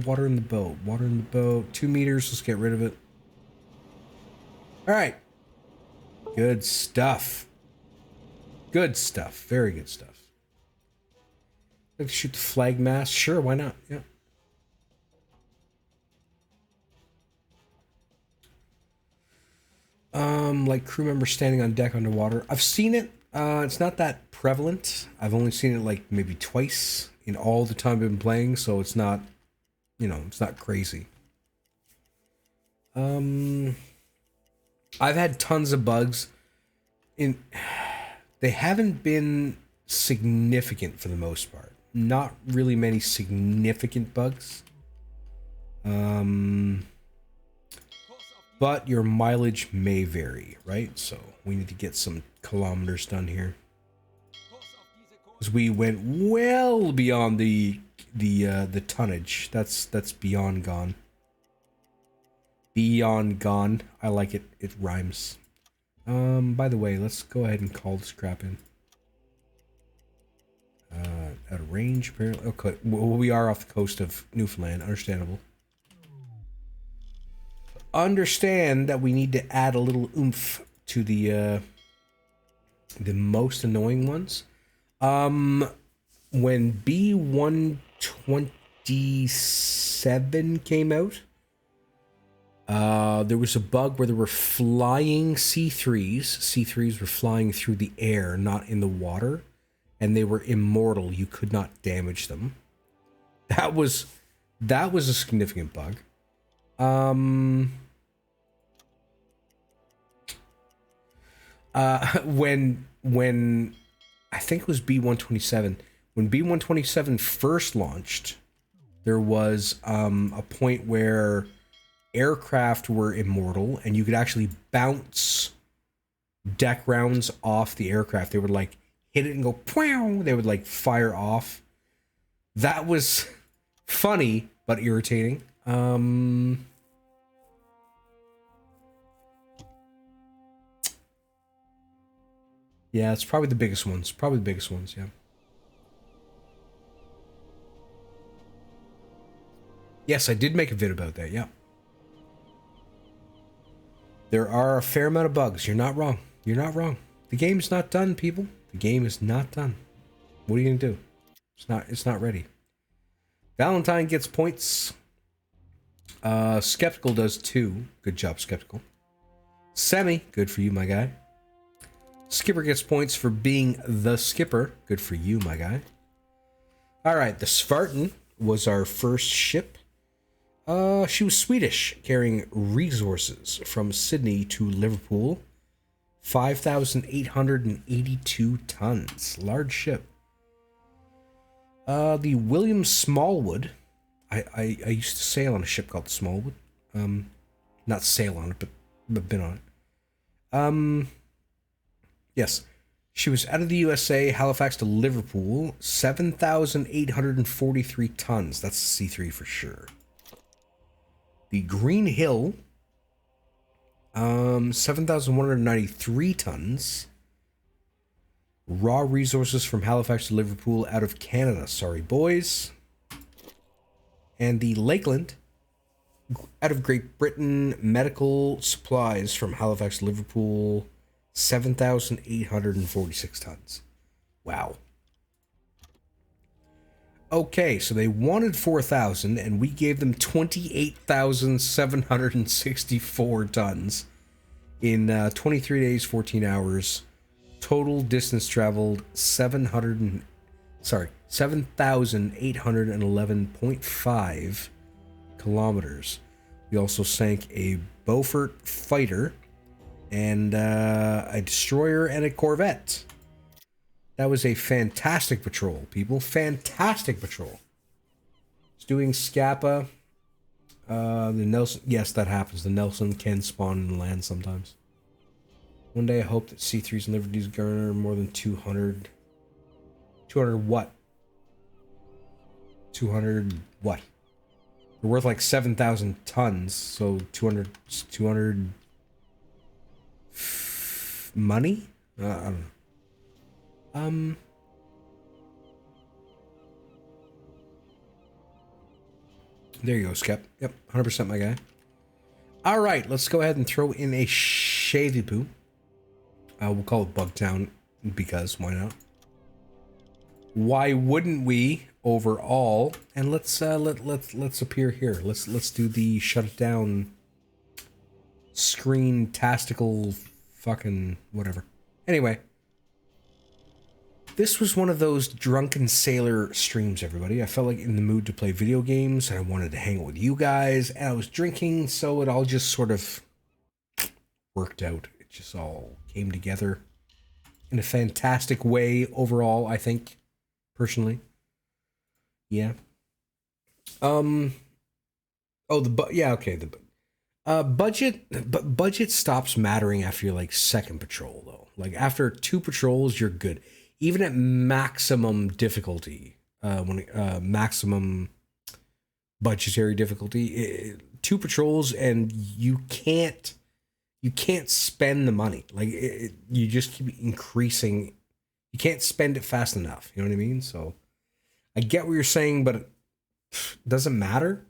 Water in the boat. Water in the boat. 2 meters. Let's get rid of it. All right. Good stuff. Good stuff. Very good stuff. Like to shoot the flag mast? Sure, why not? Yeah. Like crew members standing on deck underwater. I've seen it. It's not that prevalent. I've only seen it like maybe twice in all the time I've been playing, so it's not, you know, it's not crazy. I've had tons of bugs. They haven't been significant for the most part. Not really many significant bugs. But your mileage may vary, right? So we need to get some kilometers done here. Because we went well beyond the tonnage. That's beyond gone. Beyond gone. I like it. It rhymes. By the way, let's go ahead and call this crap in. Out of range, apparently. Okay, well, we are off the coast of Newfoundland. Understandable. Understand that we need to add a little oomph to the most annoying ones. When B127 came out, there was a bug where there were flying C3s. C3s were flying through the air, not in the water, and they were immortal. You could not damage them. That was a significant bug. When I think it was B127, when B127 first launched, there was a point where aircraft were immortal and you could actually bounce deck rounds off the aircraft. They would like hit it and go pow. They would like fire off. That was funny but irritating. Yeah, it's probably the biggest ones. Probably the biggest ones, yeah. Yes, I did make a vid about that, yeah. There are a fair amount of bugs. You're not wrong. You're not wrong. The game's not done, people. The game is not done. What are you gonna do? It's not ready. Valentine gets points. Skeptical does too. Good job, Skeptical. Semi, good for you, my guy. Skipper gets points for being the skipper. Good for you, my guy. Alright, the Spartan was our first ship. She was Swedish, carrying resources from Sydney to Liverpool. 5,882 tons. Large ship. The William Smallwood. I used to sail on a ship called the Smallwood. Not sail on it, but been on it. Yes. She was out of the USA, Halifax to Liverpool. 7,843 tons. That's C3 for sure. The Green Hill. 7,193 tons. Raw resources from Halifax to Liverpool out of Canada. Sorry, boys. And the Lakeland, out of Great Britain, medical supplies from Halifax to Liverpool. 7,846 tons. Wow. Okay, so they wanted 4,000, and we gave them 28,764 tons in 23 days, 14 hours. Total distance traveled 7,811.5 kilometers. We also sank a Beaufort fighter and a destroyer and a corvette. That was a fantastic patrol, people. Fantastic patrol. It's doing Scappa. The Nelson. Yes, that happens. The Nelson can spawn and land sometimes. One day I hope that C3s and Liberties garner more than 200. 200 what? 200 what? They're worth like 7,000 tons, so 200 money? I don't know. There you go, Skep. Yep, 100% my guy. All right, let's go ahead and throw in a Shady Poo. We'll call it Bugtown because why not? Why wouldn't we overall? And let's appear here. Let's do the shut it down screen tastical fucking whatever. Anyway, this was one of those drunken sailor streams, everybody. I felt like in the mood to play video games, and I wanted to hang out with you guys, and I was drinking, so it all just sort of worked out. It just all came together in a fantastic way overall, I think, personally. Yeah. Oh, yeah, okay. Budget stops mattering after your like second patrol though. Like after 2 patrols, you're good. Even at maximum difficulty, maximum budgetary difficulty, 2 patrols and you can't spend the money. Like you just keep increasing. You can't spend it fast enough. You know what I mean? So I get what you're saying, but it doesn't matter.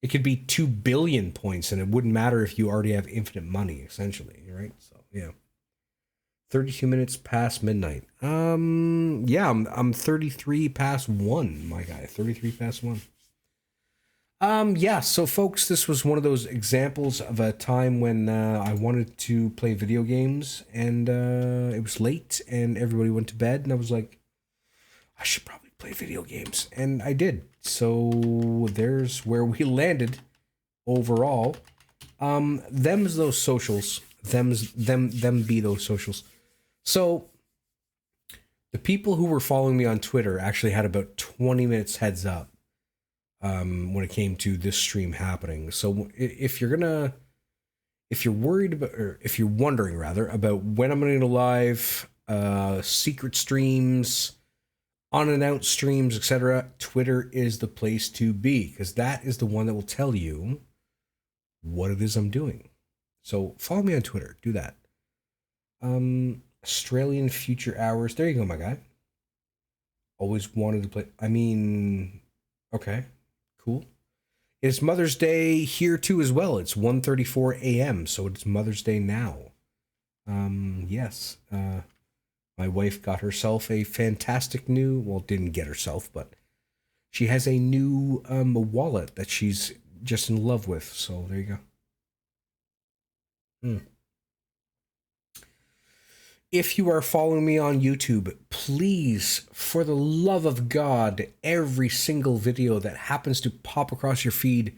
It could be 2 billion points and it wouldn't matter if you already have infinite money, essentially, right? So, yeah. 32 minutes past midnight. Yeah, I'm 33 past 1, my guy. 33 past 1. Yeah, so folks, this was one of those examples of a time when I wanted to play video games and it was late and everybody went to bed and I was like, I should probably play video games. And I did. So there's where we landed overall. Them's those socials. Them be those socials. So the people who were following me on Twitter actually had about 20 minutes heads up when it came to this stream happening. So if you're worried about, or if you're wondering rather about when I'm going to go live, secret streams, unannounced streams, etc., Twitter is the place to be because that is the one that will tell you what it is I'm doing. So follow me on Twitter. Do that. Australian Future Hours. There you go, my guy. Always wanted to play. I mean, okay, cool. It's Mother's Day here too as well. It's 1:34 a.m. So it's Mother's Day now. Yes. My wife got herself a fantastic new, well, didn't get herself, but she has a new wallet that she's just in love with. So there you go. If you are following me on YouTube, please, for the love of God, every single video that happens to pop across your feed,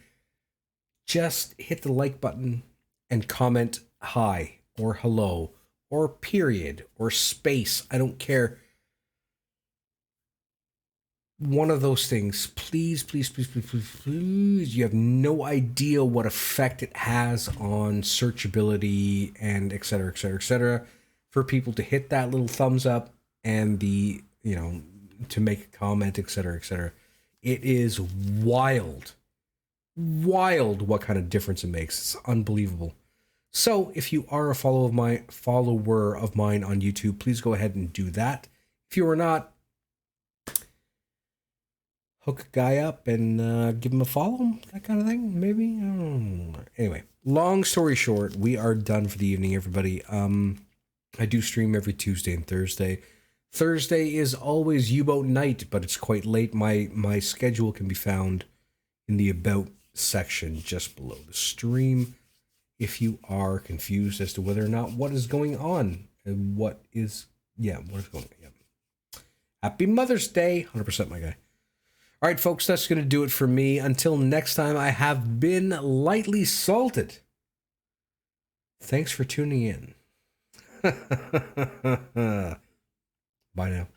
just hit the like button and comment hi or hello or period or space. I don't care. One of those things. Please, please, please, please, please, please. You have no idea what effect it has on searchability and et cetera, et cetera, et cetera. For people to hit that little thumbs up and the, to make a comment, et cetera, et cetera. It is wild what kind of difference it makes. It's unbelievable. So if you are a follower of mine on YouTube, please go ahead and do that. If you are not, hook a guy up and give him a follow, that kind of thing, maybe. I don't know. Anyway, long story short, we are done for the evening, everybody. I do stream every Tuesday and Thursday. Thursday is always U-boat night, but it's quite late. My schedule can be found in the About section just below the stream. If you are confused as to whether or not what is going on and what is going on. Yeah. Happy Mother's Day. 100% my guy. All right, folks, that's going to do it for me. Until next time, I have been lightly salted. Thanks for tuning in. Bye now.